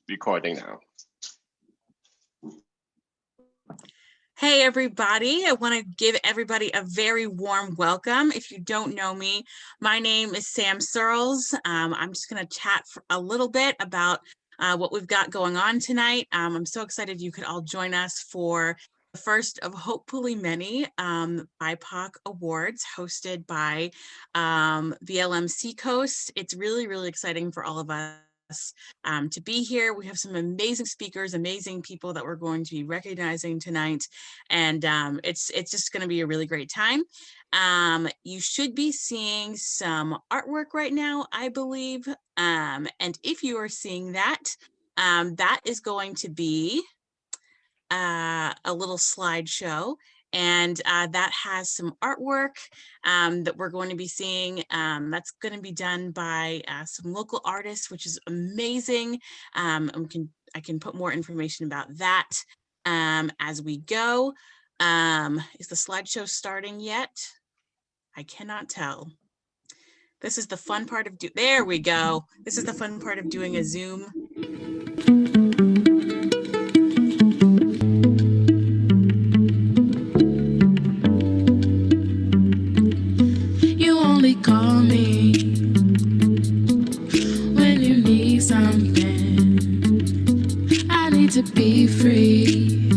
Recording now. Hey everybody, I want to give everybody a very warm welcome. If you don't know me, my name is Sam Searles. I'm just going to chat for a little bit about what we've got going on tonight. I'm so excited you could all join us for the first of hopefully many BIPOC Awards hosted by BLM Seacoast. It's really exciting for all of us to be here. We have some amazing speakers, amazing people that we're going to be recognizing tonight, and it's just going to be a really great time. You should be seeing some artwork right now, I believe, and if you are seeing that, that is going to be a little slideshow, and that has some artwork that we're going to be seeing. That's going to be done by some local artists, which is amazing. I can put more information about that as we go. Is the slideshow starting yet? I cannot tell. This is the fun part of there we go. This is the fun part of doing a Zoom. Call me when you need something. I need to be free.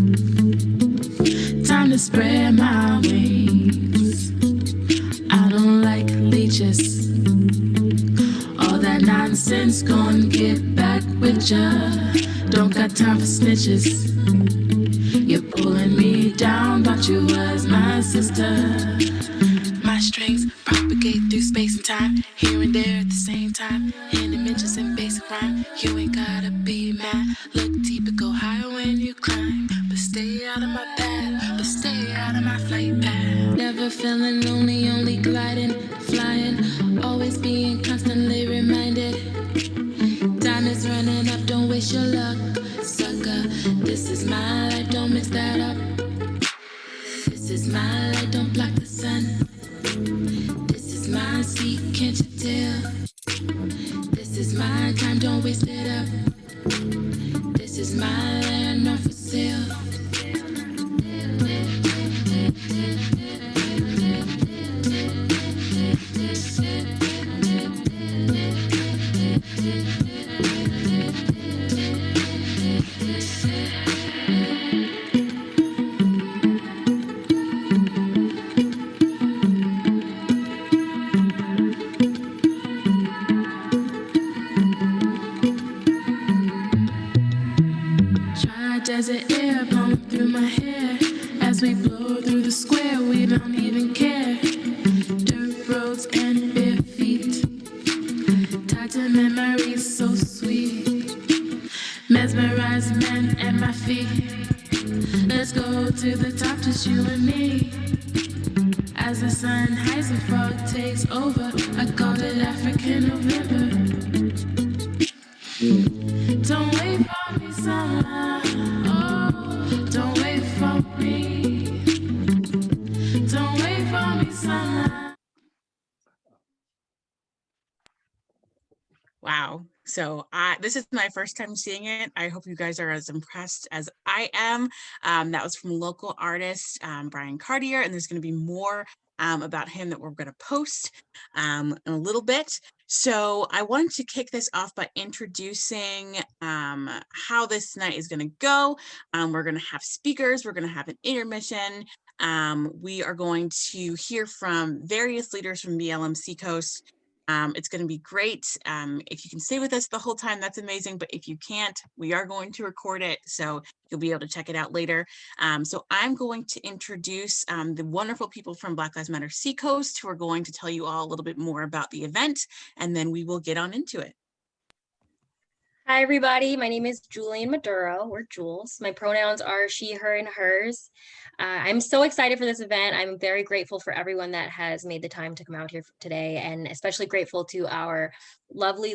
Time to spread my wings. I don't like leeches. All that nonsense gon' get back with ya. Don't got time for snitches. You're pulling me down, thought you was my sister. My strings propagate through space and time, here and there at the same time, in dimensions and basic rhyme. You ain't gotta be mad, look deeper, go higher when you climb, but stay out of my path, but stay out of my flight path. Never feeling lonely, only gliding, flying, always being constantly reminded. Time is running up, don't waste your luck, sucker. This is my life, don't mix that up. This is my light, don't block the sun. This is my seat, can't you tell? This is my time, don't waste it up. This is my land, not for sale. Desert air blowing through my hair. As we blow through the square, we don't even care. Dirt roads and bare feet, tied to memories so sweet. Mesmerized men at my feet. Let's go to the top, just you and me. As the sun hides and fog takes over, I call it African November. Don't wait for me, summer. Oh, don't wait for me. Don't wait for me, summer. Wow. So this is my first time seeing it. I hope you guys are as impressed as I am. That was from local artist Brian Cartier, and there's going to be more about him that we're going to post in a little bit. So I wanted to kick this off by introducing how this night is going to go. We're going to have speakers. We're going to have an intermission. We are going to hear from various leaders from BLM Seacoast. It's going to be great. If you can stay with us the whole time, that's amazing. But if you can't, we are going to record it, so you'll be able to check it out later. So I'm going to introduce the wonderful people from Black Lives Matter Seacoast who are going to tell you all a little bit more about the event, and then we will get on into it. Hi, everybody. My name is Julian Maduro, or Jules. My pronouns are she, her, and hers. I'm so excited for this event. I'm very grateful for everyone that has made the time to come out here today, and especially grateful to our lovely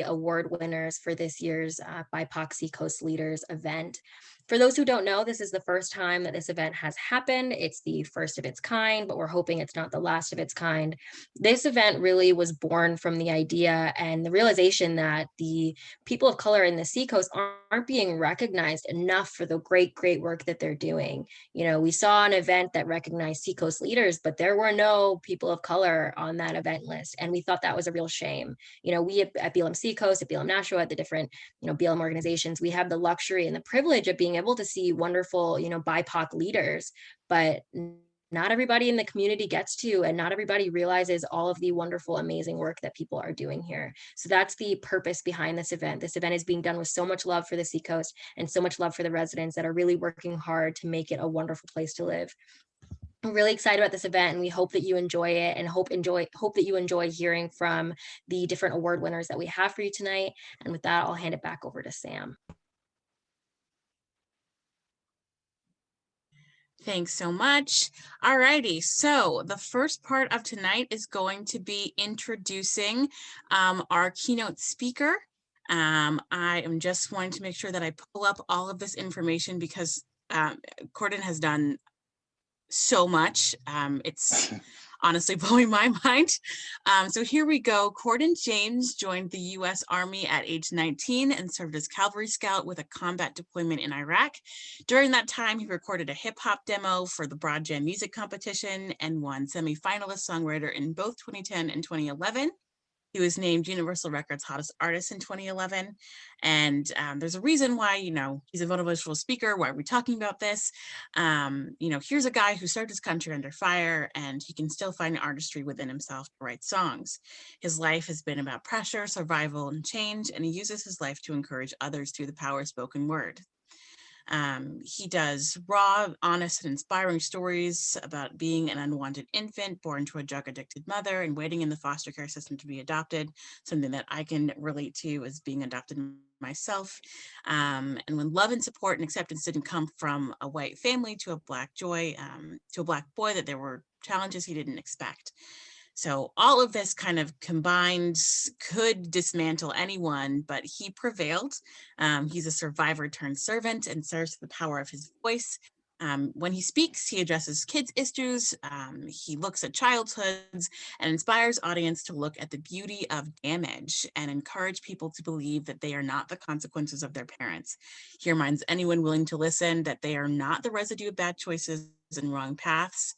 award winners for this year's BIPOC Seacoast Leaders event. For those who don't know, this is the first time that this event has happened. It's the first of its kind, but we're hoping it's not the last of its kind. This event really was born from the idea and the realization that the people of color in the Seacoast aren't being recognized enough for the great, great work that they're doing. You know, we saw an event that recognized Seacoast leaders, but there were no people of color on that event list. And we thought that was a real shame. You know, we at BLM Seacoast, at BLM Nashua, at the different, BLM organizations, we have the luxury and the privilege of being able to see wonderful, BIPOC leaders, but not everybody in the community gets to, and not everybody realizes all of the wonderful, amazing work that people are doing here. So that's the purpose behind this event. This event is being done with so much love for the Seacoast and so much love for the residents that are really working hard to make it a wonderful place to live. I'm really excited about this event, and we hope that you enjoy it, and hope that you enjoy hearing from the different award winners that we have for you tonight. And with that, I'll hand it back over to Sam. Thanks so much. All righty, so the first part of tonight is going to be introducing our keynote speaker. I am just wanting to make sure that I pull up all of this information because Corden has done so much. It's honestly blowing my mind. So here we go. Corden James joined the U.S. Army at age 19 and served as cavalry scout with a combat deployment in Iraq. During that time, he recorded a hip hop demo for the Broad Jam music competition and won semi-finalist songwriter in both 2010 and 2011. He was named Universal Records Hottest Artist in 2011. And there's a reason why, he's a motivational speaker. Why are we talking about this? Here's a guy who served his country under fire, and he can still find artistry within himself to write songs. His life has been about pressure, survival, and change, and he uses his life to encourage others through the power of spoken word. He does raw, honest, and inspiring stories about being an unwanted infant born to a drug-addicted mother and waiting in the foster care system to be adopted, something that I can relate to as being adopted myself. And when love and support and acceptance didn't come from a white family to a black boy, that there were challenges he didn't expect. So all of this kind of combined could dismantle anyone, but he prevailed. He's a survivor turned servant and serves to the power of his voice. When he speaks, he addresses kids' issues. He looks at childhoods and inspires audience to look at the beauty of damage and encourage people to believe that they are not the consequences of their parents. He reminds anyone willing to listen that they are not the residue of bad choices and wrong paths,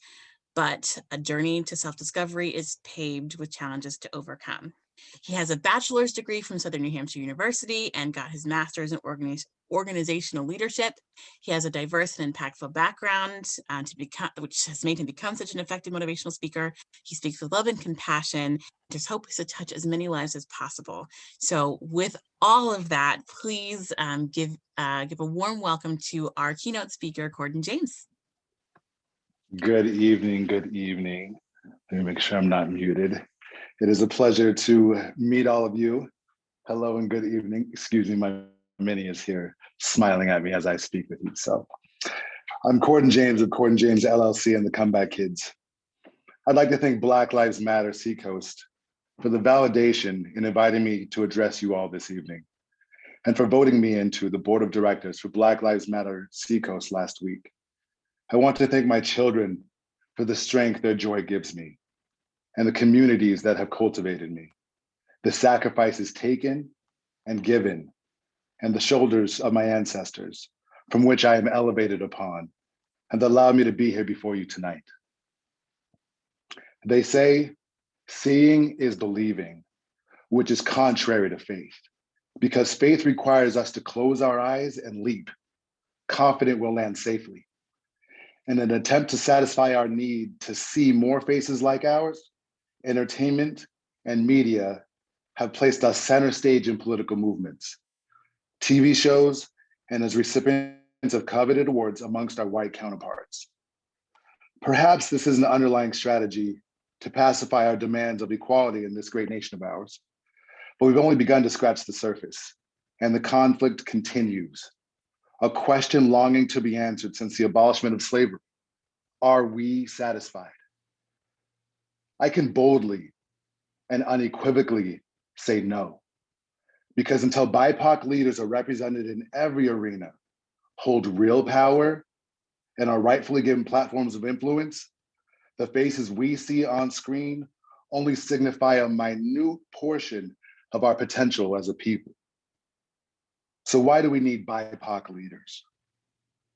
but a journey to self-discovery is paved with challenges to overcome. He has a bachelor's degree from Southern New Hampshire University and got his master's in organizational leadership. He has a diverse and impactful background which has made him become such an effective motivational speaker. He speaks with love and compassion. His hope is to touch as many lives as possible. So with all of that, please give a warm welcome to our keynote speaker, Corden James. Good evening, good evening. Let me make sure I'm not muted. It is a pleasure to meet all of you. Hello and good evening. Excuse me, my mini is here smiling at me as I speak with you. So I'm Corden James of Corden James LLC and the Comeback Kids. I'd like to thank Black Lives Matter Seacoast for the validation in inviting me to address you all this evening, and for voting me into the board of directors for Black Lives Matter Seacoast last week. I want to thank my children for the strength their joy gives me, and the communities that have cultivated me, the sacrifices taken and given, and the shoulders of my ancestors from which I am elevated upon, and that allow me to be here before you tonight. They say, seeing is believing, which is contrary to faith, because faith requires us to close our eyes and leap, confident we'll land safely. In an attempt to satisfy our need to see more faces like ours, entertainment and media have placed us center stage in political movements, TV shows, and as recipients of coveted awards amongst our white counterparts. Perhaps this is an underlying strategy to pacify our demands of equality in this great nation of ours, but we've only begun to scratch the surface, and the conflict continues. A question longing to be answered since the abolishment of slavery. Are we satisfied? I can boldly and unequivocally say no, because until BIPOC leaders are represented in every arena, hold real power, and are rightfully given platforms of influence, the faces we see on screen only signify a minute portion of our potential as a people. So why do we need BIPOC leaders?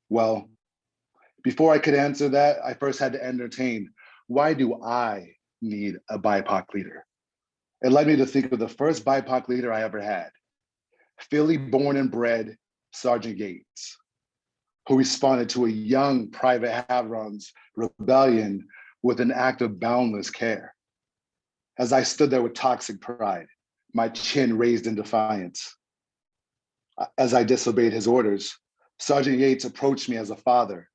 Well, before I could answer that, I first had to entertain, why do I need a BIPOC leader? It led me to think of the first BIPOC leader I ever had, Philly born and bred Sergeant Yates, who responded to a young Private Havron's rebellion with an act of boundless care. As I stood there with toxic pride, my chin raised in defiance. As I disobeyed his orders, Sergeant Yates approached me as a father,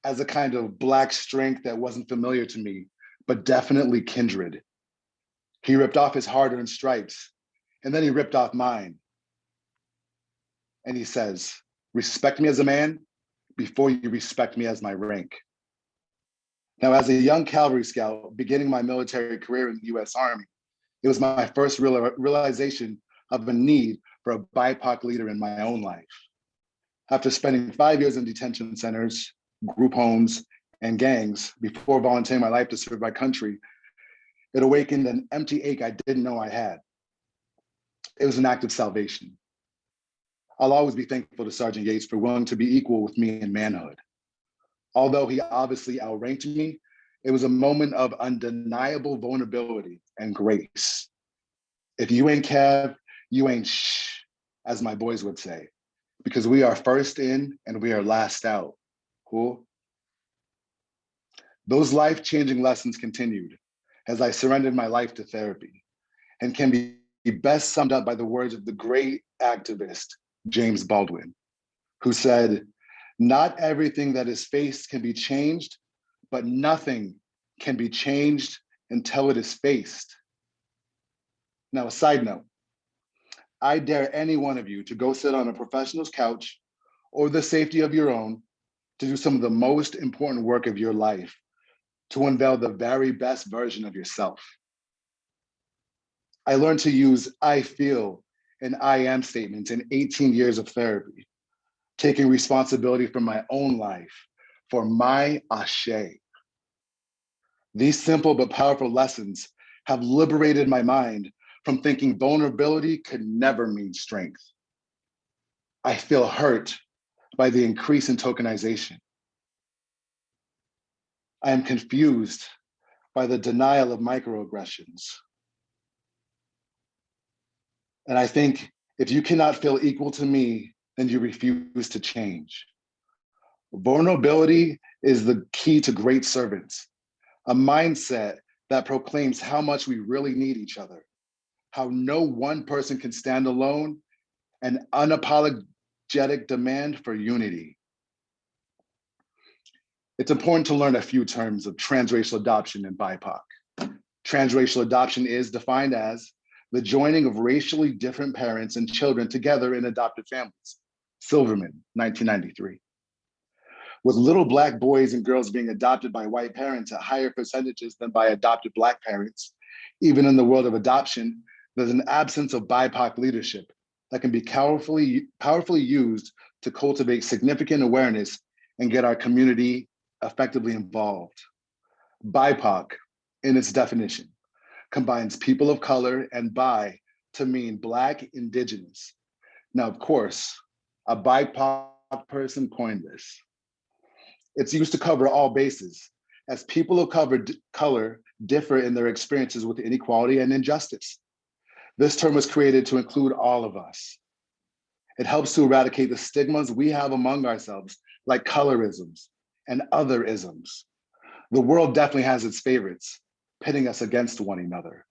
as a kind of Black strength that wasn't familiar to me, but definitely kindred. He ripped off his hard-earned stripes, and then he ripped off mine. And he says, respect me as a man before you respect me as my rank. Now, as a young cavalry scout beginning my military career in the US Army, it was my first realization of a need for a BIPOC leader in my own life. After spending 5 years in detention centers, group homes, and gangs before volunteering my life to serve my country, it awakened an empty ache I didn't know I had. It was an act of salvation. I'll always be thankful to Sergeant Yates for willing to be equal with me in manhood. Although he obviously outranked me, it was a moment of undeniable vulnerability and grace. If you ain't Cav, you ain't shh, as my boys would say, because we are first in and we are last out. Cool? Those life-changing lessons continued as I surrendered my life to therapy and can be best summed up by the words of the great activist, James Baldwin, who said, not everything that is faced can be changed, but nothing can be changed until it is faced. Now, a side note, I dare any one of you to go sit on a professional's couch or the safety of your own to do some of the most important work of your life, to unveil the very best version of yourself. I learned to use I feel and I am statements in 18 years of therapy, taking responsibility for my own life, for my ashe. These simple but powerful lessons have liberated my mind from thinking vulnerability could never mean strength. I feel hurt by the increase in tokenization. I am confused by the denial of microaggressions. And I think if you cannot feel equal to me, then you refuse to change. Vulnerability is the key to great servants, a mindset that proclaims how much we really need each other, how no one person can stand alone, an unapologetic demand for unity. It's important to learn a few terms of transracial adoption in BIPOC. Transracial adoption is defined as the joining of racially different parents and children together in adopted families. Silverman, 1993. With little Black boys and girls being adopted by white parents at higher percentages than by adopted Black parents, even in the world of adoption, there's an absence of BIPOC leadership that can be powerfully used to cultivate significant awareness and get our community effectively involved. BIPOC, in its definition, combines people of color and bi to mean Black, Indigenous. Now, of course, a BIPOC person coined this. It's used to cover all bases, as people of color differ in their experiences with inequality and injustice. This term was created to include all of us. It helps to eradicate the stigmas we have among ourselves, like colorisms and other isms. The world definitely has its favorites, pitting us against one another.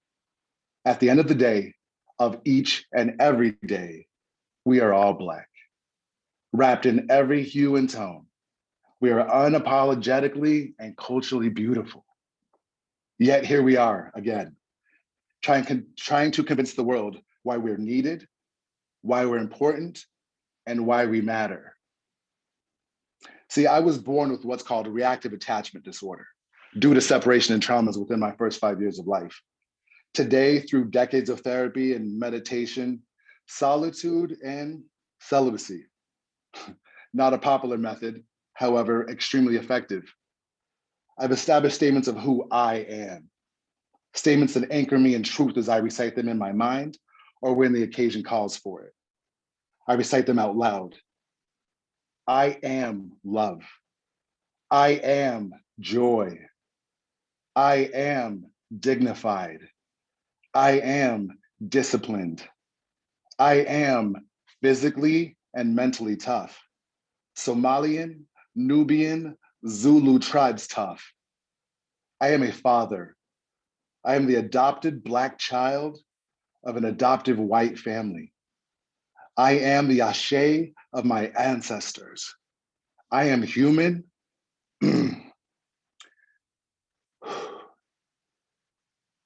At the end of the day, of each and every day, we are all Black, wrapped in every hue and tone. We are unapologetically and culturally beautiful. Yet here we are again, trying to convince the world why we're needed, why we're important, and why we matter. See, I was born with what's called a reactive attachment disorder due to separation and traumas within my first 5 years of life. Today, through decades of therapy and meditation, solitude and celibacy, Not a popular method, however, extremely effective. I've established statements of who I am, statements that anchor me in truth as I recite them in my mind or when the occasion calls for it. I recite them out loud. I am love. I am joy. I am dignified. I am disciplined. I am physically and mentally tough. Somalian, Nubian, Zulu tribes tough. I am a father. I am the adopted Black child of an adoptive white family. I am the Ashe of my ancestors. I am human.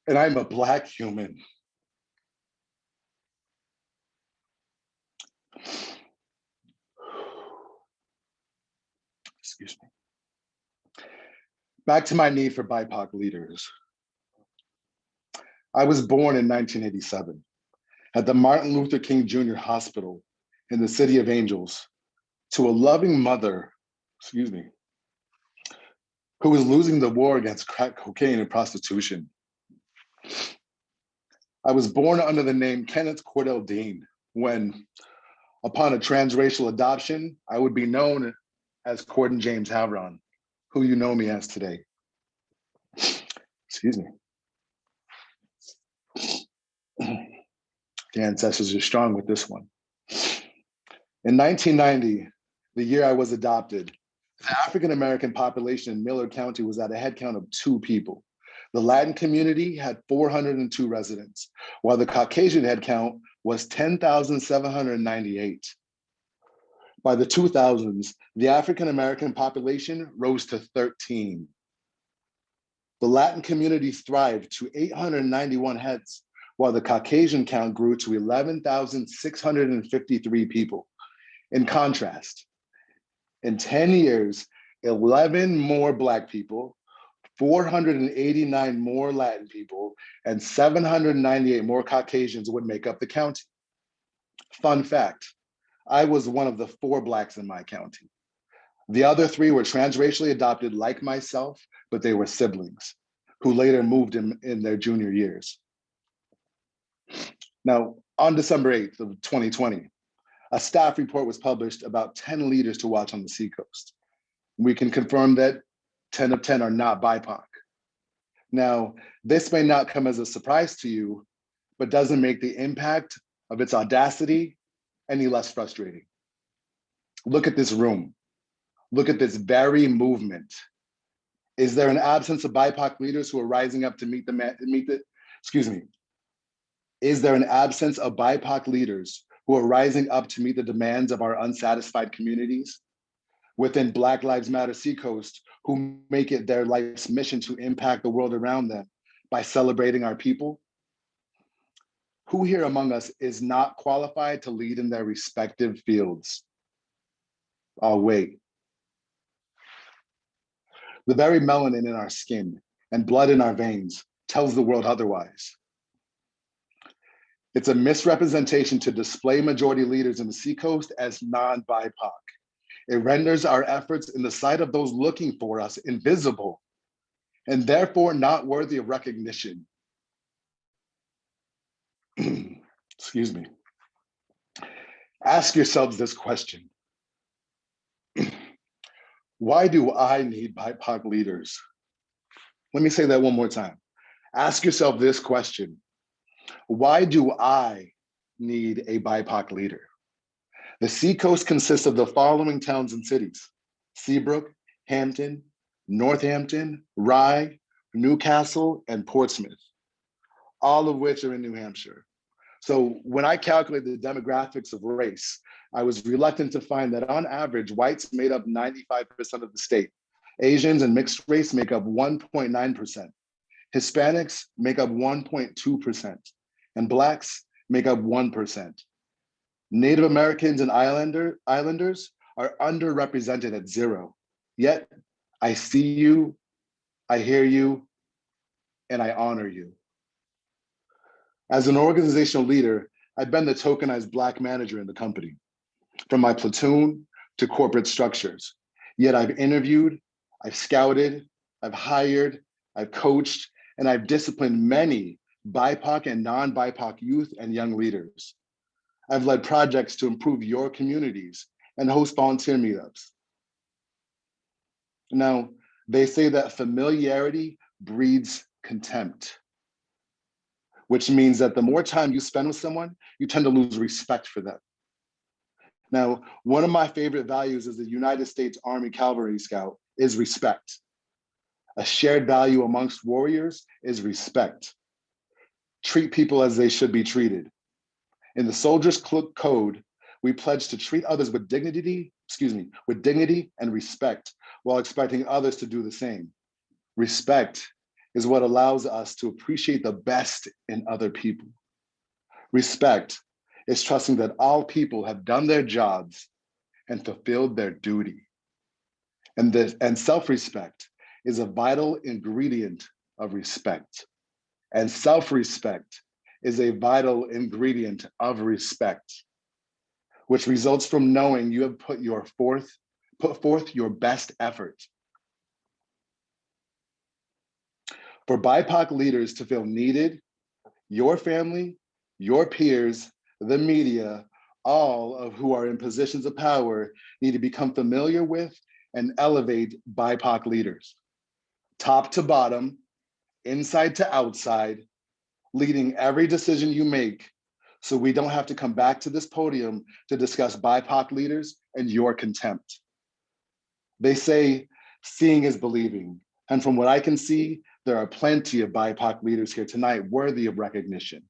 And I'm a Black human. Excuse me. Back to my need for BIPOC leaders. I was born in 1987 at the Martin Luther King Jr. Hospital in the City of Angels to a loving mother, who was losing the war against crack cocaine and prostitution. I was born under the name Kenneth Cordell Dean when, upon a transracial adoption, I would be known as Corden James Havron, who you know me as today. Excuse me. The ancestors are strong with this one. In 1990, the year I was adopted, the African-American population in Miller County was at a head count of 2 people. The Latin community had 402 residents, while the Caucasian head count was 10,798. By the 2000s, the African-American population rose to 13. The Latin community thrived to 891 heads, while the Caucasian count grew to 11,653 people. In contrast, in 10 years, 11 more Black people, 489 more Latin people, and 798 more Caucasians would make up the county. Fun fact, I was one of the 4 Blacks in my county. The other 3 were transracially adopted like myself, but they were siblings who later moved in their junior years. Now, on December 8th of 2020, a staff report was published about 10 leaders to watch on the Seacoast. We can confirm that 10 of 10 are not BIPOC. Now, this may not come as a surprise to you, but doesn't make the impact of its audacity any less frustrating. Look at this room. Look at this very movement. Is there an absence of BIPOC leaders who are rising up to Is there an absence of BIPOC leaders who are rising up to meet the demands of our unsatisfied communities? Within Black Lives Matter Seacoast, who make it their life's mission to impact the world around them by celebrating our people? Who here among us is not qualified to lead in their respective fields? I'll wait. The very melanin in our skin and blood in our veins tells the world otherwise. It's a misrepresentation to display majority leaders in the Seacoast as non-BIPOC. It renders our efforts in the sight of those looking for us invisible and therefore not worthy of recognition. Excuse me. Ask yourselves this question. Why do I need BIPOC leaders? Let me say that one more time. Ask yourself this question. Why do I need a BIPOC leader? The Seacoast consists of the following towns and cities: Seabrook, Hampton, Northampton, Rye, Newcastle, and Portsmouth, all of which are in New Hampshire. So when I calculate the demographics of race, I was reluctant to find that on average, whites made up 95% of the state. Asians and mixed race make up 1.9%. Hispanics make up 1.2%, and Blacks make up 1%. Native Americans and Islanders are underrepresented at 0. Yet I see you, I hear you, and I honor you. As an organizational leader, I've been the tokenized Black manager in the company. From my platoon, to corporate structures. Yet I've interviewed, I've scouted, I've hired, I've coached, and I've disciplined many BIPOC and non-BIPOC youth and young leaders. I've led projects to improve your communities and host volunteer meetups. Now, they say that familiarity breeds contempt, which means that the more time you spend with someone, you tend to lose respect for them. Now, one of my favorite values as a United States Army Cavalry Scout is respect. A shared value amongst warriors is respect. Treat people as they should be treated. In the Soldiers Code, we pledge to treat others with dignity and respect while expecting others to do the same. Respect is what allows us to appreciate the best in other people. Respect is trusting that all people have done their jobs and fulfilled their duty. And self-respect is a vital ingredient of respect. And self-respect is a vital ingredient of respect, which results from knowing you have put forth your best effort. For BIPOC leaders to feel needed, your family, your peers, the media, all of who are in positions of power need to become familiar with and elevate BIPOC leaders, top to bottom, inside to outside, leading every decision you make, so we don't have to come back to this podium to discuss BIPOC leaders and your contempt. They say seeing is believing. And from what I can see, there are plenty of BIPOC leaders here tonight worthy of recognition,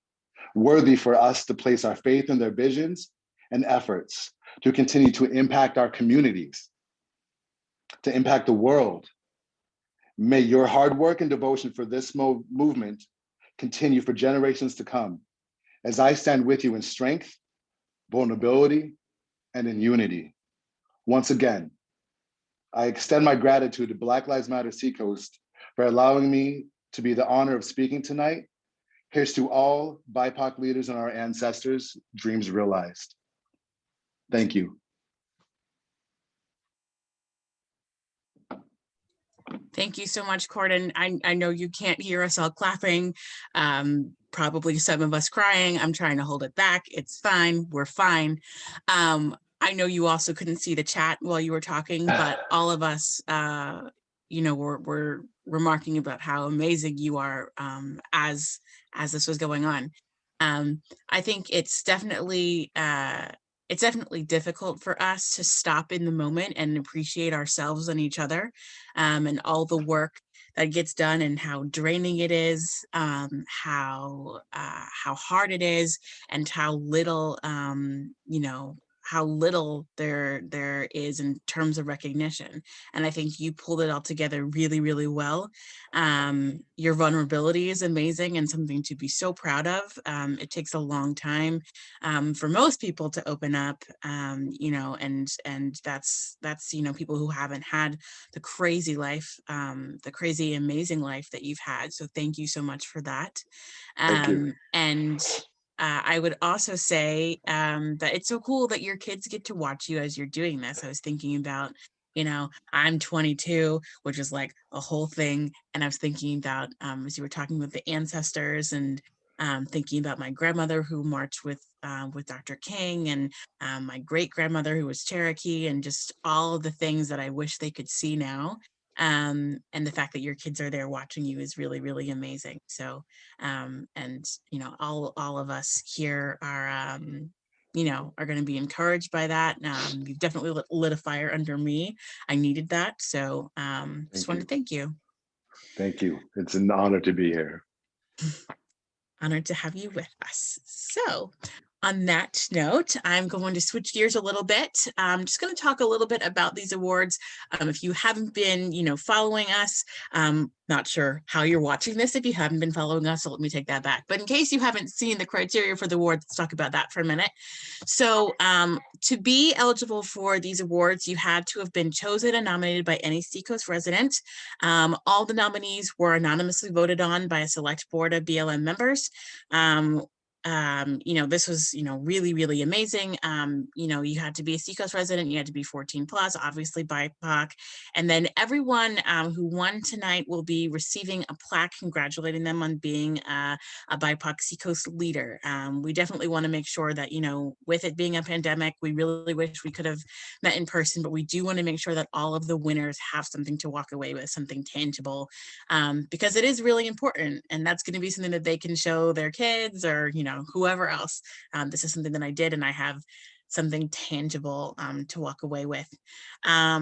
worthy for us to place our faith in their visions and efforts to continue to impact our communities, to impact the world. May your hard work and devotion for this movement continue for generations to come, as I stand with you in strength, vulnerability, and in unity. Once again, I extend my gratitude to Black Lives Matter Seacoast for allowing me to be the honor of speaking tonight. Here's to all BIPOC leaders and our ancestors' dreams realized. Thank you. Thank you so much, Corden. I know you can't hear us all clapping, probably some of us crying. I'm trying to hold it back. It's fine. We're fine. I know you also couldn't see the chat while you were talking, but all of us, we're remarking about how amazing you are as this was going on. I think it's definitely difficult for us to stop in the moment and appreciate ourselves and each other, and all the work that gets done and how draining it is, how hard it is, and how little there is in terms of recognition. And I think you pulled it all together really, really well. Your vulnerability is amazing and something to be so proud of. It takes a long time for most people to open up, and that's people who haven't had the crazy life, the crazy amazing life that you've had. So thank you so much for that. Thank you. And I would also say that it's so cool that your kids get to watch you as you're doing this. I was thinking about, I'm 22, which is like a whole thing. And I was thinking about, as you were talking with the ancestors, and thinking about my grandmother who marched with Dr. King, and my great grandmother who was Cherokee, and just all of the things that I wish they could see now. And the fact that your kids are there watching you is really, really amazing. So, all of us here are, are going to be encouraged by that. You've definitely lit a fire under me. I needed that. So just wanted to thank you. Thank you. It's an honor to be here. Honored to have you with us. So on that note, I'm going to switch gears a little bit. I'm just going to talk a little bit about these awards. If you haven't been, following us, not sure how you're watching this if you haven't been following us, so let me take that back. But in case you haven't seen the criteria for the awards, let's talk about that for a minute. So to be eligible for these awards, you had to have been chosen and nominated by any Seacoast resident. All the nominees were anonymously voted on by a select board of BLM members. this was, really, really amazing. You had to be a Seacoast resident, you had to be 14 plus, obviously BIPOC. And then everyone who won tonight will be receiving a plaque congratulating them on being a BIPOC Seacoast leader. We definitely want to make sure that, with it being a pandemic, we really wish we could have met in person, but we do want to make sure that all of the winners have something to walk away with, something tangible, because it is really important. And that's going to be something that they can show their kids or, whoever else. This is something that I did, and I have something tangible to walk away with.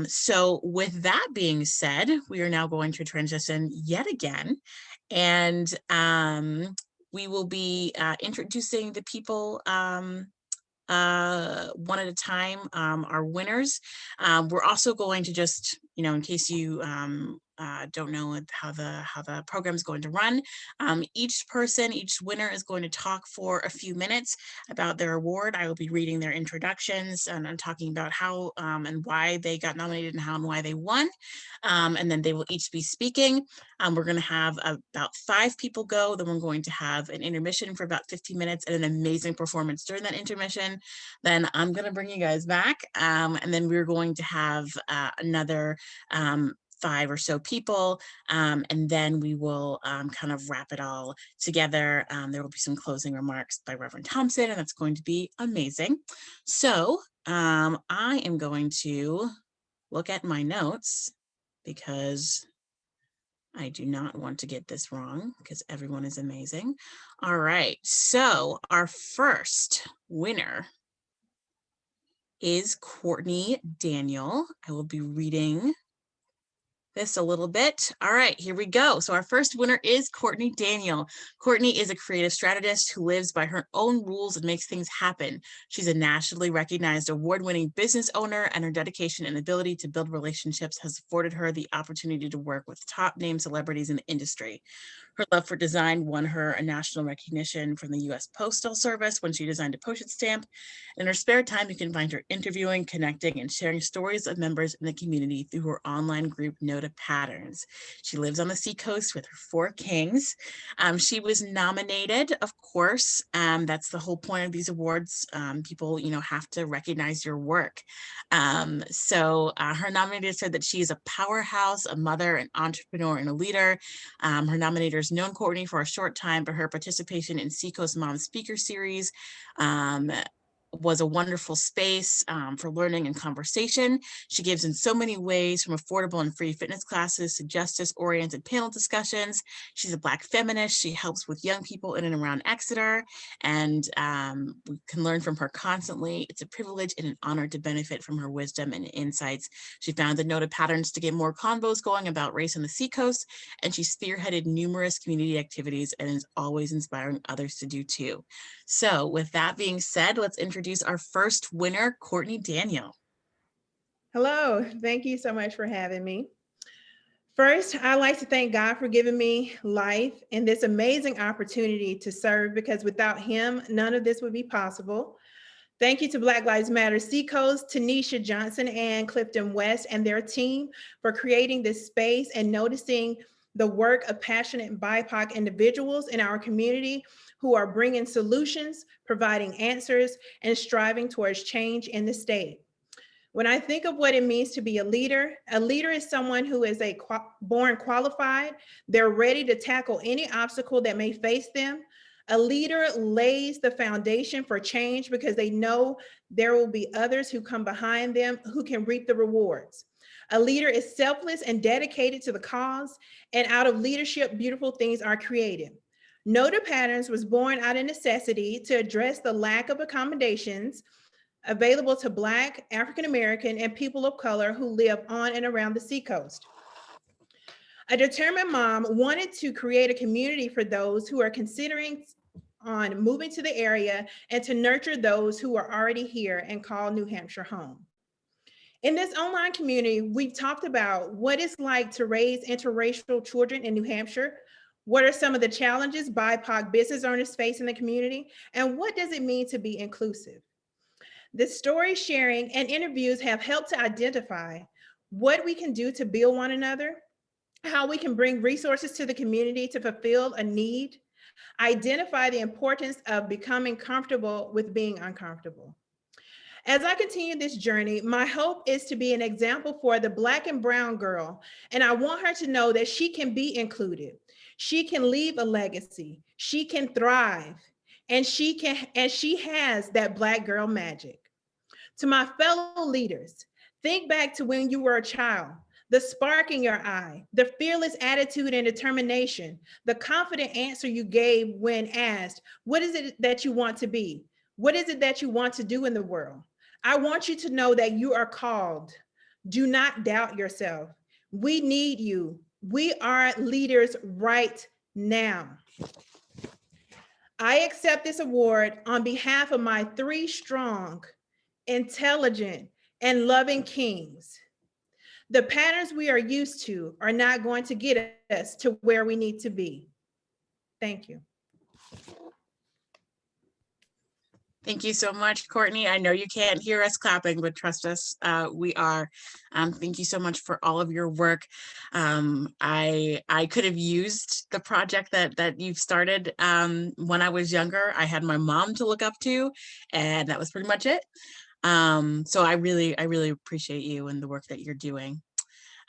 So with that being said, we are now going to transition yet again, and we will be introducing the people one at a time, our winners. We're also going to just, in case you don't know how the program is going to run, each winner is going to talk for a few minutes about their award. I will be reading their introductions and talking about how and why they got nominated and how and why they won. And then they will each be speaking. We're going to have about 5 people go. Then we're going to have an intermission for about 15 minutes and an amazing performance during that intermission. Then I'm going to bring you guys back. And then we're going to have another 5 or so people, and then we will kind of wrap it all together. There will be some closing remarks by Reverend Thompson, and that's going to be amazing. So I am going to look at my notes because I do not want to get this wrong because everyone is amazing. All right, so our first winner is Courtney Daniel. I will be reading this a little bit. All right, here we go. So our first winner is Courtney Daniel. Courtney is a creative strategist who lives by her own rules and makes things happen. She's a nationally recognized award-winning business owner, and her dedication and ability to build relationships has afforded her the opportunity to work with top-name celebrities in the industry. Her love for design won her a national recognition from the U.S. Postal Service when she designed a postage stamp. In her spare time, you can find her interviewing, connecting, and sharing stories of members in the community through her online group, Noda Patterns. She lives on the Seacoast with her 4 kings. She was nominated, of course. That's the whole point of these awards. People, have to recognize your work. So her nominator said that she is a powerhouse, a mother, an entrepreneur, and a leader. Her nominators known Courtney for a short time, but her participation in Seacoast Mom Speaker Series was a wonderful space for learning and conversation. She gives in so many ways, from affordable and free fitness classes to justice-oriented panel discussions. She's a Black feminist. She helps with young people in and around Exeter, and we can learn from her constantly. It's a privilege and an honor to benefit from her wisdom and insights. She founded Noda Patterns to get more convos going about race on the Seacoast, and she spearheaded numerous community activities and is always inspiring others to do too. So with that being said, let's introduce our first winner, Courtney Daniel. Hello, thank you so much for having me. First, I'd like to thank God for giving me life and this amazing opportunity to serve, because without him, none of this would be possible. Thank you to Black Lives Matter Seacoast, Tanisha Johnson and Clifton West and their team for creating this space and noticing the work of passionate BIPOC individuals in our community who are bringing solutions, providing answers, and striving towards change in the state. When I think of what it means to be a leader is someone who is born qualified. They're ready to tackle any obstacle that may face them. A leader lays the foundation for change because they know there will be others who come behind them who can reap the rewards. A leader is selfless and dedicated to the cause, and out of leadership, beautiful things are created. Noda Patterns was born out of necessity to address the lack of accommodations available to Black, African American, and people of color who live on and around the Seacoast. A determined mom wanted to create a community for those who are considering on moving to the area and to nurture those who are already here and call New Hampshire home. In this online community, we've talked about what it's like to raise interracial children in New Hampshire. What are some of the challenges BIPOC business owners face in the community? And what does it mean to be inclusive? The story sharing and interviews have helped to identify what we can do to build one another, how we can bring resources to the community to fulfill a need, Identify the importance of becoming comfortable with being uncomfortable. As I continue this journey, my hope is to be an example for the Black and brown girl, and I want her to know that she can be included. She can leave a legacy. She can thrive, and she has that Black girl magic. To my fellow leaders, think back to when you were a child, the spark in your eye, the fearless attitude and determination, the confident answer you gave when asked, what is it that you want to be? What is it that you want to do in the world? I want you to know that you are called. Do not doubt yourself. We need you. We are leaders right now. I accept this award on behalf of my 3 strong, intelligent, and loving kings. The patterns we are used to are not going to get us to where we need to be. Thank you. Thank you so much, Courtney. I know you can't hear us clapping, but trust us, we are. Thank you so much for all of your work. I could have used the project that you've started when I was younger. I had my mom to look up to, and that was pretty much it. So I really appreciate you and the work that you're doing.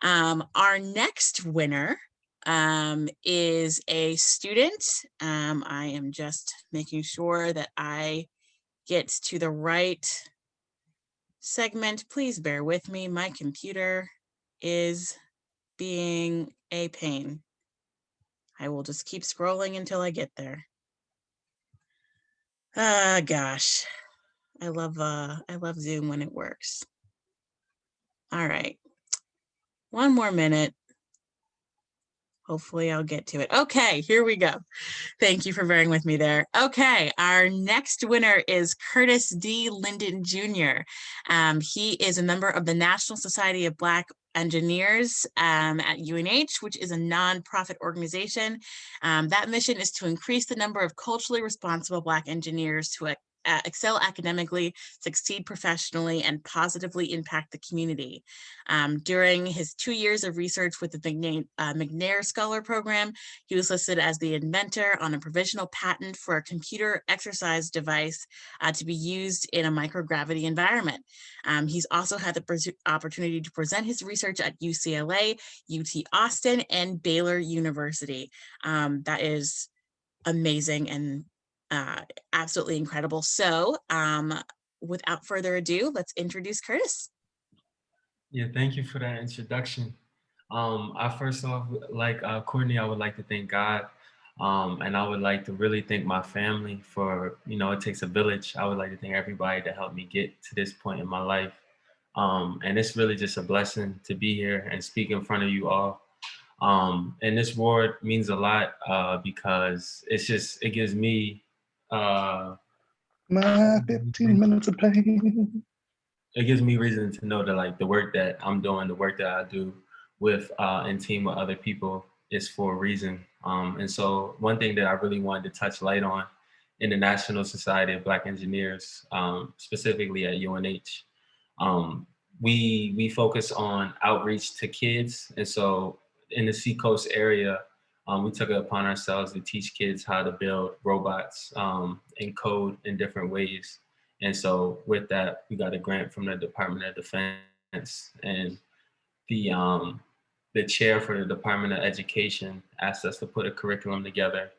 Our next winner is a student. I am just making sure that I get to the right segment. Please bear with me. My computer is being a pain. I will just keep scrolling until I get there. Gosh, I love Zoom when it works. All right, one more minute. Hopefully I'll get to it. Okay, here we go. Thank you for bearing with me there. Okay, our next winner is Curtis D. Linden Jr. He is a member of the National Society of Black Engineers at UNH, which is a nonprofit organization. That mission is to increase the number of culturally responsible Black engineers to excel academically, succeed professionally, and positively impact the community. During his 2 years of research with the McNair Scholar Program, he was listed as the inventor on a provisional patent for a computer exercise device to be used in a microgravity environment. He's also had the opportunity to present his research at UCLA, UT Austin, and Baylor University. That is amazing and absolutely incredible. So without further ado, let's introduce Curtis. Yeah, thank you for that introduction. I first off, like Courtney, I would like to thank God, and I would like to really thank my family for, it takes a village. I would like to thank everybody that helped me get to this point in my life. And it's really just a blessing to be here and speak in front of you all. And this award means a lot because it gives me My 15 minutes of pain. It gives me reason to know that like the work that I'm doing, the work that I do with and team with other people is for a reason. And so one thing that I really wanted to touch light on in the National Society of Black Engineers, specifically at UNH, we focus on outreach to kids. And so in the Seacoast area, we took it upon ourselves to teach kids how to build robots and code in different ways. And so with that, we got a grant from the Department of Defense, and the chair for the Department of Education asked us to put a curriculum together,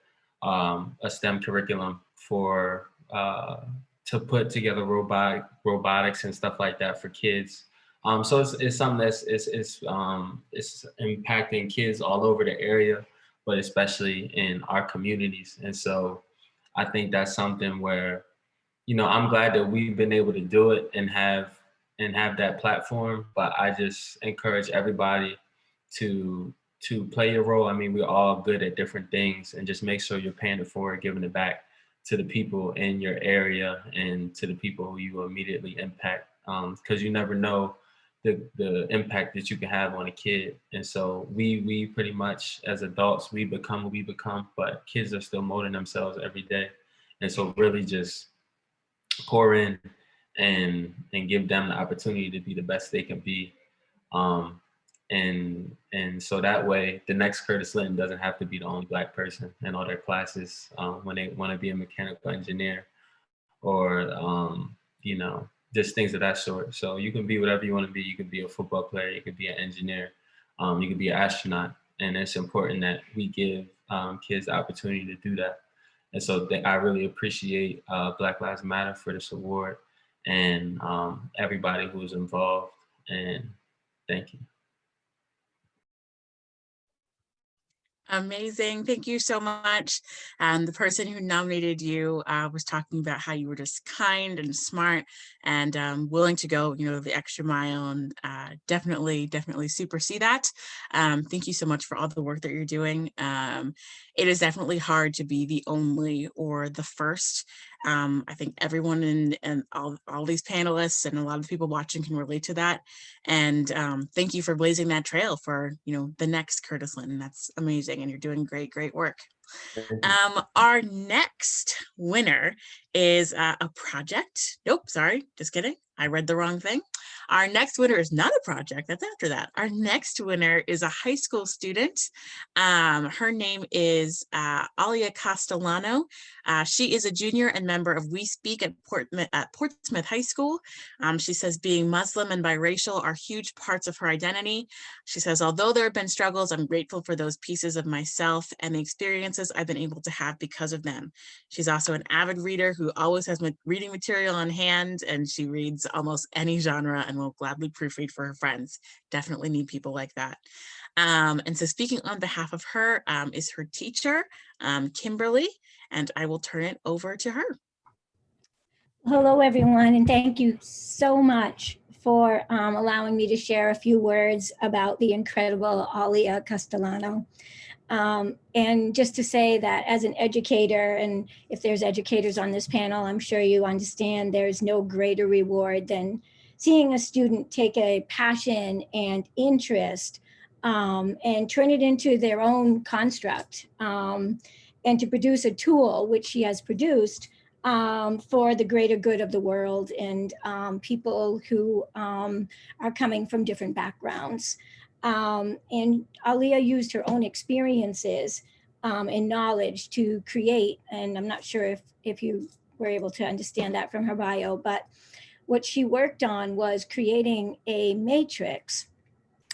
a STEM curriculum for to put together robotics and stuff like that for kids. So it's something that's it's impacting kids all over the area, but especially in our communities. And so I think that's something where, I'm glad that we've been able to do it and have that platform, but I just encourage everybody to play a role. I mean, we're all good at different things, and just make sure you're paying it forward, giving it back to the people in your area and to the people who you will immediately impact, because you never know the impact that you can have on a kid. And so we pretty much, as adults, we become who we become, but kids are still molding themselves every day. And so really just pour in and give them the opportunity to be the best they can be. And And so that way, the next Curtis Linton doesn't have to be the only Black person in all their classes when they want to be a mechanical engineer or, you know, just things of that sort. So you can be whatever you want to be. You can be a football player, you can be an engineer, you can be an astronaut. And it's important that we give kids the opportunity to do that. And so I really appreciate Black Lives Matter for this award and everybody who was involved. And thank you. Amazing. Thank you so much. The person who nominated you was talking about how you were just kind and smart and willing to go, you know, the extra mile, and definitely super see that. Thank you so much for all the work that you're doing. It is definitely hard to be the only or the first. I think everyone and all these panelists and a lot of the people watching can relate to that. And thank you for blazing that trail for, you know, the next Curtis Linton. That's amazing. And you're doing great work. Our next winner is a project. Nope, sorry, just kidding. I read the wrong thing. Our next winner is not a project, that's after that. Our next winner is a high school student. Her name is Alia Castellano. She is a junior and member of We Speak at Portsmouth High School. She says being Muslim and biracial are huge parts of her identity. She says, although there have been struggles, I'm grateful for those pieces of myself and the experiences I've been able to have because of them. She's also an avid reader who always has reading material on hand, and she reads almost any genre and will gladly proofread for her friends. Definitely need people like that. And so speaking on behalf of her is her teacher, Kimberly, and I will turn it over to her. Hello, everyone, and thank you so much for allowing me to share a few words about the incredible Alia Castellano. And just to say that as an educator, and if there's educators on this panel, I'm sure you understand there's no greater reward than seeing a student take a passion and interest and turn it into their own construct and to produce a tool, which she has produced, for the greater good of the world and people who are coming from different backgrounds. And Alia used her own experiences and knowledge to create, and I'm not sure if you were able to understand that from her bio, but what she worked on was creating a matrix,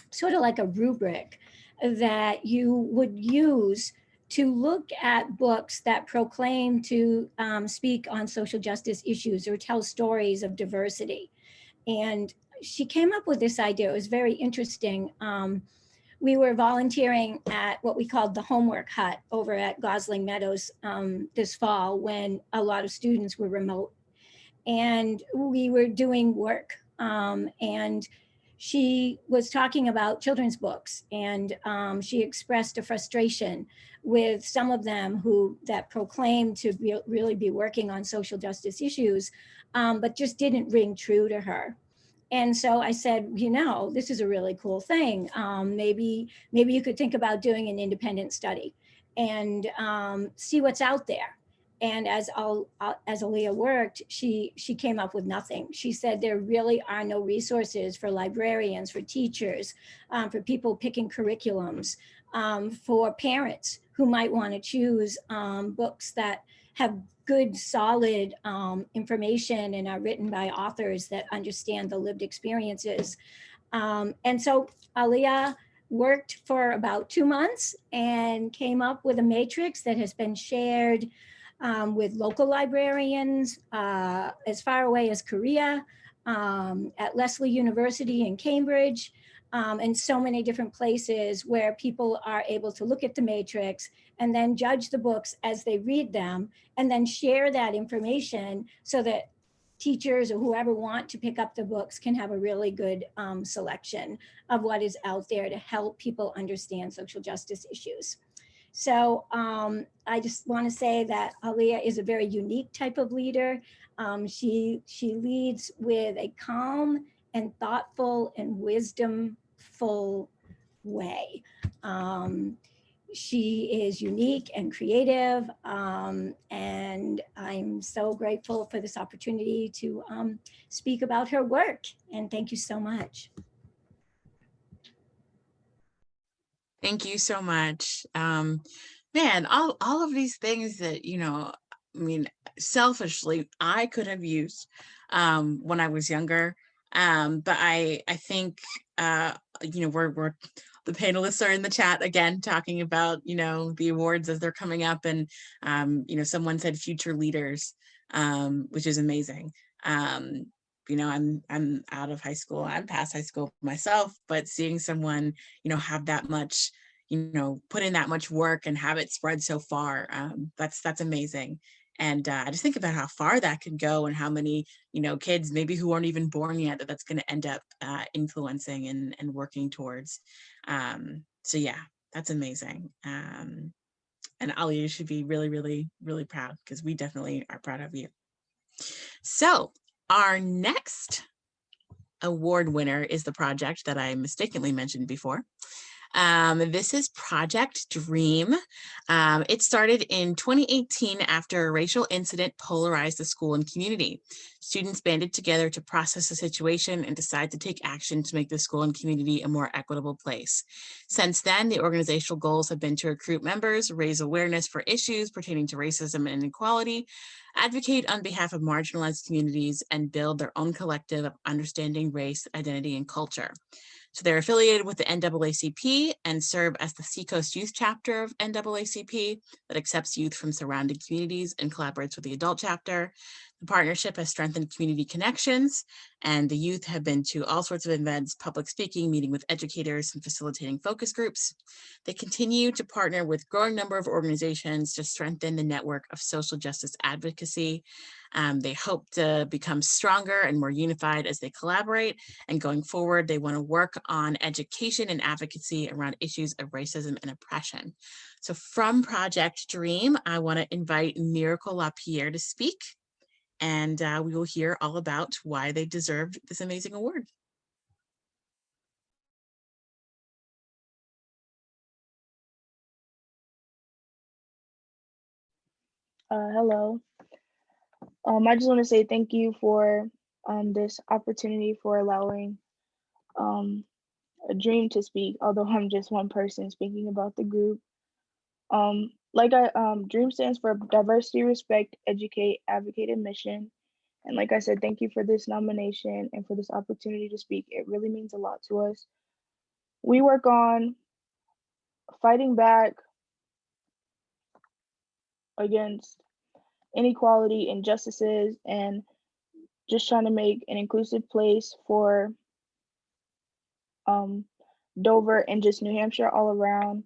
sort of like a rubric that you would use to look at books that proclaim to speak on social justice issues or tell stories of diversity. And she came up with this idea. It was very interesting. We were volunteering at what we called the homework hut over at Gosling Meadows this fall when a lot of students were remote. And we were doing work. And she was talking about children's books, and she expressed a frustration with some of them that proclaimed to really be working on social justice issues, but just didn't ring true to her. And so I said, you know, this is a really cool thing. Maybe you could think about doing an independent study and see what's out there. And as Alia worked, she came up with nothing. She said there really are no resources for librarians, for teachers, for people picking curriculums, for parents who might want to choose books that have good, solid information and are written by authors that understand the lived experiences. And so Alia worked for about 2 months and came up with a matrix that has been shared with local librarians as far away as Korea, at Lesley University in Cambridge, and so many different places where people are able to look at the matrix and then judge the books as they read them, and then share that information so that teachers or whoever want to pick up the books can have a really good selection of what is out there to help people understand social justice issues. So I just want to say that Alia is a very unique type of leader. She leads with a calm and thoughtful and wisdomful way. She is unique and creative, and I'm so grateful for this opportunity to speak about her work. And thank you so much. Thank you so much. Man, all of these things that, I mean, selfishly, I could have used when I was younger. But I think, we're the panelists are in the chat again, talking about, the awards as they're coming up. And, someone said future leaders, which is amazing. I'm out of high school. I'm past high school myself, but seeing someone, have that much, put in that much work and have it spread so far, that's amazing. And I just think about how far that can go and how many, kids maybe who aren't even born yet that's going to end up influencing and working towards. So yeah, that's amazing. And Ali, you should be really, really, really proud, because we definitely are proud of you. So our next award winner is the project that I mistakenly mentioned before. This is Project Dream. It started in 2018 after a racial incident polarized the school and community. Students banded together to process the situation and decide to take action to make the school and community a more equitable place. Since then, the organizational goals have been to recruit members, raise awareness for issues pertaining to racism and inequality, advocate on behalf of marginalized communities, and build their own collective of understanding race, identity, and culture. So they're affiliated with the NAACP and serve as the Seacoast Youth Chapter of NAACP that accepts youth from surrounding communities and collaborates with the adult chapter. The partnership has strengthened community connections, and the youth have been to all sorts of events, public speaking, meeting with educators, and facilitating focus groups. They continue to partner with a growing number of organizations to strengthen the network of social justice advocacy. They hope to become stronger and more unified as they collaborate. And going forward, they want to work on education and advocacy around issues of racism and oppression. So from Project Dream, I want to invite Miracle LaPierre to speak, and we will hear all about why they deserved this amazing award. Hello. I just want to say thank you for this opportunity for allowing a dream to speak, although I'm just one person speaking about the group. Dream stands for Diversity, Respect, Educate, Advocate, and Mission. And like I said, thank you for this nomination and for this opportunity to speak. It really means a lot to us. We work on fighting back against inequality, injustices, and just trying to make an inclusive place for Dover and just New Hampshire all around.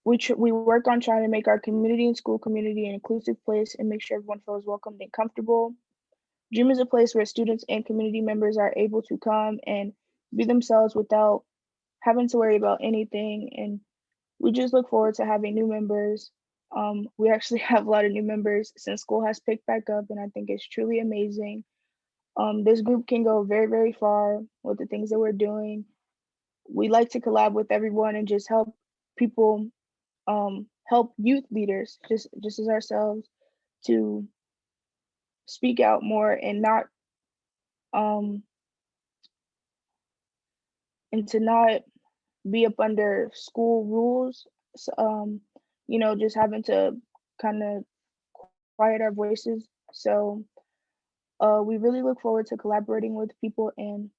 We work on trying to make our community and school community an inclusive place and make sure everyone feels welcomed and comfortable. Dream is a place where students and community members are able to come and be themselves without having to worry about anything. And we just look forward to having new members. We actually have a lot of new members since school has picked back up, and I think it's truly amazing. This group can go very, very far with the things that we're doing. We like to collab with everyone and just help people, help youth leaders, just as ourselves, to speak out more and not, and to not be up under school rules. So, just having to kind of quiet our voices. So we really look forward to collaborating with people and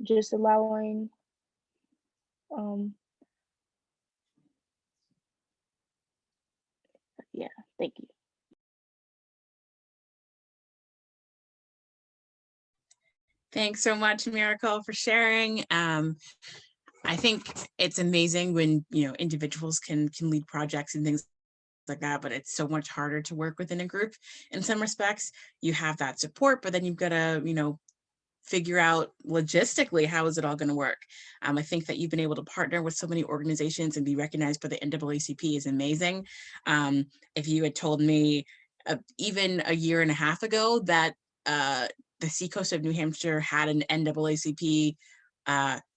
just allowing yeah, thank you. Thanks so much, Miracle, for sharing. I think it's amazing when, individuals can lead projects and things like that, but it's so much harder to work within a group. In some respects, you have that support, but then you've got to, figure out logistically, how is it all going to work? I think that you've been able to partner with so many organizations and be recognized by the NAACP is amazing. If you had told me even a year and a half ago that the Seacoast of New Hampshire had an NAACP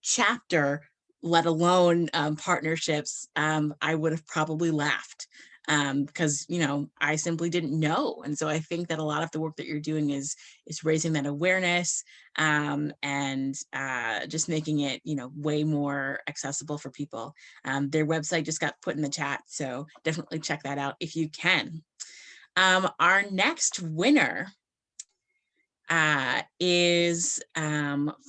chapter, let alone partnerships, I would have probably laughed. because, you know, I simply didn't know. And so I think that a lot of the work that you're doing is raising that awareness, and just making it, you know, way more accessible for people. Their website just got put in the chat, so definitely check that out if you can. Our next winner is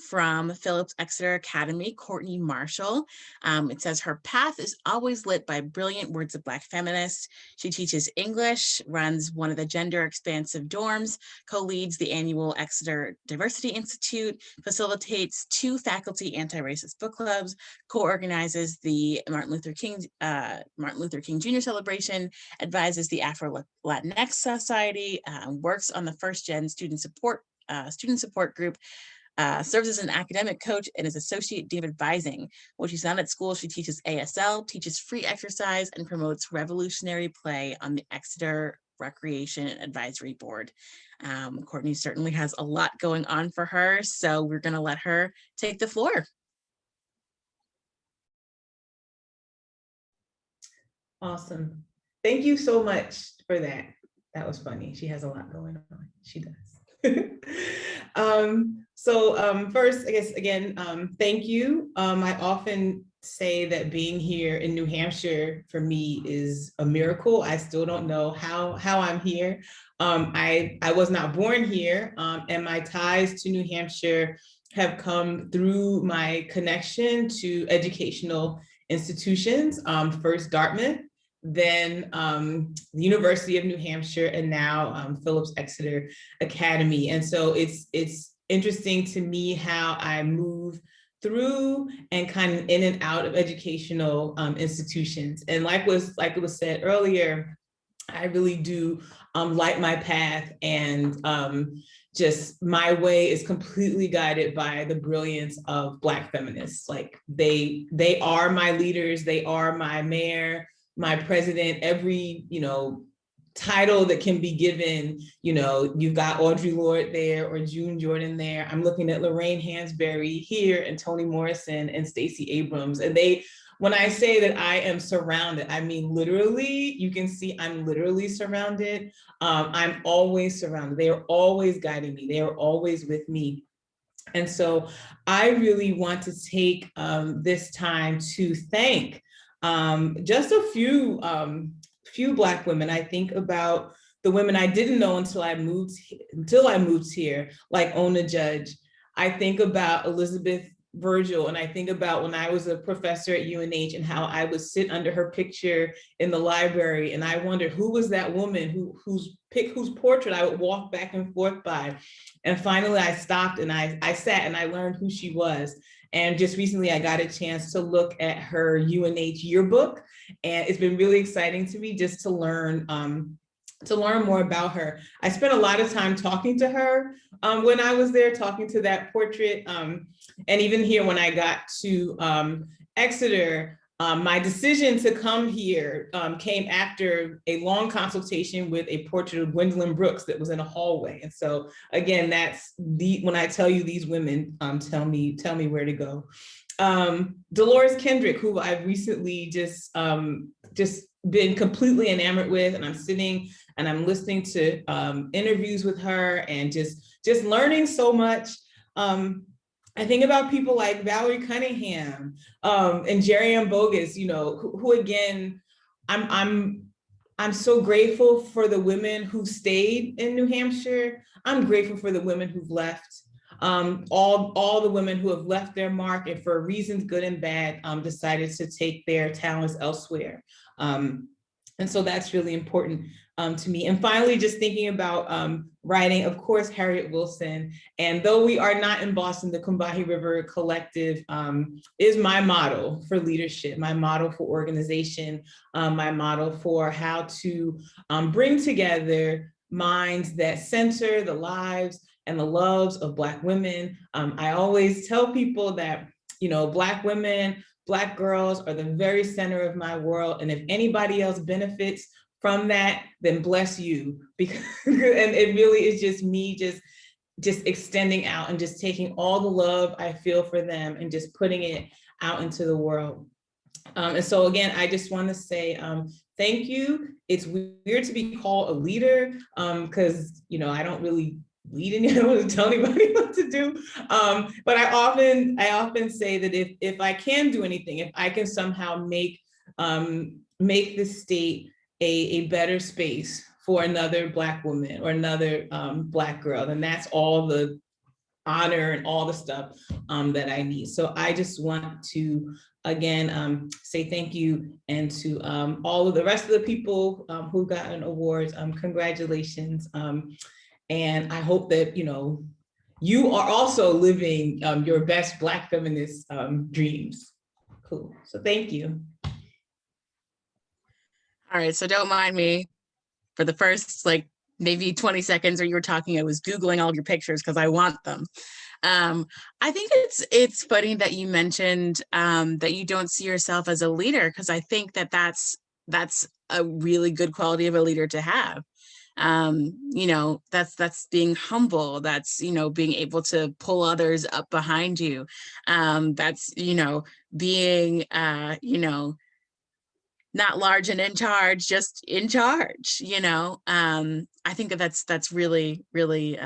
from Phillips Exeter Academy, Courtney Marshall. It says her path is always lit by brilliant words of Black feminists. She teaches English, runs one of the gender expansive dorms, co-leads the annual Exeter Diversity Institute, facilitates 2 faculty anti-racist book clubs, co-organizes the Martin Luther King Jr. celebration, advises the Afro-Latinx Society, works on the first gen student support group, serves as an academic coach, and is associate dean of advising. When she's not at school, she teaches ASL, teaches free exercise, and promotes revolutionary play on the Exeter Recreation Advisory Board. Courtney certainly has a lot going on for her, so we're going to let her take the floor. Awesome. Thank you so much for that. That was funny. She has a lot going on. She does. First, I guess, again, thank you. I often say that being here in New Hampshire for me is a miracle. I still don't know how I'm here. I was not born here, and my ties to New Hampshire have come through my connection to educational institutions, first Dartmouth, then the University of New Hampshire, and now Phillips Exeter Academy. And so it's interesting to me how I move through and kind of in and out of educational institutions. And like it was said earlier, I really do light my path, and just my way is completely guided by the brilliance of Black feminists. Like they are my leaders, they are my mayor, my president, every, you know, title that can be given. You know, you've got Audre Lorde there or June Jordan there. I'm looking at Lorraine Hansberry here, and Toni Morrison and Stacey Abrams. And when I say that I am surrounded, I mean literally. You can see I'm literally surrounded. I'm always surrounded. They are always guiding me. They are always with me. And so I really want to take this time to thank just a few Black women. I think about the women I didn't know until I moved here, like Ona Judge. I think about Elizabeth Virgil, and I think about when I was a professor at UNH and how I would sit under her picture in the library, and I wondered who was that woman whose portrait I would walk back and forth by. And finally I stopped and I sat and I learned who she was. And just recently I got a chance to look at her UNH yearbook, and it's been really exciting to me just to learn more about her. I spent a lot of time talking to her when I was there, talking to that portrait. And even here when I got to Exeter, my decision to come here came after a long consultation with a portrait of Gwendolyn Brooks that was in a hallway. And so again, that's when I tell you these women tell me where to go. Dolores Kendrick, who I've recently just been completely enamored with, and I'm sitting and I'm listening to interviews with her and just learning so much. I think about people like Valerie Cunningham and Jerry Ann Bogus, you know, who again, I'm so grateful for the women who stayed in New Hampshire. I'm grateful for the women who've left. All the women who have left their mark and for reasons good and bad decided to take their talents elsewhere. And so that's really important to me. And finally, just thinking about writing, of course, Harriet Wilson. And though we are not in Boston, the Combahee River Collective is my model for leadership, my model for organization, my model for how to bring together minds that center the lives and the loves of Black women. I always tell people that, you know, Black women, Black girls are the very center of my world. And if anybody else benefits from that, then bless you. Because and it really is just me just extending out and just taking all the love I feel for them and just putting it out into the world. And so again, I just want to say thank you. It's weird to be called a leader because, you know, I don't really lead anyone to tell anybody what to do. But I often say that if I can do anything, if I can somehow make the state a better space for another Black woman or another Black girl, then that's all the honor and all the stuff that I need. So I just want to, again, say thank you, and to all of the rest of the people who gotten awards, congratulations. And I hope that, you know, you are also living your best Black feminist dreams. Cool, so thank you. All right, so don't mind me for the first like maybe 20 seconds where you were talking, I was Googling all your pictures because I want them. I think it's funny that you mentioned that you don't see yourself as a leader, because I think that that's a really good quality of a leader to have. You know, that's being humble, that's, you know, being able to pull others up behind you. That's, you know, being, you know, not large and in charge, just in charge, you know. I think that that's really, really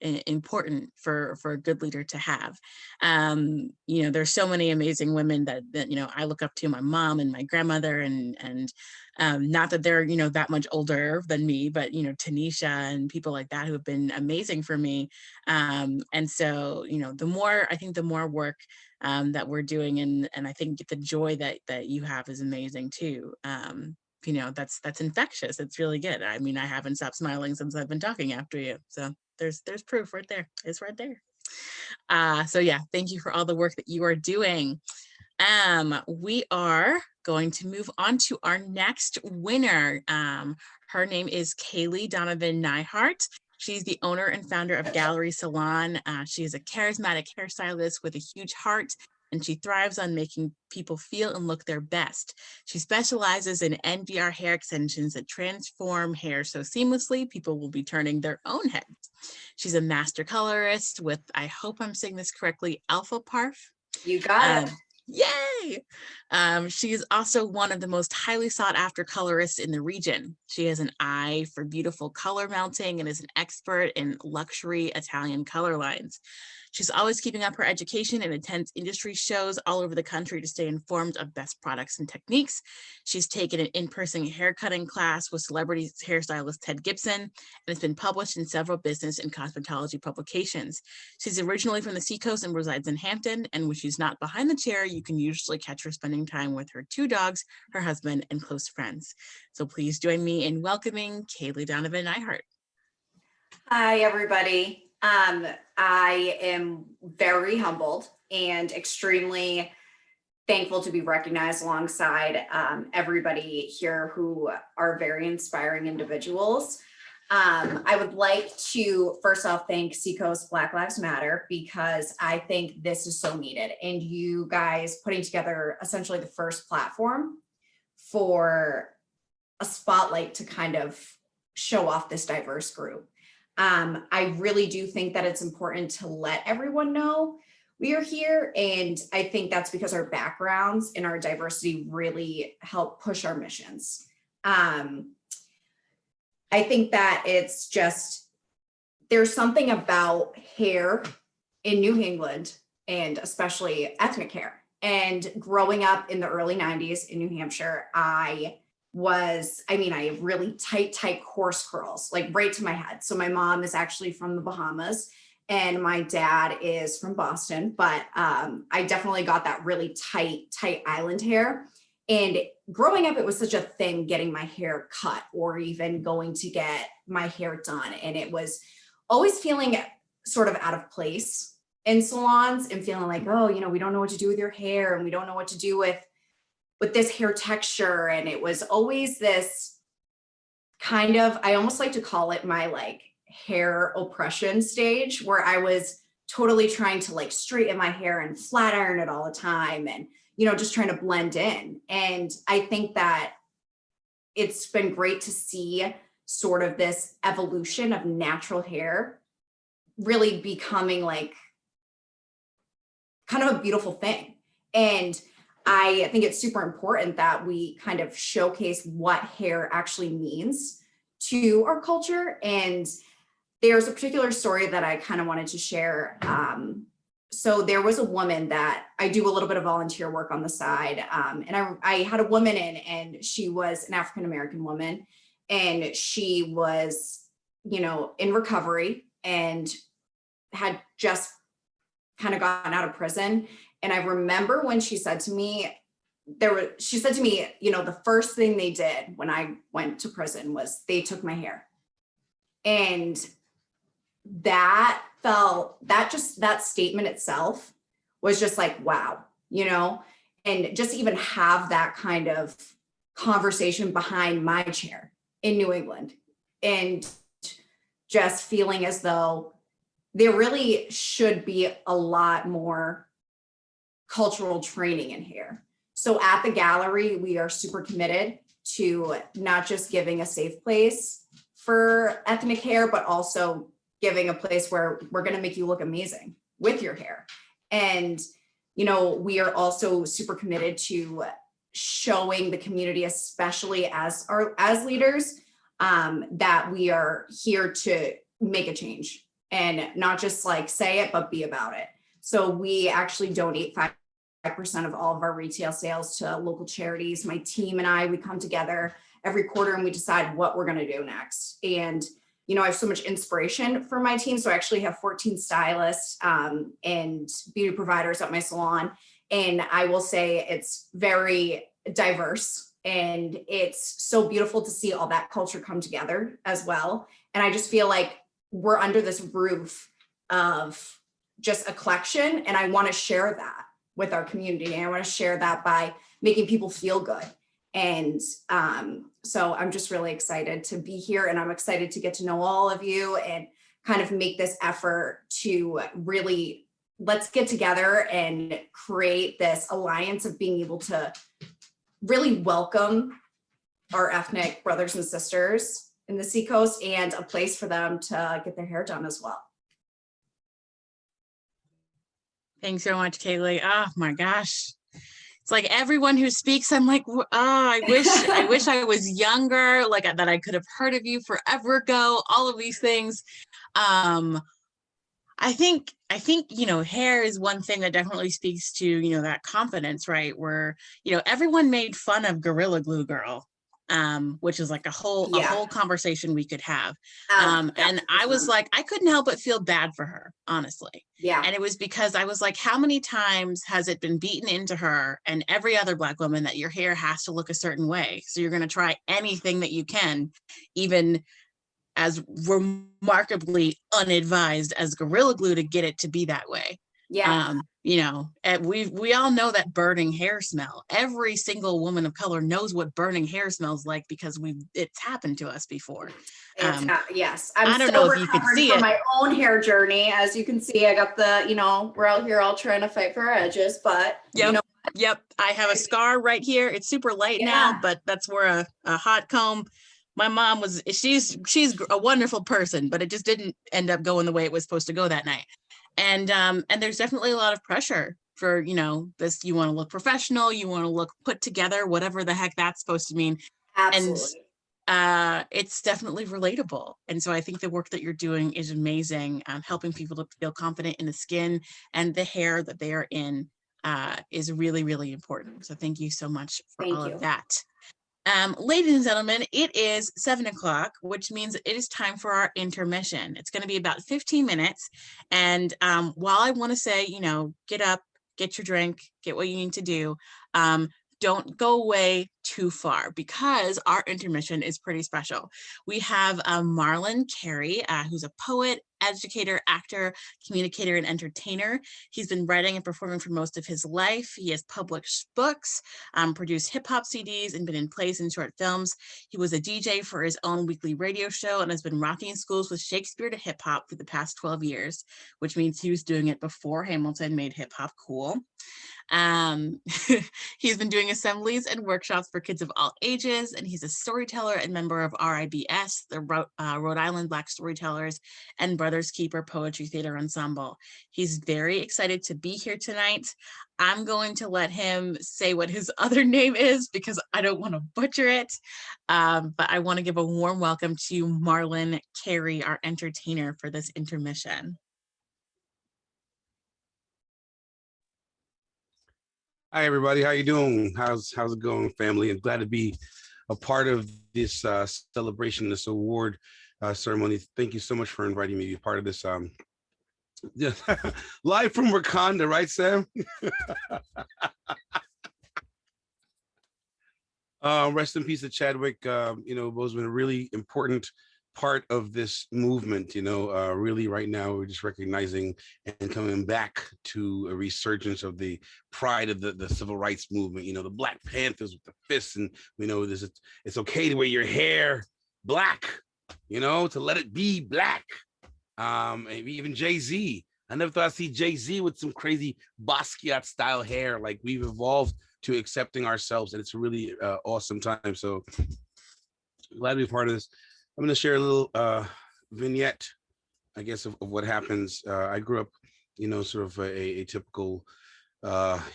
important for a good leader to have. You know, there's so many amazing women that you know, I look up to, my mom and my grandmother, and not that they're, you know, that much older than me, but, you know, Tanisha and people like that who have been amazing for me. And so, you know, the more work that we're doing, and I think the joy that you have is amazing too. You know, that's infectious. It's really good. I mean, I haven't stopped smiling since I've been talking after you. So there's proof right there. It's right there. So yeah, thank you for all the work that you are doing. We are going to move on to our next winner. Her name is Kaylee Donovan Nyhart. She's the owner and founder of Gallery Salon. She is a charismatic hairstylist with a huge heart, and she thrives on making people feel and look their best. She specializes in NVR hair extensions that transform hair so seamlessly, people will be turning their own heads. She's a master colorist with, I hope I'm saying this correctly, Alpha Parf. You got it. Yay! She is also one of the most highly sought after colorists in the region. She has an eye for beautiful color melting and is an expert in luxury Italian color lines. She's always keeping up her education and attends industry shows all over the country to stay informed of best products and techniques. She's taken an in-person haircutting class with celebrity hairstylist Ted Gibson, and has been published in several business and cosmetology publications. She's originally from the Seacoast and resides in Hampton, and when she's not behind the chair, you can usually catch her spending time with her 2 dogs, her husband, and close friends. So please join me in welcoming Kaylee Donovan Nyhart. Hi, everybody. I am very humbled and extremely thankful to be recognized alongside everybody here who are very inspiring individuals. I would like to first off thank Seacoast Black Lives Matter, because I think this is so needed, and you guys putting together essentially the first platform for a spotlight to kind of show off this diverse group. I really do think that it's important to let everyone know we are here, and I think that's because our backgrounds and our diversity really help push our missions. I think that it's just, there's something about hair in New England, and especially ethnic hair. And growing up in the early 90s in New Hampshire, I have really tight coarse curls, like right to my head. So my mom is actually from the Bahamas and my dad is from Boston, but I definitely got that really tight island hair. And growing up, it was such a thing getting my hair cut or even going to get my hair done. And it was always feeling sort of out of place in salons and feeling like, oh, you know, we don't know what to do with your hair and we don't know what to do with this hair texture. And it was always this kind of, I almost like to call it my like hair oppression stage, where I was totally trying to like straighten my hair and flat iron it all the time, and, you know, just trying to blend in. And I think that it's been great to see sort of this evolution of natural hair really becoming like kind of a beautiful thing. And I think it's super important that we kind of showcase what hair actually means to our culture. And there's a particular story that I kind of wanted to share. So there was a woman that I do a little bit of volunteer work on the side. And I had a woman in, and she was an African-American woman, and she was, in recovery and had just kind of gotten out of prison. And I remember when she said to me, the first thing they did when I went to prison was they took my hair. And that statement itself was just like, wow, and just even have that kind of conversation behind my chair in New England, and just feeling as though there really should be a lot more cultural training in here. So at the gallery, we are super committed to not just giving a safe place for ethnic hair, but also giving a place where we're going to make you look amazing with your hair. And, we are also super committed to showing the community, especially as leaders, that we are here to make a change and not just like say it, but be about it. So we actually donate 5% of all of our retail sales to local charities. My team and we come together every quarter and we decide what we're going to do next. And, I have so much inspiration for my team. So I actually have 14 stylists and beauty providers at my salon. And I will say it's very diverse, and it's so beautiful to see all that culture come together as well. And I just feel like we're under this roof of just a collection, and I want to share that with our community. And I want to share that by making people feel good. And so I'm just really excited to be here, and I'm excited to get to know all of you and kind of make this effort to really, let's get together and create this alliance of being able to really welcome our ethnic brothers and sisters in the Seacoast, and a place for them to get their hair done as well. Thanks so much, Kaylee. Oh my gosh. It's like everyone who speaks, I'm like, oh, I wish I was younger, like that I could have heard of you forever ago, all of these things. I think, hair is one thing that definitely speaks to, that confidence, right? Where, everyone made fun of Gorilla Glue Girl, which is like a whole conversation we could have. And I was like, I couldn't help but feel bad for her, honestly. Yeah. And it was because I was like, how many times has it been beaten into her and every other Black woman that your hair has to look a certain way? So you're going to try anything that you can, even as remarkably unadvised as Gorilla Glue, to get it to be that way. Yeah. And we all know that burning hair smell. Every single woman of color knows what burning hair smells like because it's happened to us before. Yes. I don't know if you could see it. My own hair journey, as you can see, I got we're out here all trying to fight for our edges, but Yep. I have a scar right here. It's super light now, but that's where a hot comb. My mom she's a wonderful person, but it just didn't end up going the way it was supposed to go that night. And there's definitely a lot of pressure for, this, you want to look professional, you want to look put together, whatever the heck that's supposed to mean. Absolutely. And it's definitely relatable. And so I think the work that you're doing is amazing. Helping people to feel confident in the skin and the hair that they are in is really, really important. So thank you so much for all of that. Ladies and gentlemen, it is 7 o'clock, which means it is time for our intermission. It's going to be about 15 minutes. And while I want to say, get up, get your drink, get what you need to do, don't go away too far, because our intermission is pretty special. We have Marlon Carey, who's a poet, educator, actor, communicator, and entertainer. He's been writing and performing for most of his life. He has published books, produced hip hop CDs, and been in plays and short films. He was a DJ for his own weekly radio show and has been rocking schools with Shakespeare to hip hop for the past 12 years, which means he was doing it before Hamilton made hip hop cool. He's been doing assemblies and workshops for kids of all ages, and he's a storyteller and member of RIBS, the Rhode Island Black Storytellers and Brothers Keeper Poetry Theater Ensemble. He's very excited to be here tonight. I'm going to let him say what his other name is because I don't want to butcher it, but I want to give a warm welcome to Marlon Carey, our entertainer for this intermission. Hi, everybody. How you doing? How's it going, family? I'm glad to be a part of this celebration, this award ceremony. Thank you so much for inviting me to be part of this. Yeah, live from Wakanda, right, Sam? Rest in peace to Chadwick. Was been a really important part of this movement. Really right now we're just recognizing and coming back to a resurgence of the pride of the civil rights movement. The Black Panthers with the fists, and it's okay to wear your hair black, to let it be black. Maybe even Jay-Z. I never thought I'd see Jay-Z with some crazy Basquiat style hair. Like, we've evolved to accepting ourselves, and it's a really awesome time. So glad to be part of this. I'm going to share a little vignette, I guess, of what happens. I grew up, sort of a typical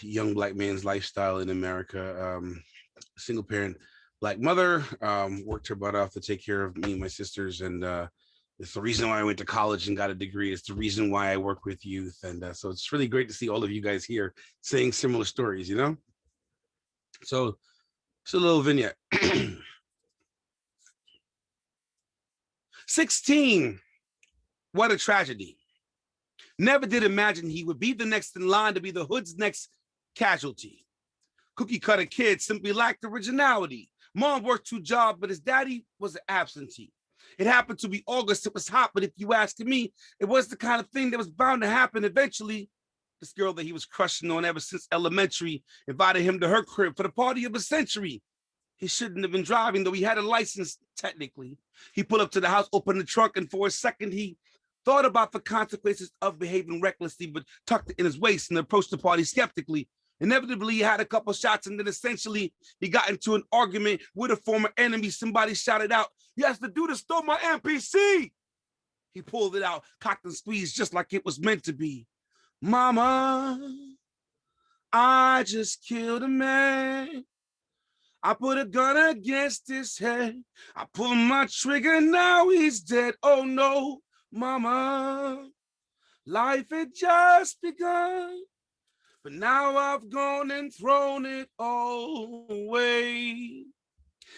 young Black man's lifestyle in America. Single parent Black mother, worked her butt off to take care of me and my sisters. And it's the reason why I went to college and got a degree. It's the reason why I work with youth. And so it's really great to see all of you guys here saying similar stories, So it's a little vignette. 16, what a tragedy. Never did imagine he would be the next in line to be the hood's next casualty. Cookie cutter kid simply lacked originality. Mom worked 2 jobs, but his daddy was an absentee. It happened to be August, it was hot, but if you ask me, it was the kind of thing that was bound to happen eventually. This girl that he was crushing on ever since elementary invited him to her crib for the party of a century. He shouldn't have been driving, though he had a license, technically. He pulled up to the house, opened the trunk, and for a second, he thought about the consequences of behaving recklessly, but tucked it in his waist and approached the party skeptically. Inevitably, he had a couple shots, and then essentially, he got into an argument with a former enemy. Somebody shouted out, "He has to do to stole my MPC!" He pulled it out, cocked and squeezed just like it was meant to be. "Mama, I just killed a man. I put a gun against his head. I pulled my trigger, now he's dead. Oh no, mama, life had just begun. But now I've gone and thrown it all away."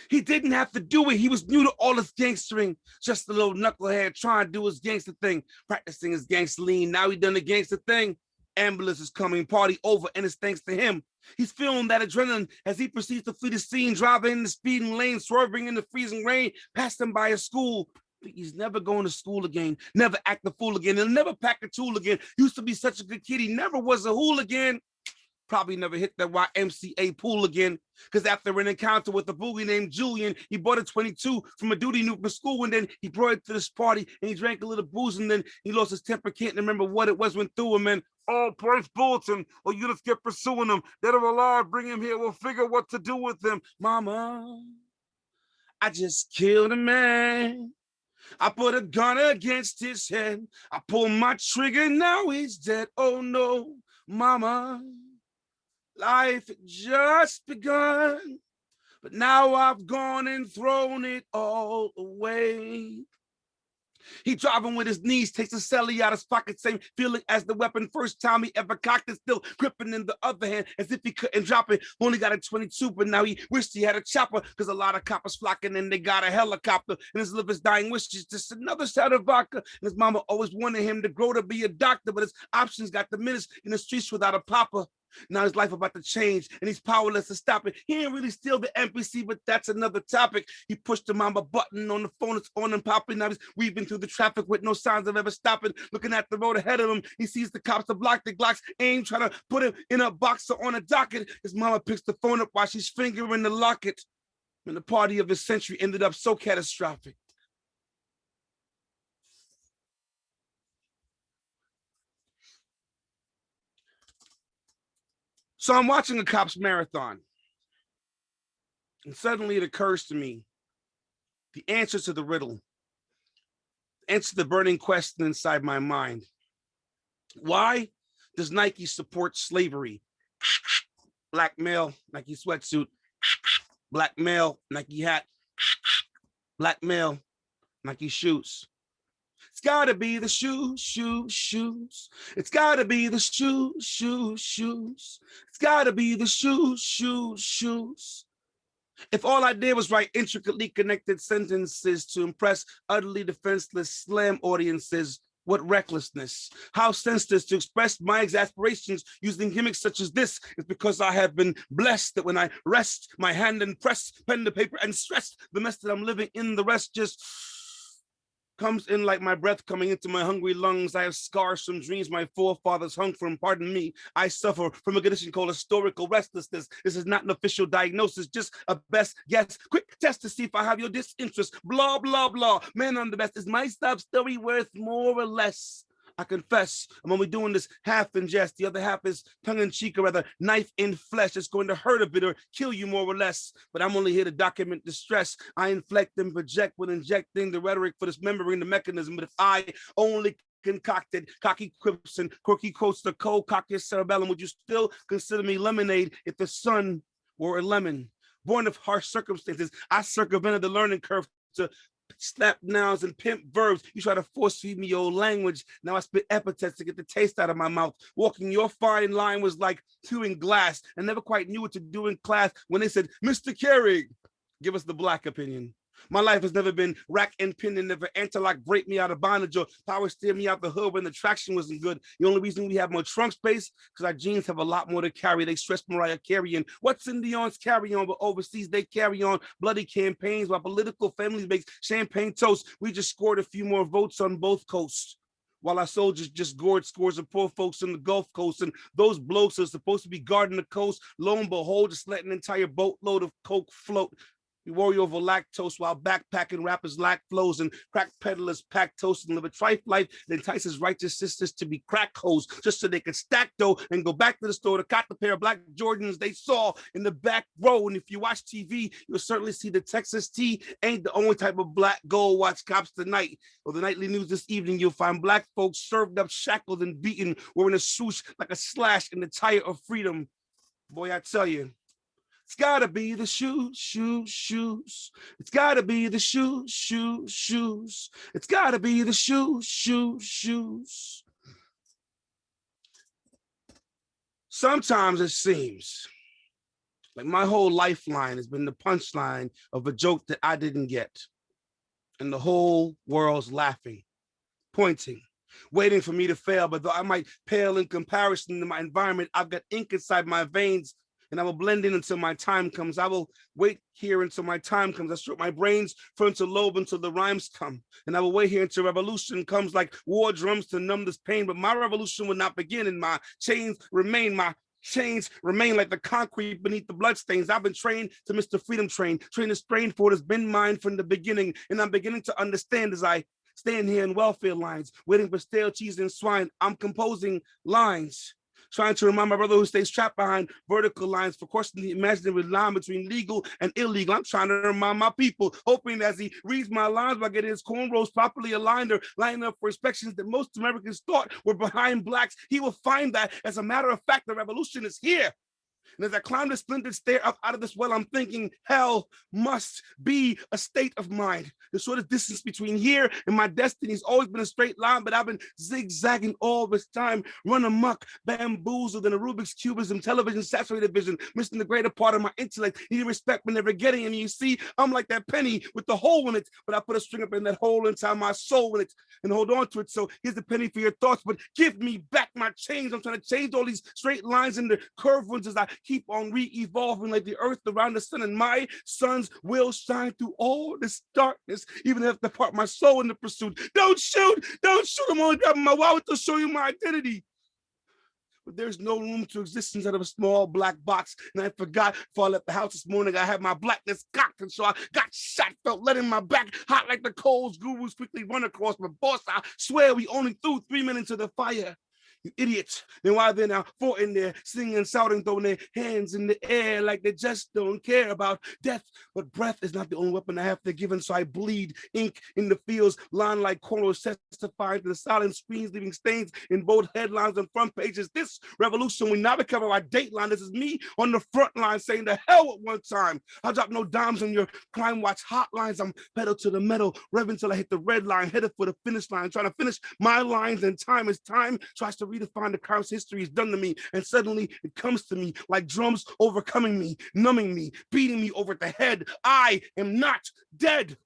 He didn't have to do it. He was new to all this gangstering. Just a little knucklehead trying to do his gangster thing, practicing his gangster lean. Now he done the gangster thing. Ambulance is coming, party over, and it's thanks to him. He's feeling that adrenaline as he proceeds to flee the scene, driving in the speeding lane, swerving in the freezing rain, passing by a school. But he's never going to school again, never act the fool again, he'll never pack a tool again. Used to be such a good kid, he never was a hooligan. Probably never hit that YMCA pool again, because after an encounter with a boogie named Julian, he bought a 22 from a dude he knew from school, and then he brought it to this party, and he drank a little booze, and then he lost his temper, can't remember what it was went through him, and all praise bulletin, or you just keep pursuing him. Dead or alive, bring him here, we'll figure what to do with him. Mama, I just killed a man. I put a gun against his head. I pulled my trigger, now he's dead. Oh no, mama, life had just begun, but now I've gone and thrown it all away. He driving with his knees, takes a celly out his pocket, same feeling as the weapon first time he ever cocked it, still gripping in the other hand as if he couldn't drop it. Only got a 22, but now he wished he had a chopper, because a lot of coppers flocking and they got a helicopter. And his liver's dying wish is just another shot of vodka. And his mama always wanted him to grow to be a doctor, but his options got diminished in the streets without a papa. Now his life about to change, and he's powerless to stop it. He ain't really steal the NPC, but that's another topic. He pushed the mama button on the phone, it's on and popping. Now he's weaving through the traffic with no signs of ever stopping. Looking at the road ahead of him, he sees the cops to block the Glocks, aim, trying to put him in a box or on a docket. His mama picks the phone up while she's fingering the locket. And the party of his century ended up so catastrophic. So I'm watching a cops marathon. And suddenly it occurs to me, the answer to the riddle, answer the burning question inside my mind. Why does Nike support slavery? Black male, Nike sweatsuit. Black male, Nike hat. Black male, Nike shoes. It's gotta be the shoes, shoes, shoes. It's gotta be the shoes, shoes, shoes. It's gotta be the shoes, shoes, shoes. If all I did was write intricately connected sentences to impress utterly defenseless slam audiences, what recklessness. How senseless to express my exasperations using gimmicks such as this is because I have been blessed that when I rest my hand and press pen to paper and stress the mess that I'm living in, the rest just comes in like my breath coming into my hungry lungs. I have scars from dreams my forefathers hung from. Pardon me, I suffer from a condition called historical restlessness. This is not an official diagnosis, just a best guess. Quick test to see if I have your disinterest. Blah, blah, blah. Man, I'm the best. Is my sub story worth more or less? I confess, I'm only doing this half in jest. The other half is tongue in cheek, or rather knife in flesh. It's going to hurt a bit or kill you more or less. But I'm only here to document distress. I inflect and project when injecting the rhetoric for dismembering the mechanism. But if I only concocted cocky quips and quirky quotes to cold cock your cerebellum, would you still consider me lemonade if the sun were a lemon? Born of harsh circumstances, I circumvented the learning curve to slap nouns and pimp verbs. You try to force feed me old language. Now I spit epithets to get the taste out of my mouth. Walking your fine line was like chewing glass. I never quite knew what to do in class when they said, Mr. Carey, give us the Black opinion. My life has never been rack and pin, and never anti-lock break me out of bondage or power steer me out the hood when the traction wasn't good. The only reason we have more trunk space because our jeans have a lot more to carry. They stress Mariah Carey and what's in Dion's carry on, but overseas they carry on bloody campaigns while political families make champagne toast. We just scored a few more votes on both coasts, while our soldiers just gored scores of poor folks on the Gulf Coast. And those blokes are supposed to be guarding the coast, lo and behold, just let an entire boatload of coke float. We worry over lactose while backpacking rappers lack flows and crack peddlers pack toast and live a trife life that entices righteous sisters to be crack hoes just so they can stack dough and go back to the store to cop the pair of black Jordans they saw in the back row. And if you watch TV, you'll certainly see the Texas tea ain't the only type of black gold. Watch Cops Tonight or the nightly news this evening. You'll find black folks served up, shackled and beaten, wearing a swoosh like a slash in the tire of freedom. Boy, I tell you, it's gotta be the shoes, shoes, shoes. It's gotta be the shoes, shoes, shoes. It's gotta be the shoes, shoes, shoes. Sometimes it seems like my whole lifeline has been the punchline of a joke that I didn't get. And the whole world's laughing, pointing, waiting for me to fail. But though I might pale in comparison to my environment, I've got ink inside my veins, and I will blend in until my time comes. I will wait here until my time comes. I strip my brains frontal lobe until the rhymes come. And I will wait here until revolution comes like war drums to numb this pain. But my revolution will not begin, and my chains remain like the concrete beneath the bloodstains. I've been trained to miss the freedom train, trained to strain for it has been mine from the beginning. And I'm beginning to understand as I stand here in welfare lines, waiting for stale cheese and swine. I'm composing lines, trying to remind my brother who stays trapped behind vertical lines for crossing the imaginary line between legal and illegal. I'm trying to remind my people, hoping as he reads my lines by getting his cornrows properly aligned or lining up for inspections that most Americans thought were behind blacks, he will find that, as a matter of fact, the revolution is here. And as I climb the splintered stair up out of this well, I'm thinking hell must be a state of mind. The shortest distance between here and my destiny has always been a straight line, but I've been zigzagging all this time, run amok, bamboozled in a Rubik's Cubism, television saturated vision, missing the greater part of my intellect, needing respect but never getting it. And you see, I'm like that penny with the hole in it, but I put a string up in that hole inside my soul in it and hold on to it. So here's the penny for your thoughts, but give me back my change. I'm trying to change all these straight lines into curved ones as I keep on re-evolving like the earth around the sun, and my suns will shine through all this darkness, even if the part my soul in the pursuit. Don't shoot, I'm only grabbing my wallet to show you my identity. But there's no room to exist inside of a small black box, and I forgot before I left the house this morning I had my blackness cocked, and so I got shot, felt lead in my back, hot like the coals gurus quickly run across my boss. I swear we only threw 3 men into the fire. you idiots. Then why they're now fought in there, singing, shouting, throwing their hands in the air like they just don't care about death. But breath is not the only weapon I have to give, and so I bleed ink in the fields, line like corals testifying to the silent screens, leaving stains in both headlines and front pages. This revolution will not cover our dateline. This is me on the front line saying the hell at one time. I'll drop no dimes on your crime watch hotlines. I'm pedal to the metal, revving till I hit the red line, headed for the finish line, trying to finish my lines, and time is time tries to redefine the crime's history is done to me, and suddenly it comes to me like drums overcoming me, numbing me, beating me over the head. I am not dead.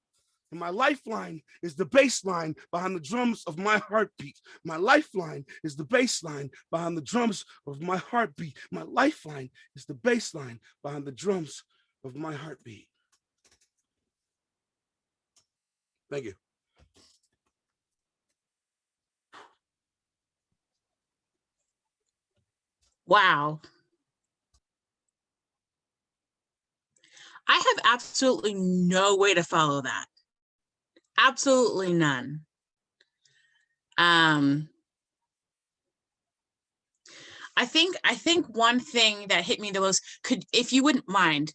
And my lifeline is the bass line behind the drums of my heartbeat. My lifeline is the bass line behind the drums of my heartbeat. My lifeline is the bass line behind the drums of my heartbeat. Thank you. Wow. I have absolutely no way to follow that. Absolutely none. I think one thing that hit me the most, if you wouldn't mind,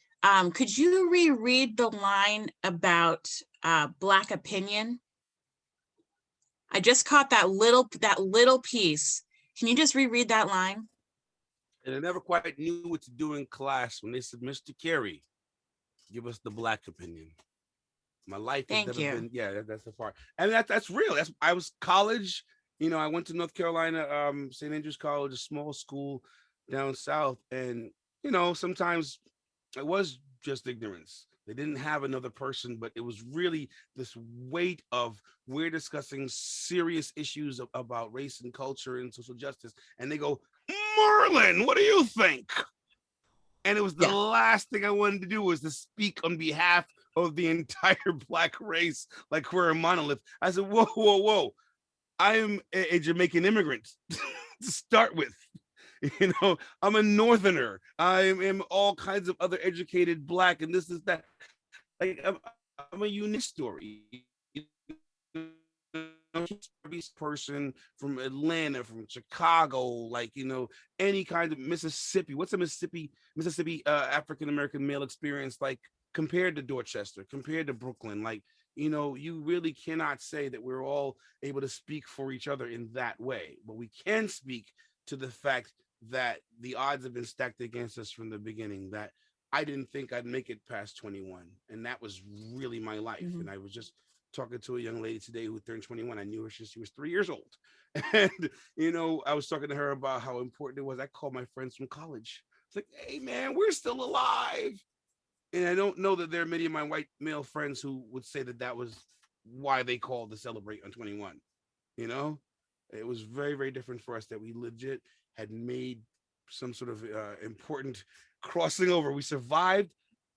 could you reread the line about Black opinion? I just caught that little piece. Can you just reread that line? And I never quite knew what to do in class when they said, Mr. Carey, give us the Black opinion. My life has never been, yeah, that's the part. And that's real. I was college, you know, I went to North Carolina, St. Andrews College, a small school down south. And, you know, sometimes it was just ignorance. They didn't have another person, but it was really this weight of we're discussing serious issues about race and culture and social justice. And they go, Merlin, what do you think? And it was the last thing I wanted to do was to speak on behalf of the entire Black race, like we're a monolith. I said, whoa, whoa, whoa. I am a Jamaican immigrant to start with. You know, I'm a Northerner. I am all kinds of other educated Black, and this is that. Like, I'm a unique story. Person from Atlanta, from Chicago, like, you know, any kind of Mississippi. What's a Mississippi African-American male experience like compared to Dorchester, compared to Brooklyn? Like, you know, you really cannot say that we're all able to speak for each other in that way, but we can speak to the fact that the odds have been stacked against us from the beginning, that I didn't think I'd make it past 21. And that was really my life. Mm-hmm. And I was just talking to a young lady today who turned 21. I knew her since she was 3 years old. And, you know, I was talking to her about how important it was. I called my friends from college. It's like, hey, man, we're still alive. And I don't know that there are many of my white male friends who would say that that was why they called to celebrate on 21. You know, it was very, very different for us that we legit had made some sort of important crossing over. We survived,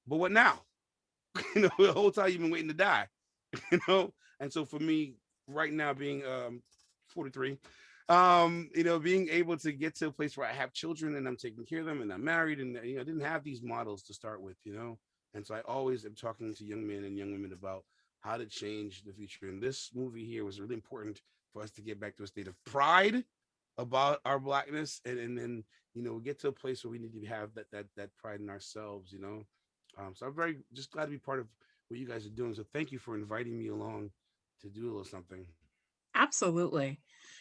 but what now? You know, the whole time you've been waiting to die. You know, and so for me right now, being 43, you know, being able to get to a place where I have children and I'm taking care of them and I'm married, and, you know, I didn't have these models to start with, you know, and so I always am talking to young men and young women about how to change the future. And this movie here was really important for us to get back to a state of pride about our Blackness, and then, you know, get to a place where we need to have that pride in ourselves, you know. So I'm very just glad to be part of what you guys are doing. So thank you for inviting me along to do a little something. Absolutely.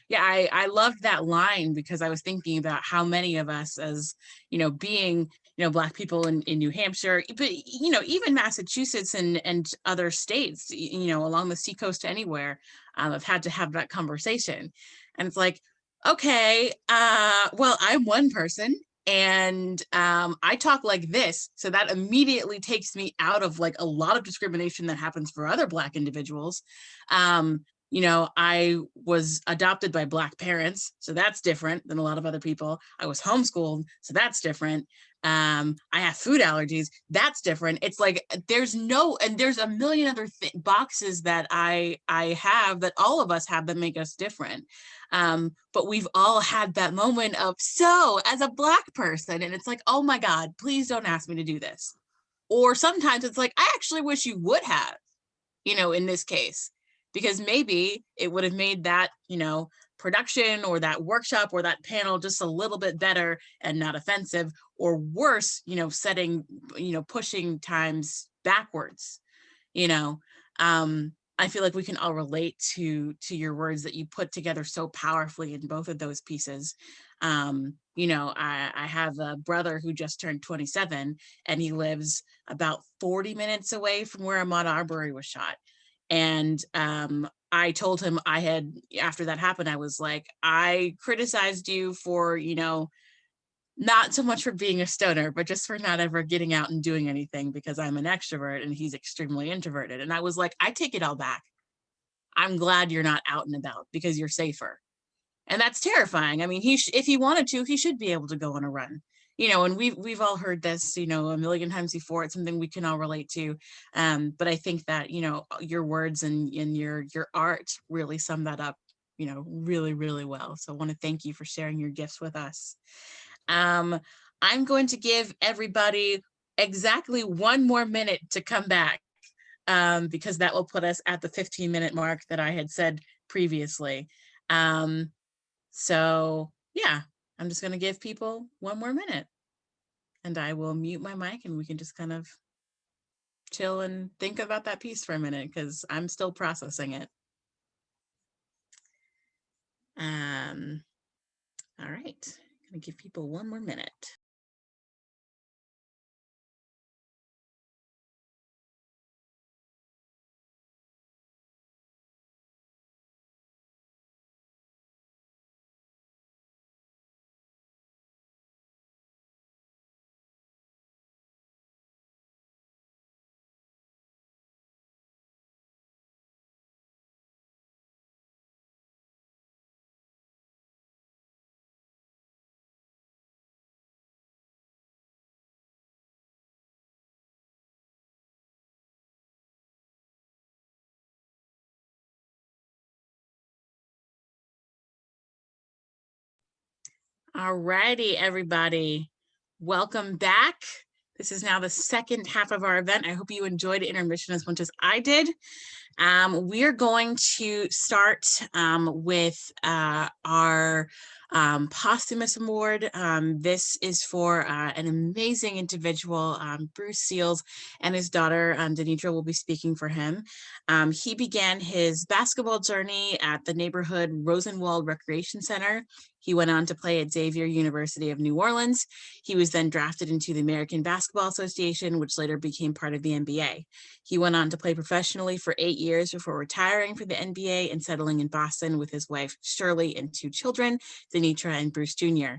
Yeah, I loved that line because I was thinking about how many of us, as, you know, being, you know, Black people in New Hampshire, but, you know, even Massachusetts and other states, you know, along the seacoast anywhere, have had to have that conversation. And it's like, okay, well, I'm one person. And I talk like this, so that immediately takes me out of like a lot of discrimination that happens for other Black individuals. You know, I was adopted by Black parents, so that's different than a lot of other people. I was homeschooled, so that's different. I have food allergies, that's different. It's like there's a million other boxes that I have, that all of us have, that make us different. But we've all had that moment of, so as a Black person, and it's like, oh my God, please don't ask me to do this. Or sometimes it's like, I actually wish you would have, you know, in this case, because maybe it would have made that, you know, production or that workshop or that panel just a little bit better and not offensive, or worse, you know, setting, you know, pushing times backwards, you know. I feel like we can all relate to your words that you put together so powerfully in both of those pieces. You know, I have a brother who just turned 27, and he lives about 40 minutes away from where Ahmaud Arbery was shot. And I told him after that happened, I was like, I criticized you for, you know, not so much for being a stoner, but just for not ever getting out and doing anything, because I'm an extrovert and he's extremely introverted. And I was like, I take it all back. I'm glad you're not out and about because you're safer. And that's terrifying. I mean, if he wanted to, he should be able to go on a run, you know, and we've all heard this, you know, a million times before. It's something we can all relate to. But I think that, you know, your words and your art really sum that up, you know, really, really well. So I want to thank you for sharing your gifts with us. I'm going to give everybody exactly 1 more minute to come back, because that will put us at the 15-minute mark that I had said previously. So yeah, I'm just going to give people 1 more minute, and I will mute my mic and we can just kind of chill and think about that piece for a minute, because I'm still processing it. All right, I'm going to give people 1 more minute. All righty, everybody. Welcome back. This is now the second half of our event. I hope you enjoyed intermission as much as I did. We are going to start with our posthumous award. This is for an amazing individual, Bruce Seals, and his daughter, Denitra, will be speaking for him. He began his basketball journey at the neighborhood Rosenwald Recreation Center. He went on to play at Xavier University of New Orleans. He was then drafted into the American Basketball Association, which later became part of the NBA. He went on to play professionally for 8 years before retiring from the NBA and settling in Boston with his wife, Shirley, and 2 children, Denitra and Bruce Jr.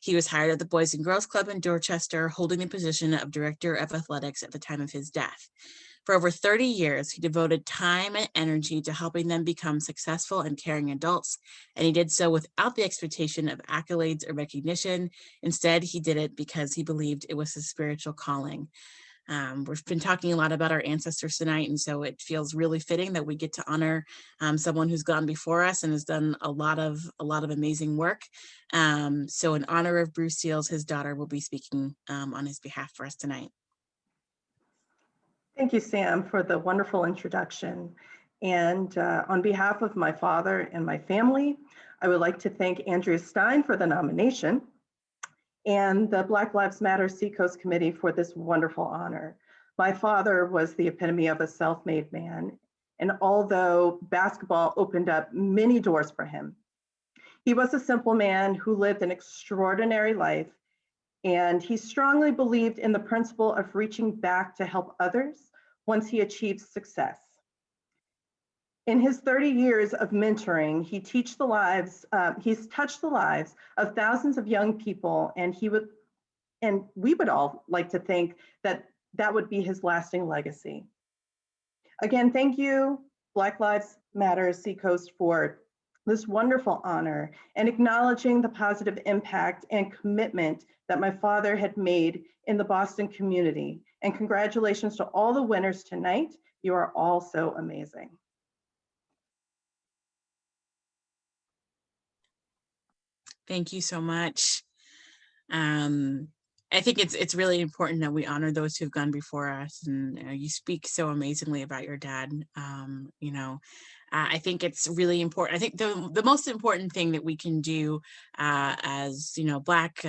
He was hired at the Boys and Girls Club in Dorchester, holding the position of Director of Athletics at the time of his death. For over 30 years, he devoted time and energy to helping them become successful and caring adults, and he did so without the expectation of accolades or recognition. Instead, he did it because he believed it was his spiritual calling. We've been talking a lot about our ancestors tonight, and so it feels really fitting that we get to honor someone who's gone before us and has done a lot of amazing work. So in honor of Bruce Seals, his daughter will be speaking on his behalf for us tonight. Thank you, Sam, for the wonderful introduction. And on behalf of my father and my family, I would like to thank Andrea Stein for the nomination and the Black Lives Matter Seacoast Committee for this wonderful honor. My father was the epitome of a self-made man, and although basketball opened up many doors for him, he was a simple man who lived an extraordinary life, and he strongly believed in the principle of reaching back to help others once he achieved success. In his 30 years of mentoring, he's touched the lives of thousands of young people, and we would all like to think that that would be his lasting legacy. Again, thank you, Black Lives Matter Seacoast, for this wonderful honor and acknowledging the positive impact and commitment that my father had made in the Boston community. And congratulations to all the winners tonight. You are all so amazing. Thank you so much. I think it's really important that we honor those who've gone before us, and you speak so amazingly about your dad. You know, I think it's really important. I think the most important thing that we can do as, Black,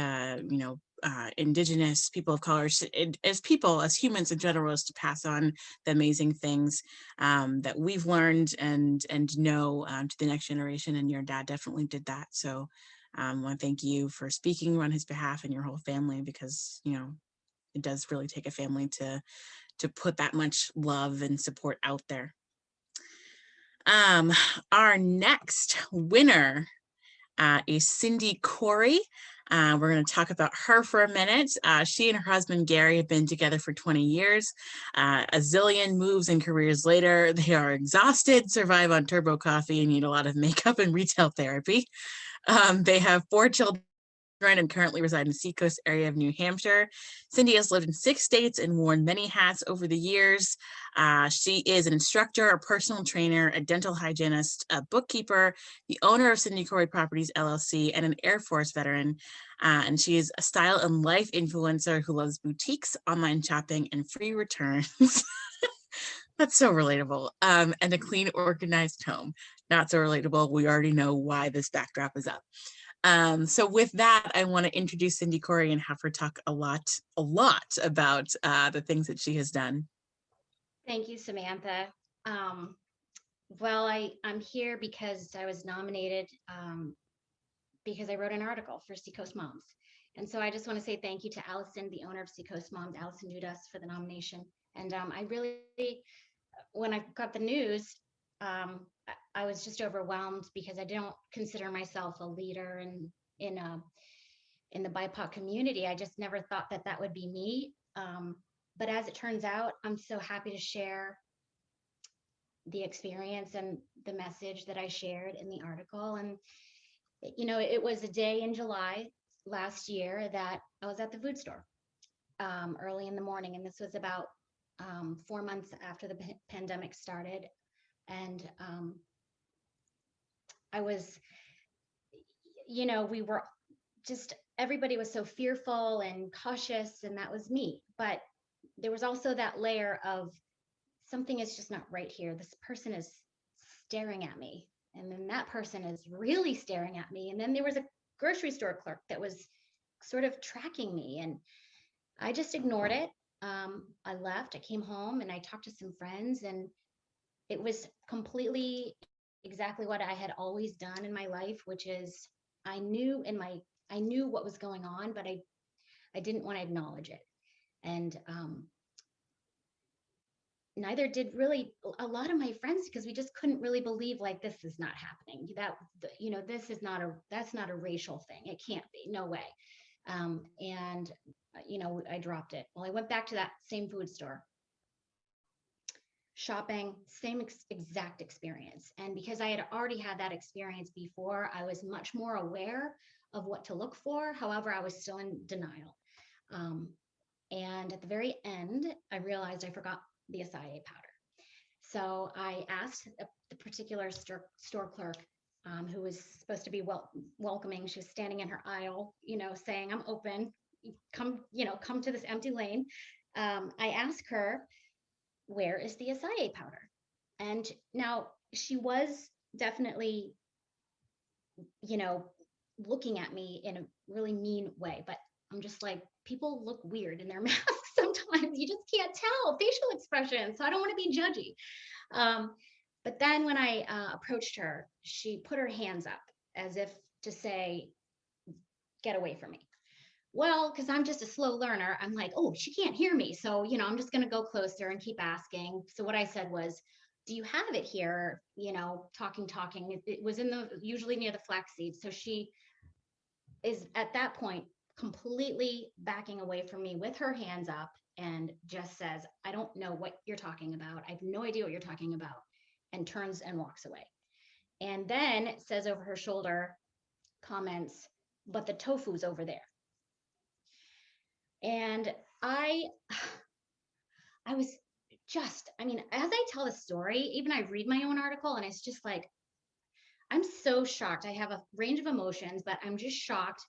Indigenous people of color, as humans in general, is to pass on the amazing things that we've learned and know to the next generation. And your dad definitely did that. So I want to thank you for speaking on his behalf and your whole family, because, it does really take a family to put that much love and support out there. Our next winner is Cindy Corey. We're going to talk about her for a minute. She and her husband, Gary, have been together for 20 years. A zillion moves and careers later, they are exhausted, survive on turbo coffee, and need a lot of makeup and retail therapy. They have 4 children and currently reside in the Seacoast area of New Hampshire. Cindy has lived in 6 states and worn many hats over the years. She is an instructor, a personal trainer, a dental hygienist, a bookkeeper, the owner of Cindy Corey Properties LLC, and an Air Force veteran. And she is a style and life influencer who loves boutiques, online shopping, and free returns. That's so relatable. And a clean, organized home. Not so relatable. We already know why this backdrop is up. So with that, I want to introduce Cindy Corey and have her talk a lot about the things that she has done. Thank you, Samantha. Well, I'm here because I was nominated because I wrote an article for Seacoast Moms. And so I just want to say thank you to Allison, the owner of Seacoast Moms, Allison Dudas, for the nomination. And I really, when I got the news, I was just overwhelmed because I don't consider myself a leader in the BIPOC community. I just never thought that would be me. But as it turns out, I'm so happy to share the experience and the message that I shared in the article. And, it was a day in July last year that I was at the food store early in the morning. And this was about 4 months after the pandemic started. And I was, we were just, everybody was so fearful and cautious, and that was me. But there was also that layer of something is just not right here. This person is staring at me. And then that person is really staring at me. And then there was a grocery store clerk that was sort of tracking me. And I just ignored it. I left, I came home and I talked to some friends, and it was completely exactly what I had always done in my life, which is I knew what was going on, but I didn't want to acknowledge it. And neither did really a lot of my friends, because we just couldn't really believe, like, this is not happening. That's not a racial thing. It can't be, no way. And I dropped it. Well, I went back to that same food store. Shopping, same exact experience. And because I had already had that experience before, I was much more aware of what to look for. However, I was still in denial. And at the very end, I realized I forgot the acai powder. So I asked the particular store clerk, who was supposed to be welcoming. She was standing in her aisle, saying, "I'm open. Come to this empty lane." I asked her, "Where is the acai powder?" And now she was definitely, looking at me in a really mean way, but I'm just like, people look weird in their masks sometimes. You just can't tell facial expressions. So I don't want to be judgy. But then when I approached her, she put her hands up as if to say, "Get away from me." Well, because I'm just a slow learner, I'm like, oh, she can't hear me. So, I'm just going to go closer and keep asking. So what I said was, "Do you have it here?" Talking. It was usually near the flaxseed. So she is at that point completely backing away from me with her hands up and just says, "I don't know what you're talking about. I have no idea what you're talking about," and turns and walks away. And then says over her shoulder, comments, "But the tofu's over there." And I was just, as I tell the story, even I read my own article and it's just like, I'm so shocked. I have a range of emotions, but I'm just shocked.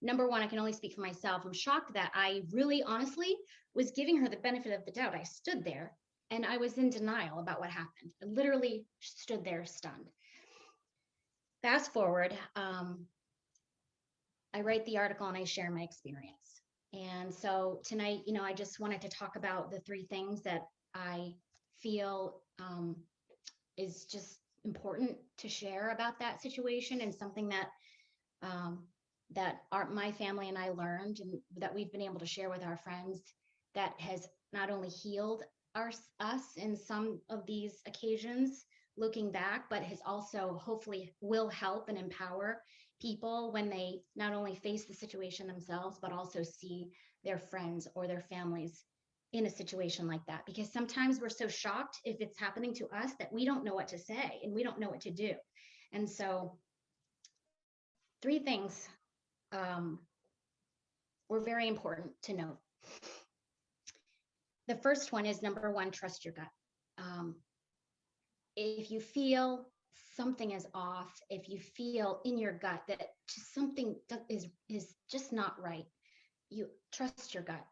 Number one, I can only speak for myself. I'm shocked that I really honestly was giving her the benefit of the doubt. I stood there And I was in denial about what happened. I literally stood there stunned. Fast forward, I write the article and I share my experience. And so tonight, I just wanted to talk about the 3 things that I feel is just important to share about that situation, and something that my family and I learned, and that we've been able to share with our friends, that has not only healed us in some of these occasions looking back, but has also hopefully will help and empower people when they not only face the situation themselves, but also see their friends or their families in a situation like that. Because sometimes we're so shocked if it's happening to us that we don't know what to say and we don't know what to do. And so 3 things were very important to note. The first one is, number 1, trust your gut. If you feel something is off, if you feel in your gut that something is just not right, you trust your gut.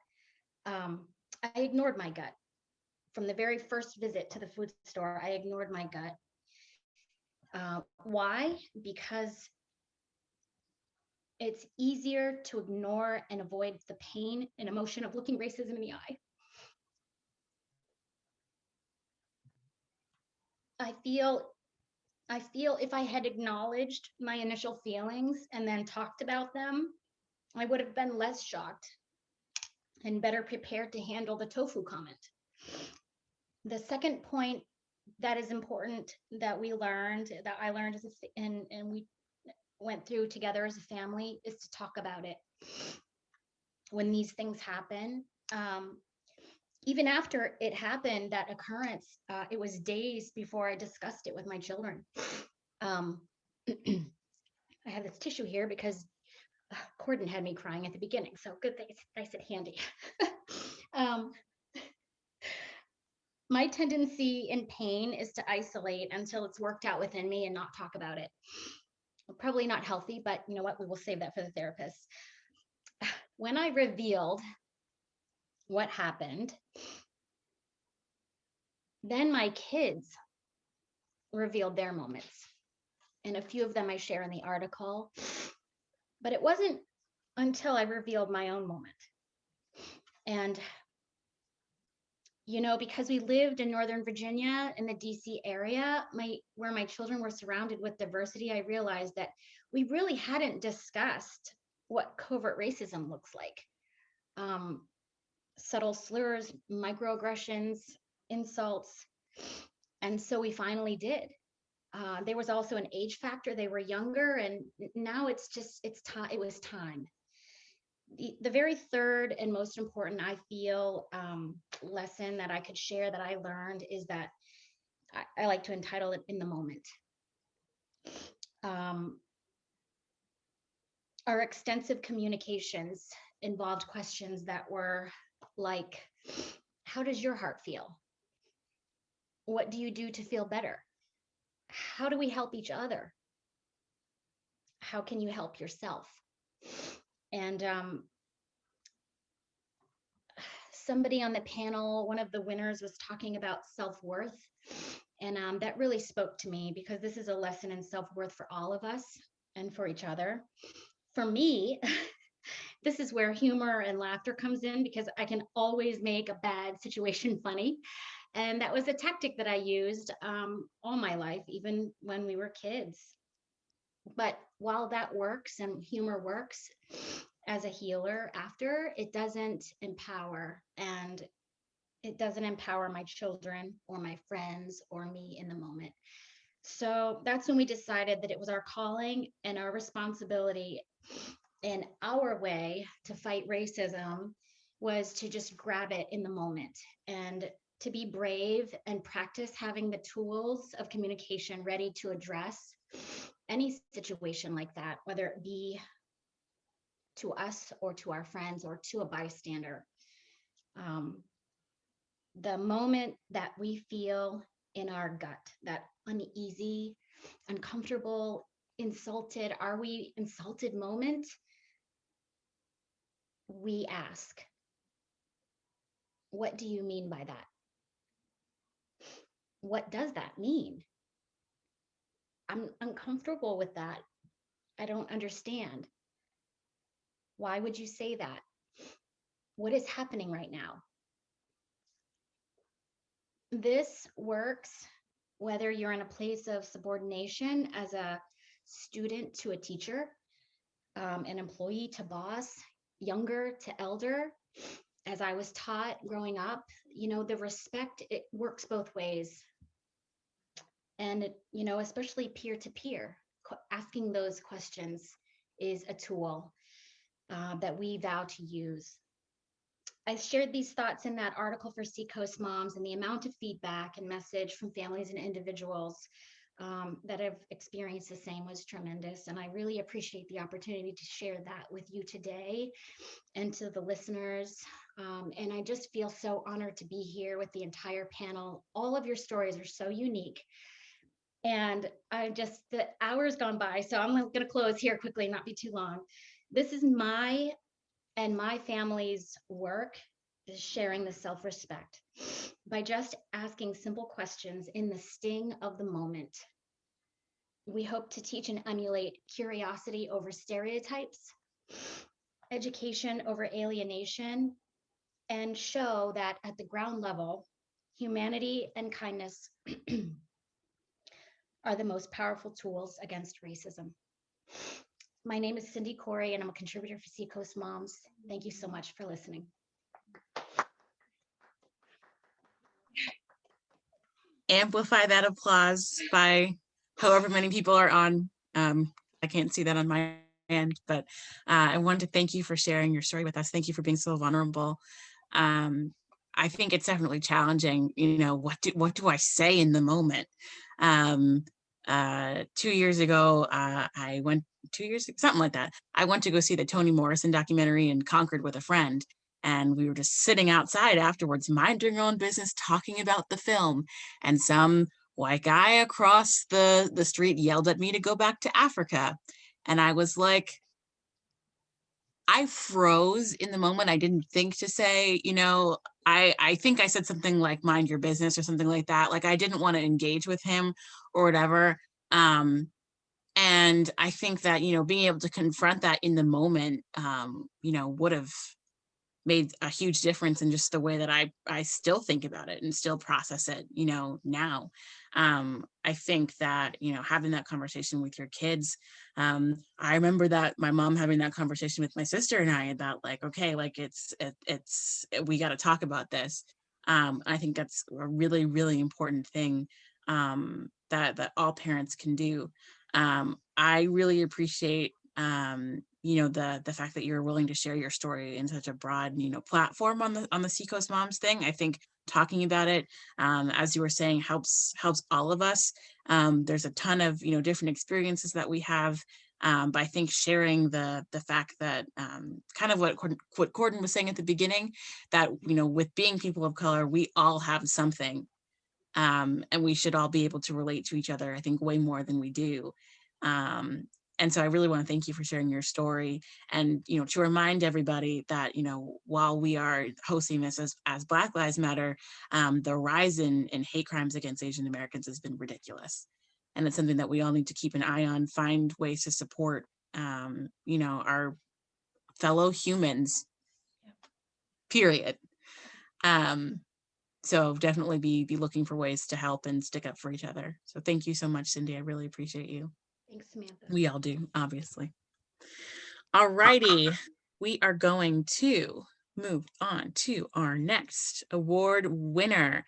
I ignored my gut. From the very first visit to the food store, I ignored my gut. Why? Because it's easier to ignore and avoid the pain and emotion of looking racism in the eye. I feel if I had acknowledged my initial feelings and then talked about them, I would have been less shocked and better prepared to handle the tofu comment. The second point that is important that I learned and we went through together as a family, is to talk about it. When these things happen, even after it happened, that occurrence, it was days before I discussed it with my children. I have this tissue here because Corden had me crying at the beginning, so good thing it's nice and handy. My tendency in pain is to isolate until it's worked out within me and not talk about it. Probably not healthy, but you know what? We will save that for the therapist. When I revealed what happened, then my kids revealed their moments. And a few of them I share in the article. But it wasn't until I revealed my own moment. And because we lived in Northern Virginia in the DC area, where my children were surrounded with diversity, I realized that we really hadn't discussed what covert racism looks like. Subtle slurs, microaggressions, insults. And so we finally did. There was also an age factor. They were younger, and now it was time. The very third and most important, I feel, lesson that I could share that I learned is that I like to entitle it "In the Moment." Our extensive communications involved questions that were like, how does your heart feel? What do you do to feel better? How do we help each other? How can you help yourself? And somebody on the panel, one of the winners, was talking about self-worth. And that really spoke to me, because this is a lesson in self-worth for all of us and for each other. For me, this is where humor and laughter comes in, because I can always make a bad situation funny. And that was a tactic that I used all my life, even when we were kids. But while that works and humor works as a healer after, it doesn't empower. And it doesn't empower my children or my friends or me in the moment. So that's when we decided that it was our calling and our responsibility in our way to fight racism was to just grab it in the moment and to be brave and practice having the tools of communication ready to address any situation like that, whether it be to us or to our friends or to a bystander. The moment that we feel in our gut, that uneasy, uncomfortable, insulted, are we insulted moment, we ask, what do you mean by that? what does that mean? I'm uncomfortable with that. I don't understand. Why would you say that? What is happening right now? This works whether you're in a place of subordination as a student to a teacher, an employee to boss, younger to elder. As I was taught growing up, you know, the respect, it works both ways. And, you know, especially peer to peer, asking those questions is a tool that we vow to use. I shared these thoughts in that article for Seacoast Moms, and the amount of feedback and message from families and individuals that have experienced the same was tremendous. And I really appreciate the opportunity to share that with you today and to the listeners. And I just feel so honored to be here with the entire panel. All of your stories are so unique. And the hour's gone by, so I'm going to close here quickly, not be too long. This is my and my family's work, is sharing the self-respect by just asking simple questions in the sting of the moment. We hope to teach and emulate curiosity over stereotypes, education over alienation, and show that at the ground level, humanity and kindness are the most powerful tools against racism. My name is Cindy Corey, and I'm a contributor for Seacoast Moms. Thank you so much for listening. Amplify that applause by however many people are on. I can't see that on my end, but I wanted to thank you for sharing your story with us. Thank you for being so vulnerable. I think it's definitely challenging. You know, what do I say in the moment? 2 years ago, I went 2 years, something like that. I went to go see the Toni Morrison documentary in Concord with a friend. And we were just sitting outside afterwards, minding our own business, talking about the film. And some white guy across the street yelled at me to go back to Africa. And I was like, I froze in the moment. I didn't think to say, you know, I think I said something like mind your business or something like that. Like I didn't want to engage with him or whatever. And I think that, you know, being able to confront that in the moment, you know, would have made a huge difference in just the way that I still think about it and still process it, you know, now. I think that, you know, having that conversation with your kids, I remember that my mom having that conversation with my sister and I about like, okay, like we got to talk about this. I think that's a really, really important thing that all parents can do. I really appreciate you know, the fact that you're willing to share your story in such a broad, you know, platform on the Seacoast Moms thing. I think talking about it, as you were saying, helps all of us. There's a ton of, you know, different experiences that we have. But I think sharing the fact that kind of what Gordon was saying at the beginning, that, you know, with being people of color, we all have something. And we should all be able to relate to each other, I think, way more than we do. And so I really want to thank you for sharing your story, and, you know, to remind everybody that, you know, while we are hosting this as Black Lives Matter, the rise in hate crimes against Asian Americans has been ridiculous. And it's something that we all need to keep an eye on, find ways to support, you know, our fellow humans, period. So definitely be looking for ways to help and stick up for each other. So thank you so much, Cindy. I really appreciate you. Thanks, Samantha. We all do, obviously. All righty, we are going to move on to our next award winner.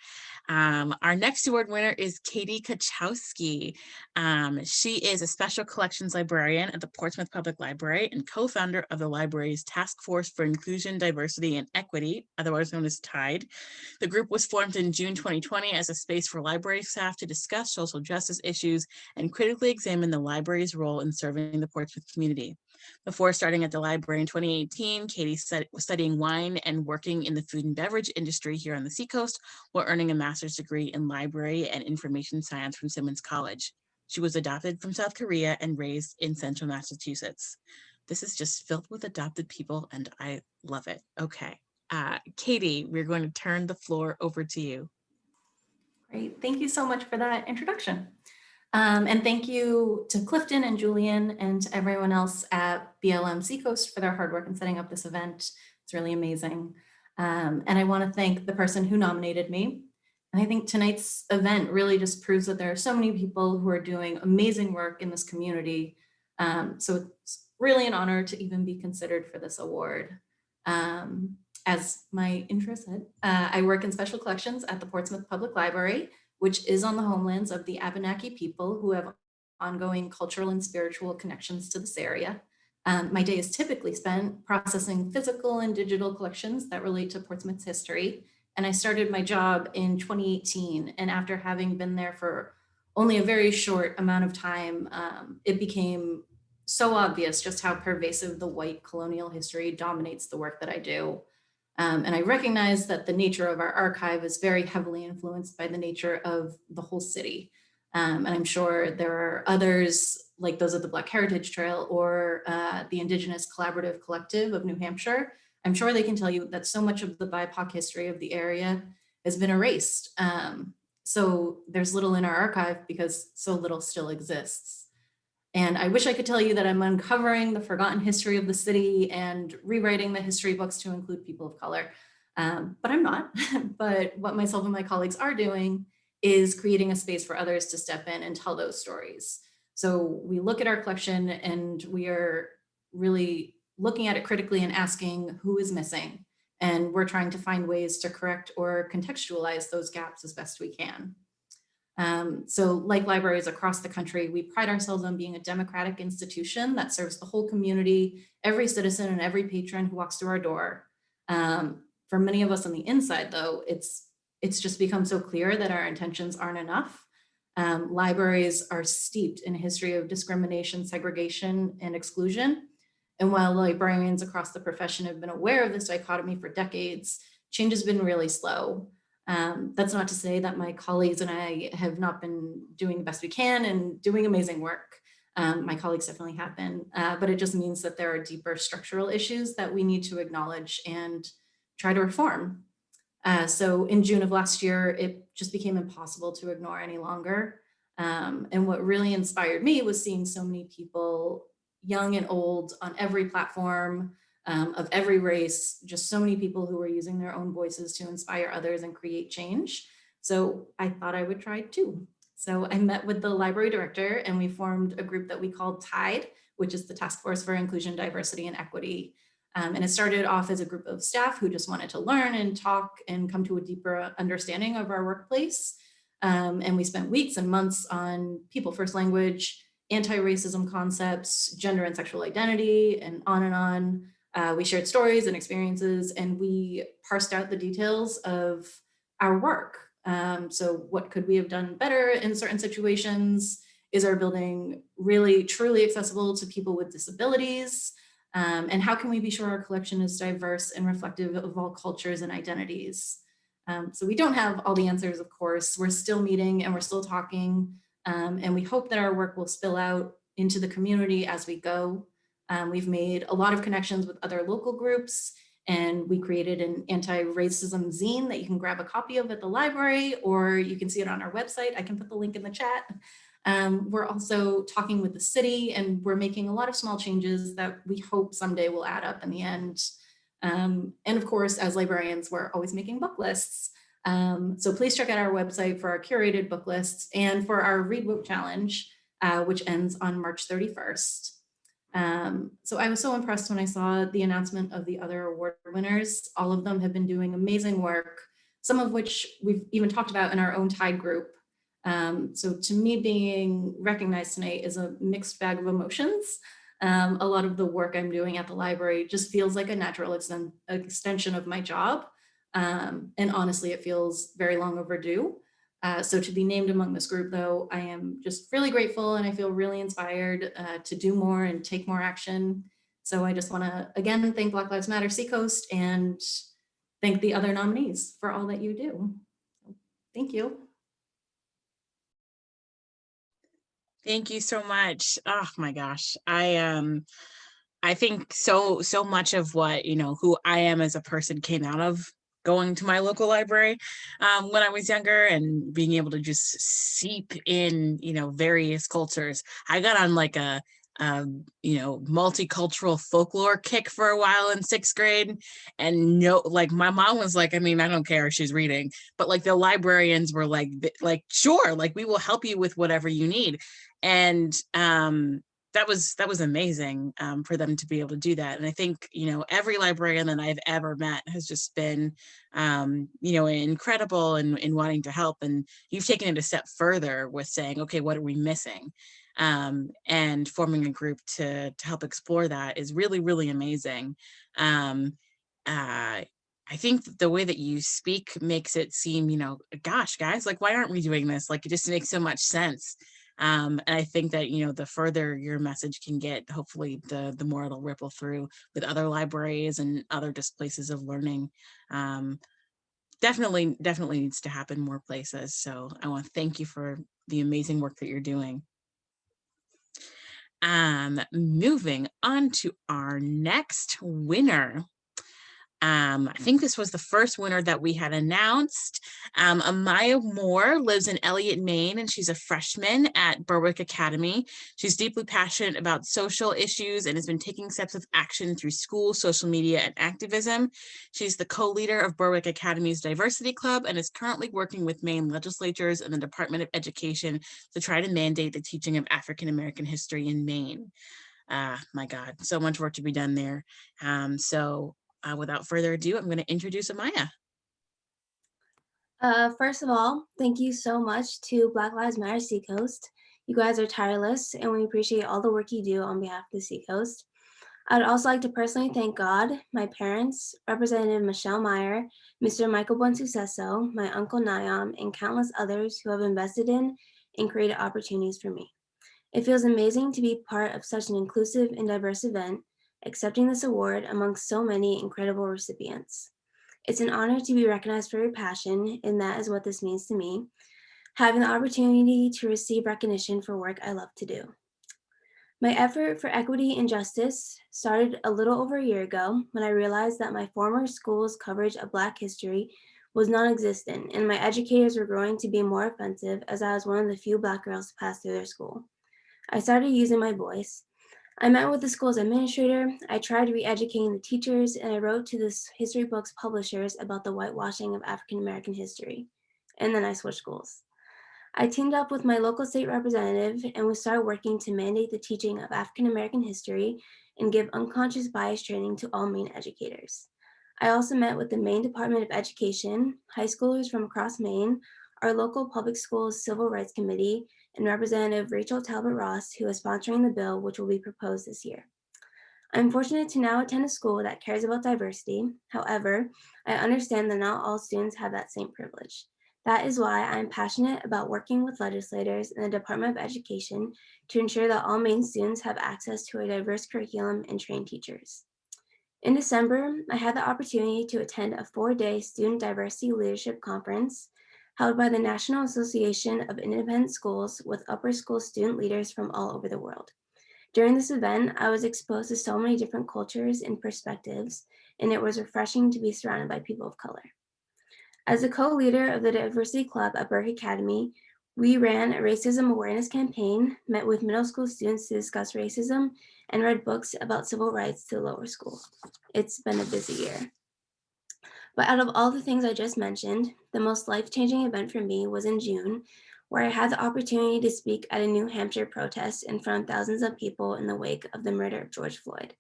Our next award winner is Katie Kachowski. She is a special collections librarian at the Portsmouth Public Library and co-founder of the library's Task Force for Inclusion, Diversity, and Equity, otherwise known as TIDE. The group was formed in June 2020 as a space for library staff to discuss social justice issues and critically examine the library's role in serving the Portsmouth community. Before starting at the library in 2018, Katie was studying wine and working in the food and beverage industry here on the Seacoast while earning a master's degree in library and information science from Simmons College. She was adopted from South Korea and raised in Central Massachusetts. This is just filled with adopted people, and I love it. Okay, Katie, we're going to turn the floor over to you. Great. Thank you so much for that introduction. And thank you to Clifton and Julian and to everyone else at BLM Seacoast for their hard work in setting up this event. It's really amazing. And I want to thank the person who nominated me. And I think tonight's event really just proves that there are so many people who are doing amazing work in this community. So it's really an honor to even be considered for this award. As my intro said, I work in special collections at the Portsmouth Public Library, which is on the homelands of the Abenaki people who have ongoing cultural and spiritual connections to this area. My day is typically spent processing physical and digital collections that relate to Portsmouth's history. And I started my job in 2018. And after having been there for only a very short amount of time, it became so obvious just how pervasive the white colonial history dominates the work that I do. And I recognize that the nature of our archive is very heavily influenced by the nature of the whole city. And I'm sure there are others like those of the Black Heritage Trail or the Indigenous Collaborative Collective of New Hampshire. I'm sure they can tell you that so much of the BIPOC history of the area has been erased. So there's little in our archive because so little still exists. And I wish I could tell you that I'm uncovering the forgotten history of the city and rewriting the history books to include people of color, but I'm not. But what myself and my colleagues are doing is creating a space for others to step in and tell those stories. So we look at our collection and we are really looking at it critically and asking who is missing. And we're trying to find ways to correct or contextualize those gaps as best we can. So like libraries across the country, we pride ourselves on being a democratic institution that serves the whole community, every citizen and every patron who walks through our door. For many of us on the inside though, it's just become so clear that our intentions aren't enough. Libraries are steeped in a history of discrimination, segregation, and exclusion. And while librarians across the profession have been aware of this dichotomy for decades, change has been really slow. That's not to say that my colleagues and I have not been doing the best we can and doing amazing work. My colleagues definitely have been, but it just means that there are deeper structural issues that we need to acknowledge and try to reform. So in June of last year, it just became impossible to ignore any longer. And what really inspired me was seeing so many people, young and old, on every platform, of every race, just so many people who were using their own voices to inspire others and create change. So I thought I would try too. So I met with the library director and we formed a group that we called TIDE, which is the Task Force for Inclusion, Diversity, and Equity. And it started off as a group of staff who just wanted to learn and talk and come to a deeper understanding of our workplace. And we spent weeks and months on people first language, anti-racism concepts, gender and sexual identity, and on and on. We shared stories and experiences, and we parsed out the details of our work. So what could we have done better in certain situations? Is our building really truly accessible to people with disabilities? And how can we be sure our collection is diverse and reflective of all cultures and identities? So we don't have all the answers, of course. We're still meeting and we're still talking, and we hope that our work will spill out into the community as we go. We've made a lot of connections with other local groups, and we created an anti-racism zine that you can grab a copy of at the library, or you can see it on our website. I can put the link in the chat. We're also talking with the city, and we're making a lot of small changes that we hope someday will add up in the end. And of course, as librarians, we're always making book lists. So please check out our website for our curated book lists and for our Read Book Challenge, which ends on March 31st. So I was so impressed when I saw the announcement of the other award winners. All of them have been doing amazing work, some of which we've even talked about in our own TIDE group. So to me, being recognized tonight is a mixed bag of emotions. A lot of the work I'm doing at the library just feels like a natural extension of my job. And honestly, it feels very long overdue. So to be named among this group, though, I am just really grateful and I feel really inspired to do more and take more action. So I just want to, again, thank Black Lives Matter Seacoast and thank the other nominees for all that you do. Thank you. Thank you so much. Oh my gosh. I think so much of what, who I am as a person came out of going to my local library when I was younger and being able to just seep in, various cultures. I got on like a multicultural folklore kick for a while in 6th grade. And like my mom was like, I mean, I don't care if she's reading, but like the librarians were like, sure, like we will help you with whatever you need. And that was amazing for them to be able to do that. And I think, every librarian that I've ever met has just been, incredible in wanting to help. And you've taken it a step further with saying, okay, what are we missing? And forming a group to help explore that is really, really amazing. I think the way that you speak makes it seem, gosh, guys, like, why aren't we doing this? Like, it just makes so much sense. And I think that, the further your message can get, hopefully the more it'll ripple through with other libraries and other just places of learning. Definitely needs to happen more places. So I want to thank you for the amazing work that you're doing. Moving on to our next winner. I think this was the first winner that we had announced. Amaya Moore lives in Elliott, Maine, and she's a freshman at Berwick Academy. She's deeply passionate about social issues and has been taking steps of action through school, social media, and activism. She's the co-leader of Berwick Academy's Diversity Club and is currently working with Maine legislatures and the Department of Education to try to mandate the teaching of African American history in Maine. My God, so much work to be done there. Without further ado, I'm going to introduce Amaya. First of all, thank you so much to Black Lives Matter Seacoast. You guys are tireless, and we appreciate all the work you do on behalf of the Seacoast. I'd also like to personally thank God, my parents, Representative Michelle Meyer, Mr. Michael Bonsucesso, my Uncle Niam, and countless others who have invested in and created opportunities for me. It feels amazing to be part of such an inclusive and diverse event, accepting this award amongst so many incredible recipients. It's an honor to be recognized for your passion, and that is what this means to me, having the opportunity to receive recognition for work I love to do. My effort for equity and justice started a little over a year ago when I realized that my former school's coverage of Black history was non-existent, and my educators were growing to be more offensive as I was one of the few Black girls to pass through their school. I started using my voice. I met with the school's administrator, I tried re-educating the teachers, and I wrote to the history books publishers about the whitewashing of African American history. And then I switched schools. I teamed up with my local state representative and we started working to mandate the teaching of African American history and give unconscious bias training to all Maine educators. I also met with the Maine Department of Education, high schoolers from across Maine, our local public schools Civil Rights Committee, and Representative Rachel Talbot Ross, who is sponsoring the bill, which will be proposed this year. I'm fortunate to now attend a school that cares about diversity. However, I understand that not all students have that same privilege. That is why I'm passionate about working with legislators and the Department of Education to ensure that all Maine students have access to a diverse curriculum and trained teachers. In December, I had the opportunity to attend a 4-day Student Diversity Leadership Conference held by the National Association of Independent Schools with upper school student leaders from all over the world. During this event, I was exposed to so many different cultures and perspectives, and it was refreshing to be surrounded by people of color. As a co-leader of the Diversity Club at Berwick Academy, we ran a racism awareness campaign, met with middle school students to discuss racism, and read books about civil rights to the lower school. It's been a busy year. But out of all the things I just mentioned, the most life-changing event for me was in June, where I had the opportunity to speak at a New Hampshire protest in front of thousands of people in the wake of the murder of George Floyd.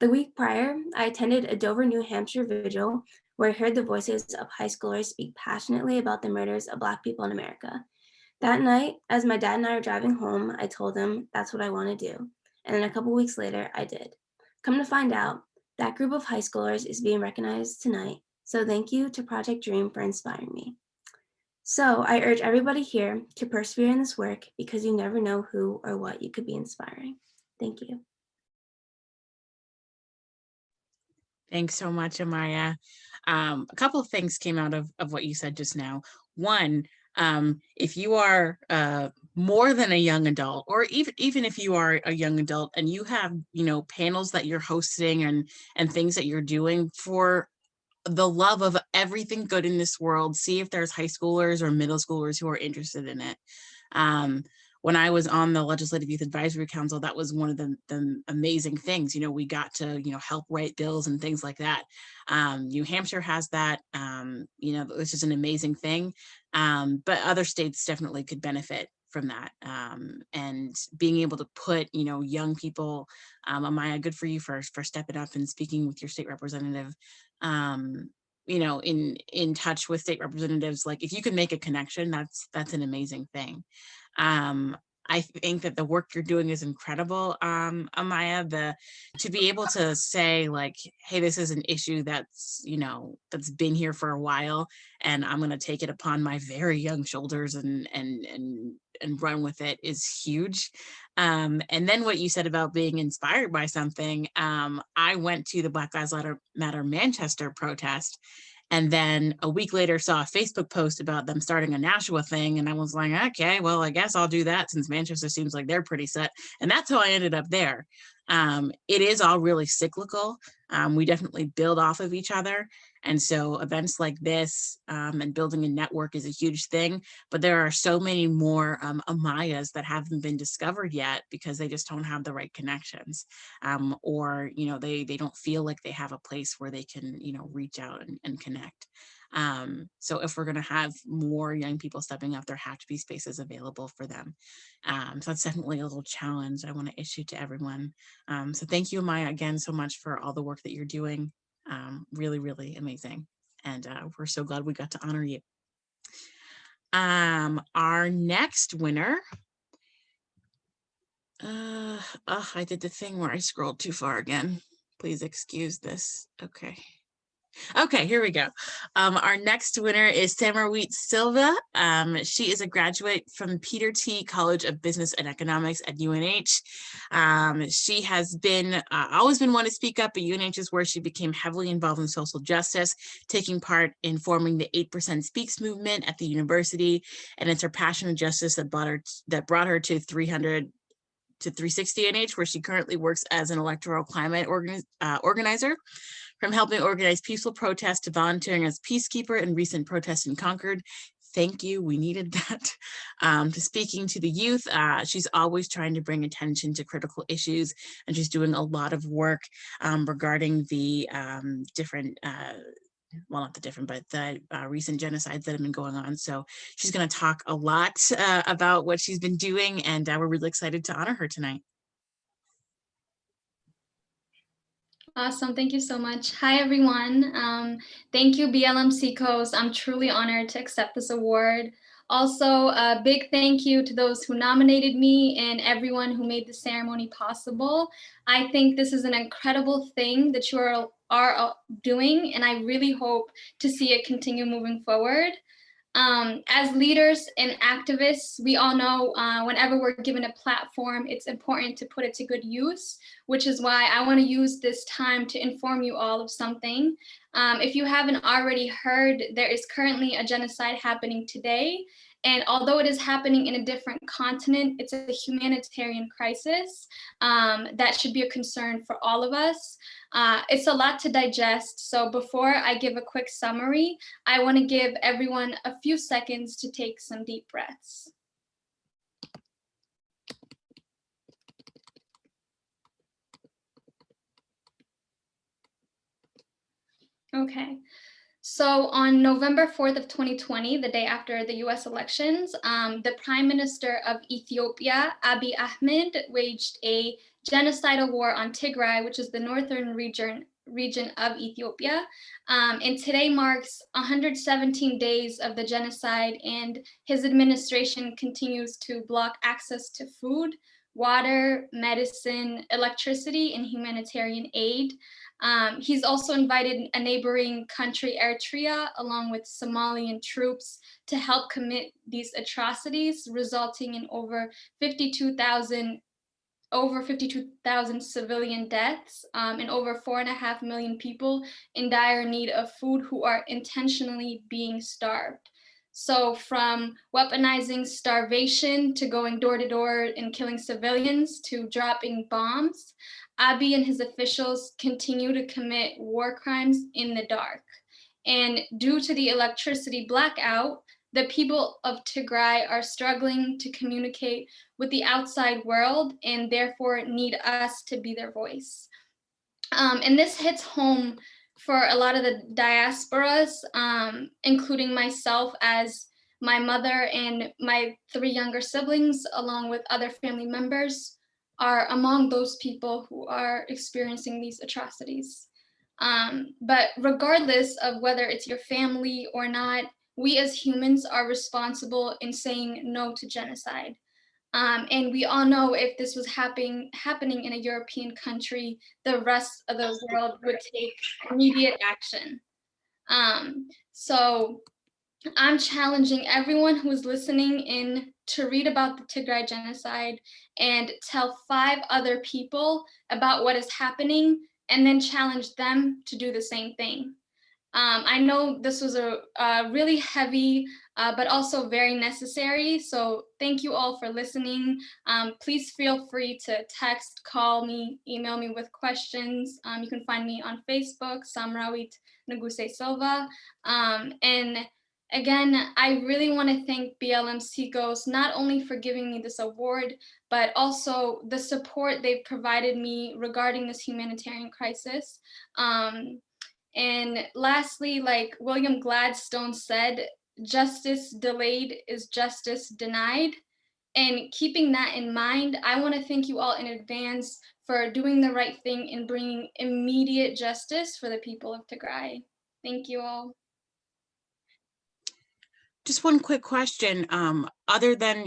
The week prior, I attended a Dover, New Hampshire vigil where I heard the voices of high schoolers speak passionately about the murders of Black people in America. That night, as my dad and I were driving home, I told him that's what I want to do. And then a couple weeks later, I did. Come to find out, that group of high schoolers is being recognized tonight. So thank you to Project Dream for inspiring me. So I urge everybody here to persevere in this work because you never know who or what you could be inspiring. Thank you. Thanks so much, Amaya. A couple of things came out of what you said just now. One, if you are more than a young adult, or even if you are a young adult and you have, panels that you're hosting and things that you're doing for the love of everything good in this world, see if there's high schoolers or middle schoolers who are interested in it. When I was on the Legislative Youth Advisory Council, that was one of the amazing things. You know, we got to, you know, help write bills and things like that. New Hampshire has that, you know, it's just an amazing thing. But other states definitely could benefit from that. And being able to put, you know, young people, Amaya, good for you for stepping up and speaking with your state representative, you know, in touch with state representatives. Like, if you can make a connection, that's an amazing thing. I think that the work you're doing is incredible, Amaya. To be able to say, like, hey, this is an issue that's, you know, that's been here for a while, and I'm going to take it upon my very young shoulders and run with it is huge. And then what you said about being inspired by something, I went to the Black Lives Matter Manchester protest, and then a week later saw a Facebook post about them starting a Nashua thing. And I was like, okay, well, I guess I'll do that, since Manchester seems like they're pretty set. And that's how I ended up there. It is all really cyclical. We definitely build off of each other. And so events like this and building a network is a huge thing, but there are so many more Amayas that haven't been discovered yet because they just don't have the right connections, or, you know, they don't feel like they have a place where they can, you know, reach out and connect. So if we're going to have more young people stepping up, there have to be spaces available for them. So that's definitely a little challenge I want to issue to everyone. So thank you, Amaya, again, so much for all the work that you're doing. Really, really amazing. And we're so glad we got to honor you. Our next winner, I did the thing where I scrolled too far again. Please excuse this. Okay, here we go. Our next winner is Samarwit Silva. She is a graduate from Peter T. College of Business and Economics at UNH. She has been always been one to speak up, but UNH is where she became heavily involved in social justice, taking part in forming the 8% Speaks movement at the university, and it's her passion of justice that brought her to 300 to 360 UNH, where she currently works as an electoral climate organizer. From helping organize peaceful protests to volunteering as peacekeeper in recent protests in Concord. Thank you, we needed that. To speaking to the youth, she's always trying to bring attention to critical issues, and she's doing a lot of work regarding the different, well, not the different, but the recent genocides that have been going on. So she's going to talk a lot about what she's been doing, and we're really excited to honor her tonight. Awesome, thank you so much. Hi, everyone. Thank you, BLM Seacoast. I'm truly honored to accept this award. Also, a big thank you to those who nominated me and everyone who made the ceremony possible. I think this is an incredible thing that you are doing, and I really hope to see it continue moving forward. As leaders and activists, we all know whenever we're given a platform, it's important to put it to good use, which is why I want to use this time to inform you all of something. If you haven't already heard, there is currently a genocide happening today. And although it is happening in a different continent, it's a humanitarian crisis that should be a concern for all of us. It's a lot to digest. So before I give a quick summary, I want to give everyone a few seconds to take some deep breaths. Okay. So on November 4th of 2020, the day after the US elections, the Prime Minister of Ethiopia, Abiy Ahmed, waged a genocidal war on Tigray, which is the northern region of Ethiopia. And today marks 117 days of the genocide, and his administration continues to block access to food, water, medicine, electricity, and humanitarian aid. He's also invited a neighboring country, Eritrea, along with Somalian troops to help commit these atrocities, resulting in over 52,000 civilian deaths and over 4.5 million people in dire need of food who are intentionally being starved. So from weaponizing starvation to going door to door and killing civilians to dropping bombs, Abiy and his officials continue to commit war crimes in the dark. And due to the electricity blackout, the people of Tigray are struggling to communicate with the outside world and therefore need us to be their voice. And this hits home for a lot of the diasporas, including myself, as my mother and my 3 younger siblings, along with other family members, are among those people who are experiencing these atrocities. But regardless of whether it's your family or not, we as humans are responsible in saying no to genocide. And we all know if this was happening in a European country, the rest of the world would take immediate action. So I'm challenging everyone who is listening in to read about the Tigray genocide and tell 5 other people about what is happening, and then challenge them to do the same thing. I know this was a really heavy, but also very necessary. So thank you all for listening. Please feel free to text, call me, email me with questions. You can find me on Facebook, Samrawit Naguse Silva. And again, I really want to thank BLM Seacoast, not only for giving me this award, but also the support they've provided me regarding this humanitarian crisis. And lastly, like William Gladstone said, justice delayed is justice denied. And keeping that in mind, I want to thank you all in advance for doing the right thing and bringing immediate justice for the people of Tigray. Thank you all. Just one quick question. Other than,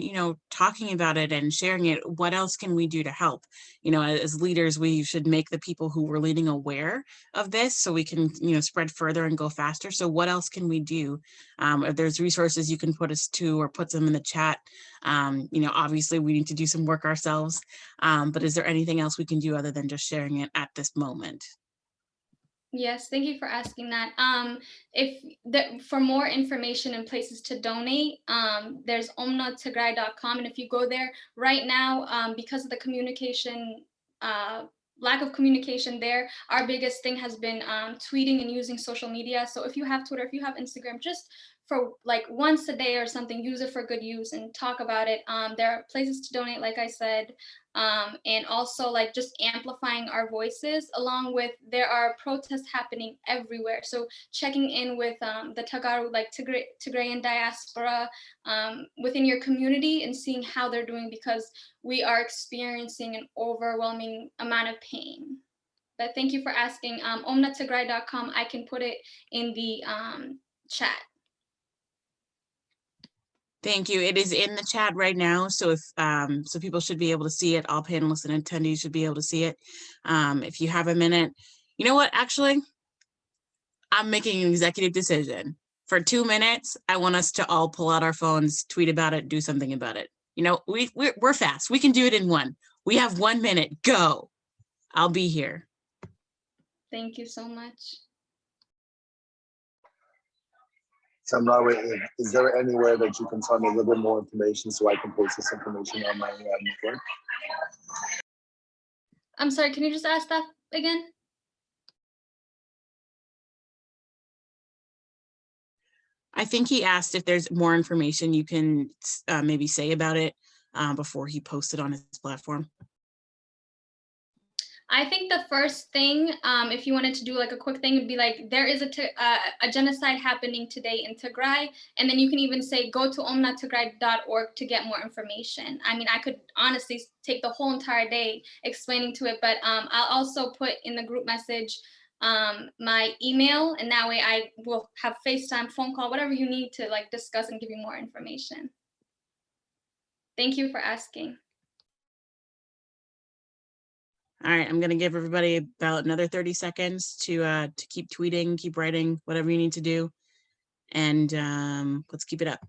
talking about it and sharing it, what else can we do to help? As leaders, we should make the people who we're leading aware of this so we can, spread further and go faster. So what else can we do? If there's resources you can put us to or put them in the chat, obviously we need to do some work ourselves. But is there anything else we can do other than just sharing it at this moment? Yes, thank you for asking that. For more information and places to donate, there's omnatigray.com. And if you go there right now, because of the communication, lack of communication there, our biggest thing has been tweeting and using social media. So if you have Twitter, if you have Instagram, just for like once a day or something, use it for good use and talk about it. There are places to donate, like I said. And also like just amplifying our voices, along with there are protests happening everywhere. So checking in with the Tagaru, like Tigrayan diaspora within your community and seeing how they're doing, because we are experiencing an overwhelming amount of pain. But thank you for asking. omnatigray.com, I can put it in the chat. Thank you. It is in the chat right now. So if so people should be able to see it. All panelists and attendees should be able to see it. If you have a minute, you know what, actually, I'm making an executive decision. For 2 minutes, I want us to all pull out our phones, tweet about it, do something about it. We're fast. We can do it in 1. We have 1 minute. Go. I'll be here. Thank you so much. Samra, is there anywhere that you can tell me a little bit more information so I can post this information on my network? I'm sorry, can you just ask that again? I think he asked if there's more information you can maybe say about it before he posted on his platform. I think the first thing, if you wanted to do like a quick thing, would be like, there is a genocide happening today in Tigray. And then you can even say, go to omnatigray.org to get more information. I mean, I could honestly take the whole entire day explaining to it, but I'll also put in the group message my email, and that way I will have FaceTime, phone call, whatever you need to like discuss and give you more information. Thank you for asking. All right, I'm gonna give everybody about another 30 seconds to keep tweeting, keep writing, whatever you need to do. And let's keep it up.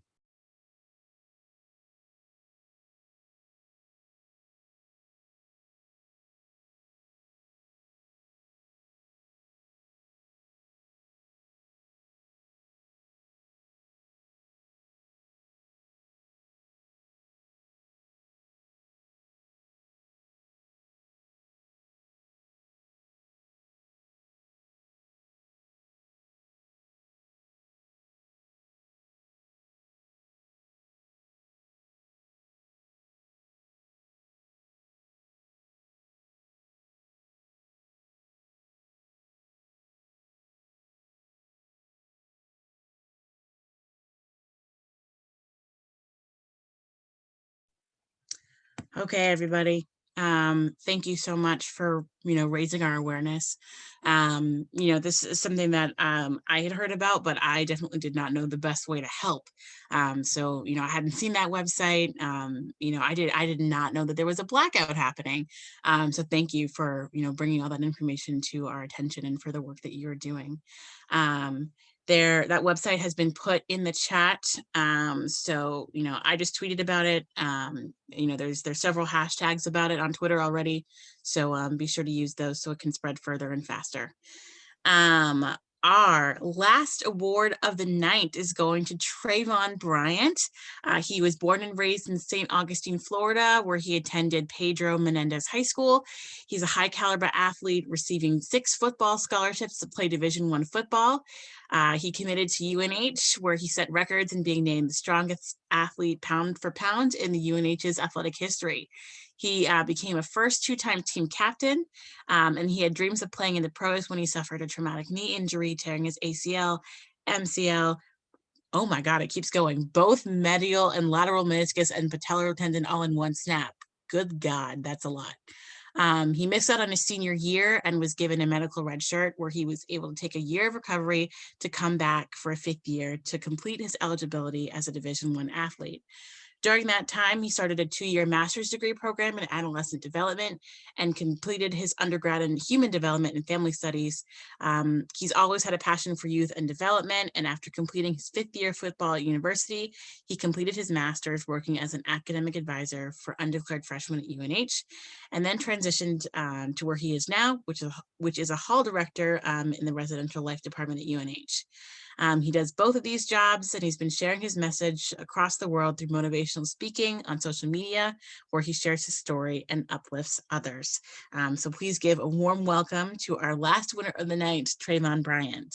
Okay, everybody. Thank you so much for, raising our awareness. This is something that I had heard about, but I definitely did not know the best way to help. So, I hadn't seen that website. I did not know that there was a blackout happening. So thank you for, bringing all that information to our attention and for the work that you're doing. That website has been put in the chat. So, I just tweeted about it. There's several hashtags about it on Twitter already. So be sure to use those so it can spread further and faster. Our last award of the night is going to Trayvon Bryant. He was born and raised in St. Augustine, Florida, where he attended Pedro Menendez High School. He's a high caliber athlete, receiving 6 football scholarships to play Division I football. He committed to UNH, where he set records in being named the strongest athlete pound for pound in the UNH's athletic history. He became a first 2-time team captain, and he had dreams of playing in the pros when he suffered a traumatic knee injury, tearing his ACL, MCL. Oh my God, it keeps going. Both medial and lateral meniscus and patellar tendon all in one snap. Good God, that's a lot. He missed out on his senior year and was given a medical red shirt, where he was able to take a year of recovery to come back for a 5th year to complete his eligibility as a Division I athlete. During that time, he started a 2-year master's degree program in adolescent development and completed his undergrad in human development and family studies. He's always had a passion for youth and development, and after completing his 5th year football at university, he completed his master's working as an academic advisor for undeclared freshmen at UNH, and then transitioned to where he is now, which is a hall director in the residential life department at UNH. He does both of these jobs, and he's been sharing his message across the world through motivational speaking on social media, where he shares his story and uplifts others. So please give a warm welcome to our last winner of the night, Trayvon Bryant.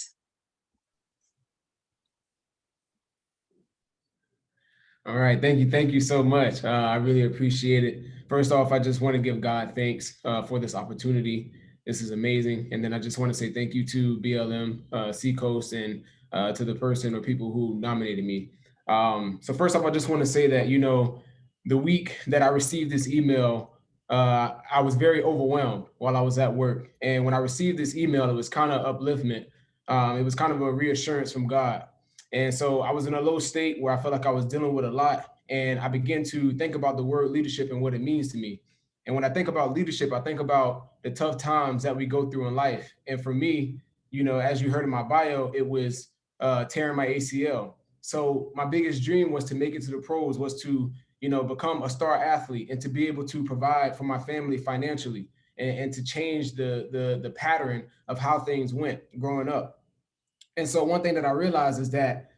All right, thank you so much. I really appreciate it. First off, I just want to give God thanks for this opportunity. This is amazing. And then I just want to say thank you to BLM Seacoast and to the person or people who nominated me. So first off, I just want to say that, the week that I received this email, I was very overwhelmed while I was at work. And when I received this email, it was kind of upliftment. It was kind of a reassurance from God. And so I was in a low state where I felt like I was dealing with a lot. And I began to think about the word leadership and what it means to me. And when I think about leadership, I think about the tough times that we go through in life. And for me, as you heard in my bio, it was tearing my ACL. So my biggest dream was to make it to the pros, was to, become a star athlete and to be able to provide for my family financially and to change the pattern of how things went growing up. And so one thing that I realized is that,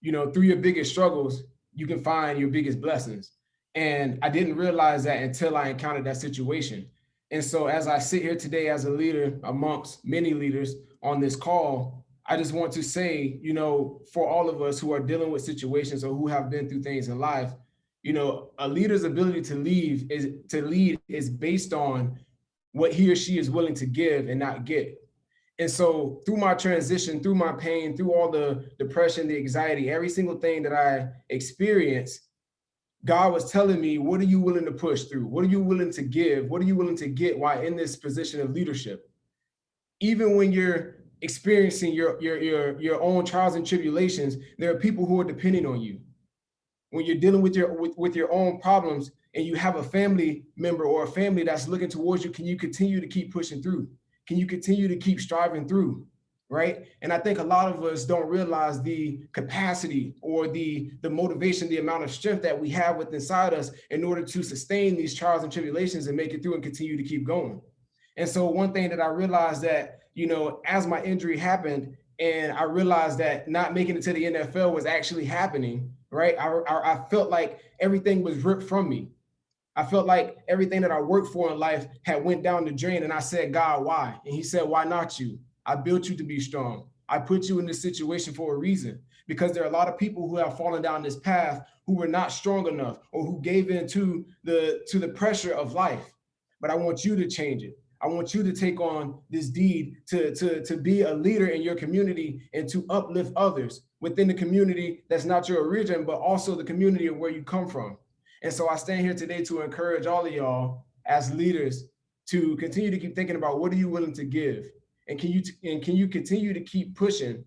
through your biggest struggles, you can find your biggest blessings. And I didn't realize that until I encountered that situation. And so as I sit here today as a leader amongst many leaders on this call, I just want to say, for all of us who are dealing with situations or who have been through things in life, a leader's ability to lead is based on what he or she is willing to give and not get. And so through my transition, through my pain, through all the depression, the anxiety, every single thing that I experienced, God was telling me, what are you willing to push through? What are you willing to give? What are you willing to get while in this position of leadership? Even when you're experiencing your own trials and tribulations, there are people who are depending on you. When you're dealing with your own problems and you have a family member or a family that's looking towards you, can you continue to keep pushing through? Can you continue to keep striving through, right? And I think a lot of us don't realize the capacity or the motivation, the amount of strength that we have within inside us in order to sustain these trials and tribulations and make it through and continue to keep going. And so one thing that I realized that, as my injury happened and I realized that not making it to the NFL was actually happening, right? I felt like everything was ripped from me. I felt like everything that I worked for in life had went down the drain. And I said, God, why? And he said, why not you? I built you to be strong. I put you in this situation for a reason, because there are a lot of people who have fallen down this path who were not strong enough or who gave in to the pressure of life. But I want you to change it. I want you to take on this deed to be a leader in your community and to uplift others within the community that's not your origin, but also the community of where you come from. And so I stand here today to encourage all of y'all as leaders to continue to keep thinking about what are you willing to give? And can you continue to keep pushing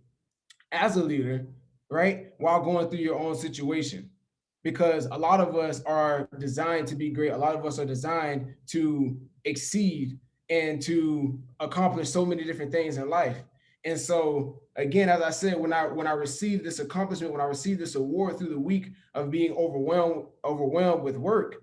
as a leader, right, while going through your own situation? Because a lot of us are designed to be great. A lot of us are designed to exceed and to accomplish so many different things in life. And so, again, as I said, when I received this accomplishment, when I received this award through the week of being overwhelmed with work,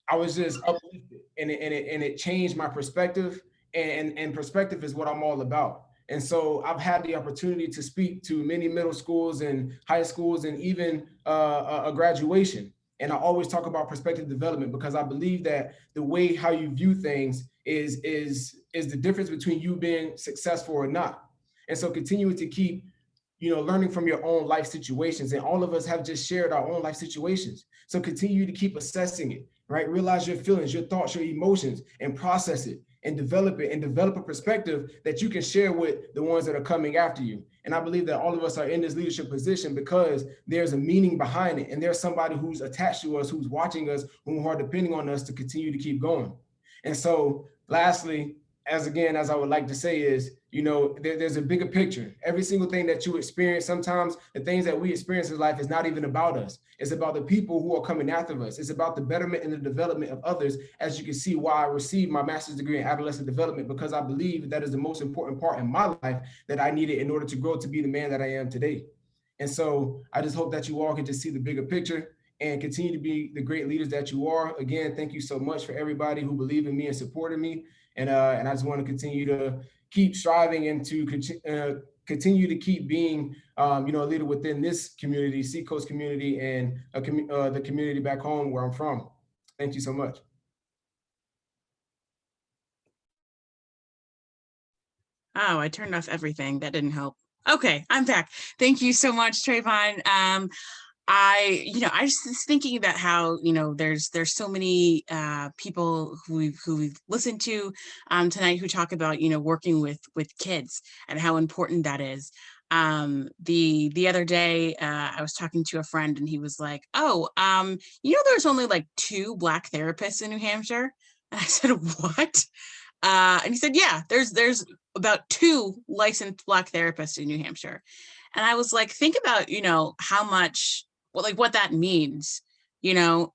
I was just uplifted, and it changed my perspective. And perspective is what I'm all about. And so I've had the opportunity to speak to many middle schools and high schools and even a graduation. And I always talk about perspective development because I believe that the way how you view things is the difference between you being successful or not. And so continuing to keep, learning from your own life situations. And all of us have just shared our own life situations. So continue to keep assessing it, right? Realize your feelings, your thoughts, your emotions, and process it and develop it and develop a perspective that you can share with the ones that are coming after you. And I believe that all of us are in this leadership position because there's a meaning behind it. And there's somebody who's attached to us, who's watching us, who are depending on us to continue to keep going. And so lastly, as I would like to say is, there's a bigger picture. Every single thing that you experience, sometimes the things that we experience in life is not even about us. It's about the people who are coming after us. It's about the betterment and the development of others. As you can see, why I received my master's degree in adolescent development, because I believe that is the most important part in my life that I needed in order to grow to be the man that I am today. And so I just hope that you all can just see the bigger picture and continue to be the great leaders that you are. Again, thank you so much for everybody who believed in me and supported me. And I just want to continue to keep striving and to continue to keep being, a leader within this community, Seacoast community, and the community back home where I'm from. Thank you so much. Oh, I turned off everything. That didn't help. Okay, I'm back. Thank you so much, Trayvon. I was thinking about how, there's so many people who we've listened to tonight who talk about, working with kids and how important that is. The other day, I was talking to a friend and he was like, oh, there's only like 2 Black therapists in New Hampshire. And I said, what? And he said, yeah, there's about 2 licensed Black therapists in New Hampshire. And I was like, think about, how much, what that means, there's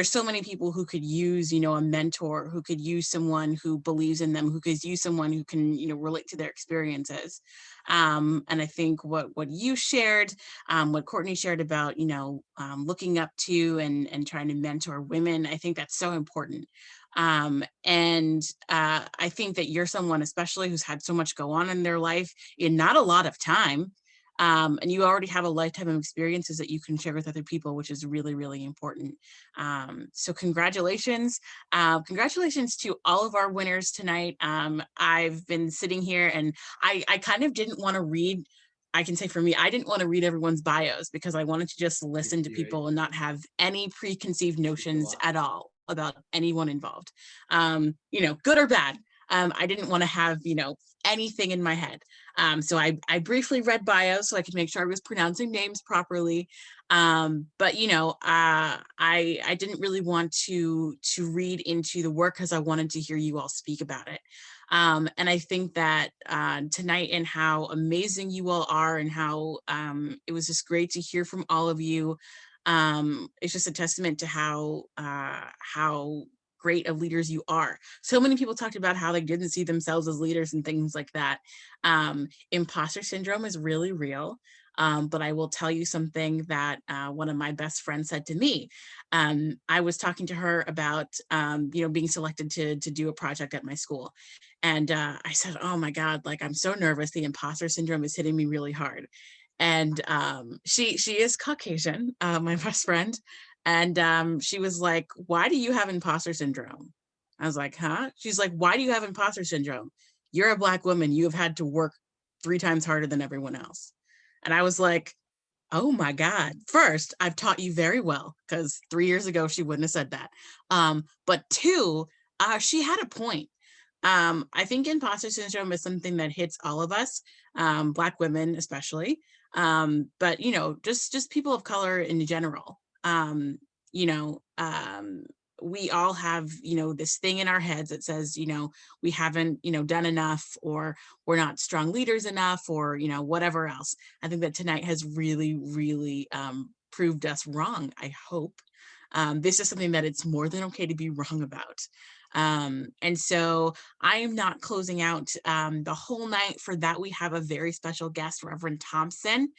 so many people who could use, a mentor, who could use someone who believes in them, who could use someone who can, relate to their experiences. And I think what you shared, what Courtney shared about, looking up to and trying to mentor women, I think that's so important. And I think that you're someone, especially who's had so much go on in their life in not a lot of time. And you already have a lifetime of experiences that you can share with other people, which is really, really important. So congratulations. Congratulations to all of our winners tonight. I've been sitting here and I kind of didn't want to read, I can say for me, I didn't want to read everyone's bios because I wanted to just listen to people and not have any preconceived notions at all about anyone involved, good or bad. I didn't want to have, anything in my head. So I briefly read bios so I could make sure I was pronouncing names properly. But I didn't really want to read into the work because I wanted to hear you all speak about it. And I think that tonight and how amazing you all are and how it was just great to hear from all of you. It's just a testament to how great of leaders you are. So many people talked about how they didn't see themselves as leaders and things like that. Imposter syndrome is really real. But I will tell you something that one of my best friends said to me. I was talking to her about, being selected to do a project at my school. And I said, oh my God, I'm so nervous. The imposter syndrome is hitting me really hard. And she is Caucasian, my best friend. And she was like, why do you have imposter syndrome? I was like, huh? She's like, why do you have imposter syndrome? You're a Black woman. You have had to work 3 times harder than everyone else. And I was like, oh my God. First, I've taught you very well, because 3 years ago, she wouldn't have said that. But 2, she had a point. I think imposter syndrome is something that hits all of us, Black women especially. but just people of color in general. We all have, this thing in our heads that says, we haven't, done enough, or we're not strong leaders enough, or, whatever else. I think that tonight has really, really proved us wrong, I hope. This is something that it's more than okay to be wrong about. And so I am not closing out the whole night. For that, we have a very special guest, Reverend Thompson.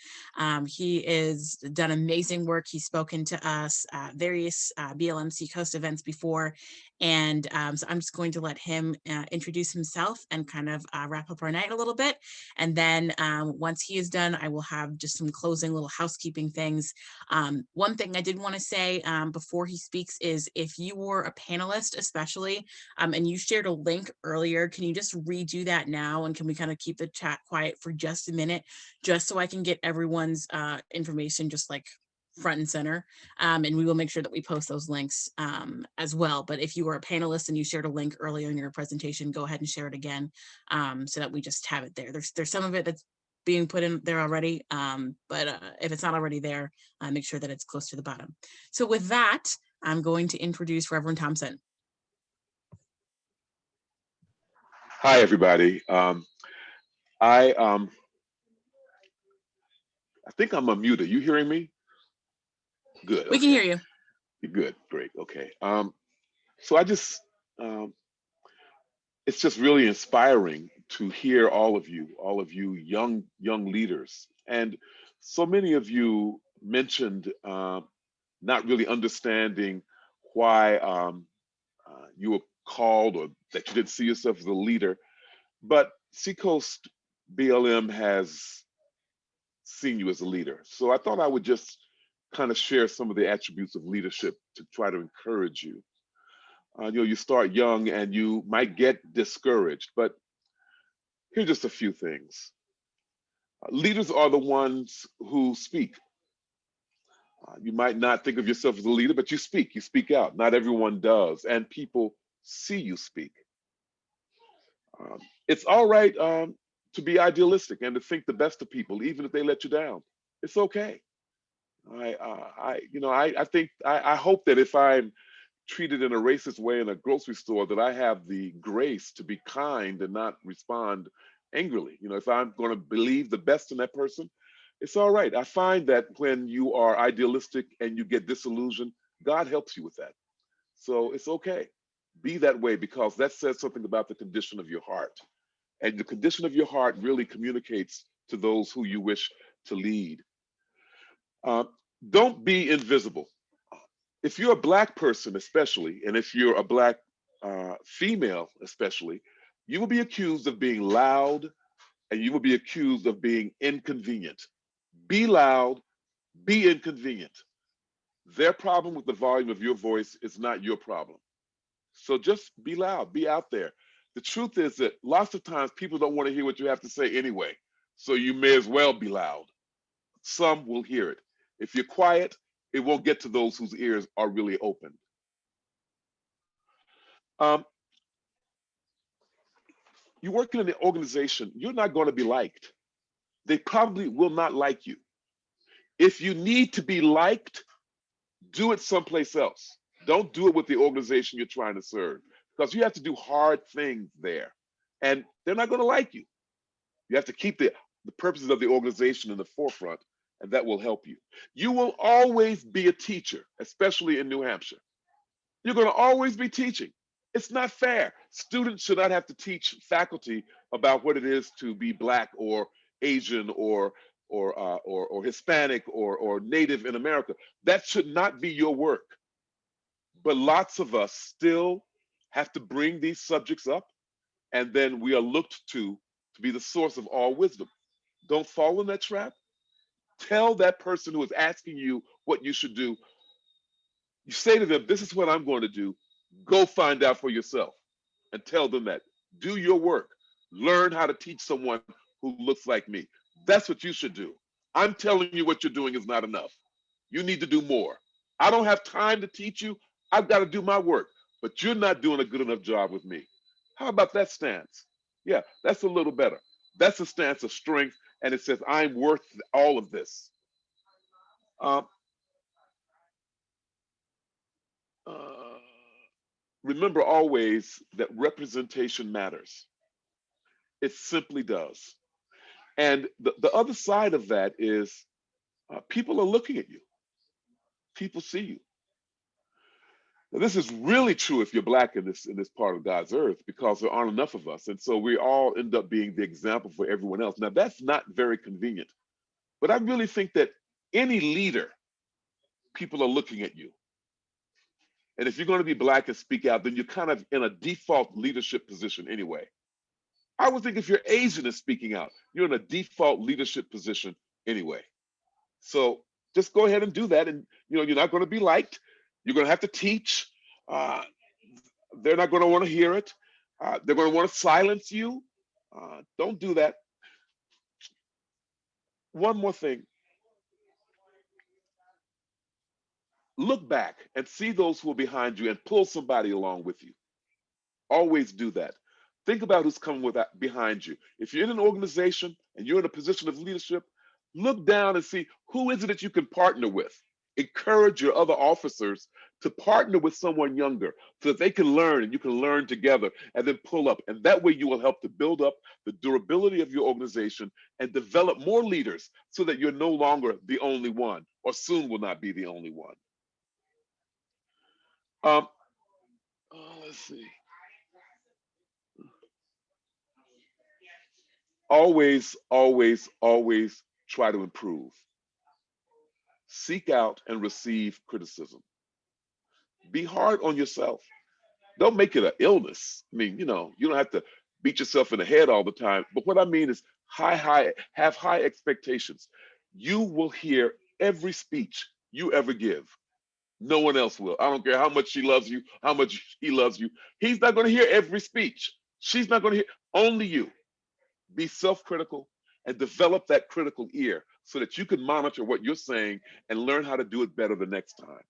He has done amazing work. He's spoken to us at various BLM Seacoast events before. And so I'm just going to let him introduce himself and kind of wrap up our night a little bit. And then once he is done, I will have just some closing little housekeeping things. One thing I did want to say before he speaks is, if you were a panelist, especially, and you shared a link earlier, can you just redo that now? And can we kind of keep the chat quiet for just a minute, just so I can get everyone's information just like front and center. And we will make sure that we post those links as well. But if you were a panelist and you shared a link earlier in your presentation, go ahead and share it again so that we just have it there. There's some of it that's being put in there already, but if it's not already there, make sure that it's close to the bottom. So with that, I'm going to introduce Reverend Thompson. Hi, everybody. I think I'm unmuted. Are you hearing me? Good. We can hear you. Good. Great. Okay. So I just, it's just really inspiring to hear all of you young leaders. And so many of you mentioned not really understanding why you were called, or that you didn't see yourself as a leader. But Seacoast BLM has seen you as a leader. So I thought I would just kind of share some of the attributes of leadership to try to encourage you. You start young and you might get discouraged, but here's just a few things. Leaders are the ones who speak. You might not think of yourself as a leader, but you speak out. Not everyone does, and people see you speak. It's all right to be idealistic and to think the best of people, even if they let you down. It's okay. I hope that if I'm treated in a racist way in a grocery store, that I have the grace to be kind and not respond angrily. If I'm going to believe the best in that person, it's all right. I find that when you are idealistic and you get disillusioned, God helps you with that. So it's okay. Be that way, because that says something about the condition of your heart. And the condition of your heart really communicates to those who you wish to lead. Don't be invisible. If you're a Black person, especially, and if you're a Black female, especially, you will be accused of being loud, and you will be accused of being inconvenient. Be loud, be inconvenient. Their problem with the volume of your voice is not your problem. So just be loud, be out there. The truth is that lots of times people don't want to hear what you have to say anyway. So you may as well be loud. Some will hear it. If you're quiet, it won't get to those whose ears are really open. You work in an organization, you're not going to be liked. They probably will not like you. If you need to be liked, do it someplace else. Don't do it with the organization you're trying to serve, because you have to do hard things there, and they're not going to like you. You have to keep the purposes of the organization in the forefront, and that will help you. You will always be a teacher, especially in New Hampshire. You're going to always be teaching. It's not fair. Students should not have to teach faculty about what it is to be Black or Asian or Hispanic or Native in America. That should not be your work. But lots of us still have to bring these subjects up, and then we are looked to be the source of all wisdom. Don't fall in that trap. Tell that person who is asking you what you should do. You say to them, this is what I'm going to do. Go find out for yourself, and tell them that. Do your work. Learn how to teach someone who looks like me. That's what you should do. I'm telling you what you're doing is not enough. You need to do more. I don't have time to teach you. I've got to do my work, but you're not doing a good enough job with me. How about that stance? Yeah, that's a little better. That's a stance of strength and it says, I'm worth all of this. Remember always that representation matters. It simply does. And the other side of that is people are looking at you. People see you. Now, this is really true if you're Black in this part of God's earth, because there aren't enough of us. And so we all end up being the example for everyone else. Now, that's not very convenient, but I really think that any leader, people are looking at you. And if you're going to be Black and speak out, then you're kind of in a default leadership position anyway. I would think if you're Asian and speaking out, you're in a default leadership position anyway. So just go ahead and do that. And you're not going to be liked. You're going to have to teach. They're not going to want to hear it. They're going to want to silence you. Don't do that. One more thing. Look back and see those who are behind you and pull somebody along with you. Always do that. Think about who's coming behind you. If you're in an organization and you're in a position of leadership, look down and see who is it that you can partner with. Encourage your other officers to partner with someone younger so that they can learn and you can learn together, and then pull up. And that way you will help to build up the durability of your organization and develop more leaders so that you're no longer the only one, or soon will not be the only one. Let's see. Always, always, always try to improve. Seek out and receive criticism. Be hard on yourself. Don't make it an illness. I mean, you don't have to beat yourself in the head all the time. But what I mean is have high expectations. You will hear every speech you ever give. No one else will. I don't care how much she loves you, how much he loves you. He's not going to hear every speech. She's not going to hear, only you. Be self-critical and develop that critical ear so that you can monitor what you're saying and learn how to do it better the next time.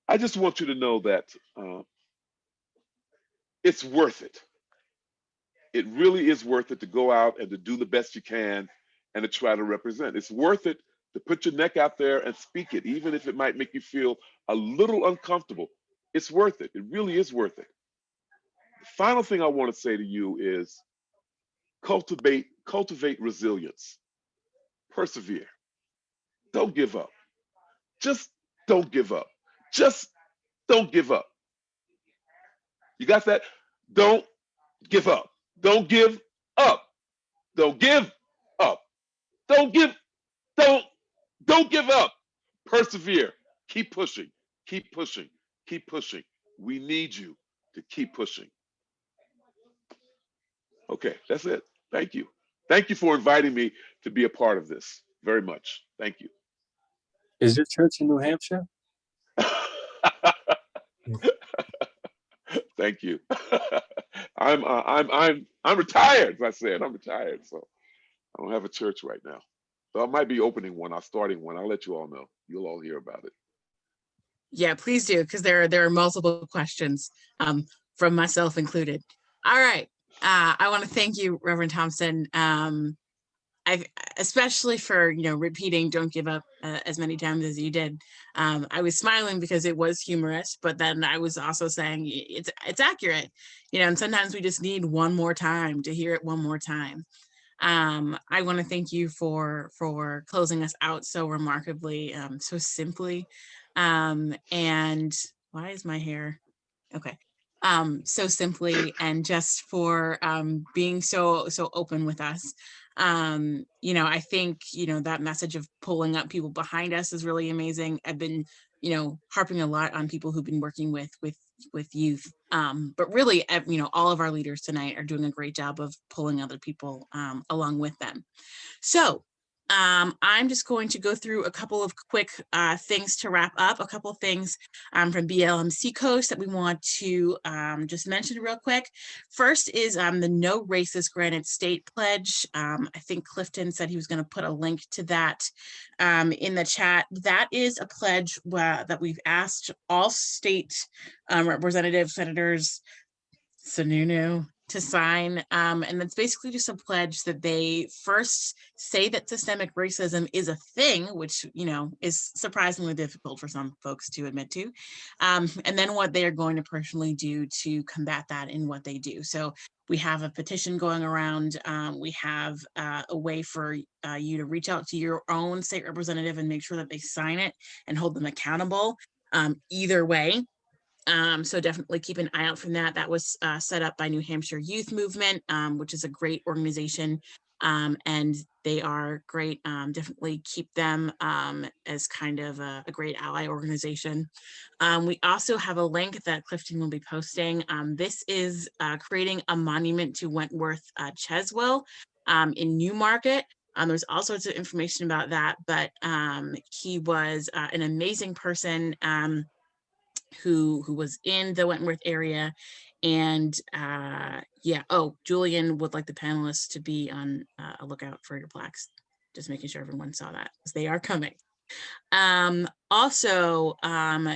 I just want you to know that it's worth it. It really is worth it to go out and to do the best you can and to try to represent. It's worth it to put your neck out there and speak it, even if it might make you feel a little uncomfortable. It's worth it. It really is worth it. The final thing I want to say to you is cultivate resilience. Persevere. Don't give up. Just don't give up. Just don't give up. You got that? Don't give up. Don't give up. Don't give up. Don't give up. Persevere. Keep pushing. Keep pushing. Keep pushing. We need you to keep pushing. Okay, that's it. Thank you. Thank you for inviting me to be a part of this very much. Thank you. Is your church in New Hampshire? Thank you. I'm retired, as I said. I'm retired, so I don't have a church right now. So I might be opening one. I'm starting one. I'll let you all know. You'll all hear about it. Yeah, please do, because there are multiple questions from myself included. All right. I want to thank you, Reverend Thompson. Especially for repeating "Don't give up" as many times as you did. I was smiling because it was humorous, but then I was also saying it's accurate, and sometimes we just need one more time to hear it one more time. I want to thank you for closing us out so remarkably, so simply, and why is my hair okay? So simply, and just for being so open with us. I think that message of pulling up people behind us is really amazing. I've been harping a lot on people who've been working with youth, but really all of our leaders tonight are doing a great job of pulling other people along with them. So I'm just going to go through a couple of quick things to wrap up, a couple of things from BLM Seacoast that we want to just mention real quick. First is the No Racist Granite State Pledge. I think Clifton said he was going to put a link to that in the chat. That is a pledge that we've asked all state representatives, senators, Sununu, to sign. And that's basically just a pledge that they first say that systemic racism is a thing, which, you know, is surprisingly difficult for some folks to admit to. And then what they are going to personally do to combat that in what they do. So we have a petition going around. We have a way for you to reach out to your own state representative and make sure that they sign it and hold them accountable either way. So definitely keep an eye out from that. That was set up by New Hampshire Youth Movement, which is a great organization. And they are great. Definitely keep them as kind of a great ally organization. We also have a link that Clifton will be posting. This is creating a monument to Wentworth Cheswell in Newmarket. There's all sorts of information about that, but he was an amazing person who was in the Wentworth area. And yeah, oh, Julian would like the panelists to be on a lookout for your plaques. Just making sure everyone saw that, because they are coming. Also,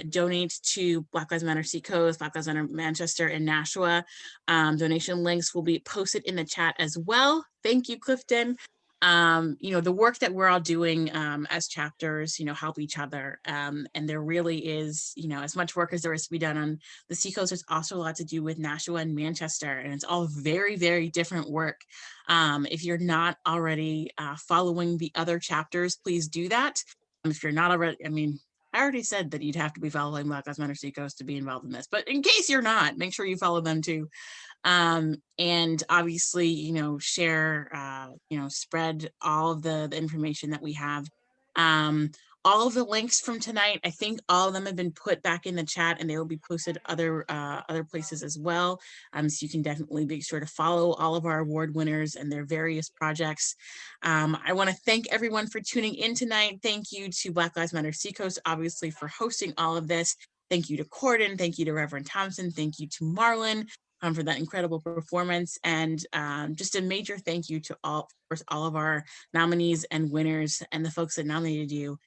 donate to Black Lives Matter Seacoast, Black Lives Matter Manchester, and Nashua. Donation links will be posted in the chat as well. Thank you, Clifton. You know, the work that we're all doing as chapters, you know, help each other. And there really is, you know, as much work as there is to be done on the Seacoast, there's also a lot to do with Nashua and Manchester, and it's all very, very different work. If you're not already following the other chapters, please do that. If you're not already, I mean, I already said that you'd have to be following Black Lives Matter Seacoast to be involved in this, but in case you're not, make sure you follow them too. And obviously, you know, share, you know, spread all of the information that we have. All of the links from tonight, I think all of them have been put back in the chat, and they will be posted other places as well. So you can definitely be sure to follow all of our award winners and their various projects. I want to thank everyone for tuning in tonight. Thank you to Black Lives Matter Seacoast, obviously, for hosting all of this. Thank you to Corden. Thank you to Reverend Thompson. Thank you to Marlon for that incredible performance. And just a major thank you to all of our nominees and winners and the folks that nominated you.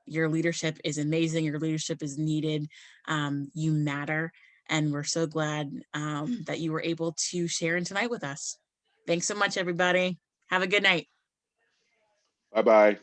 Your leadership is amazing. Your leadership is needed. You matter. And we're so glad that you were able to share in tonight with us. Thanks so much, everybody. Have a good night. Bye-bye.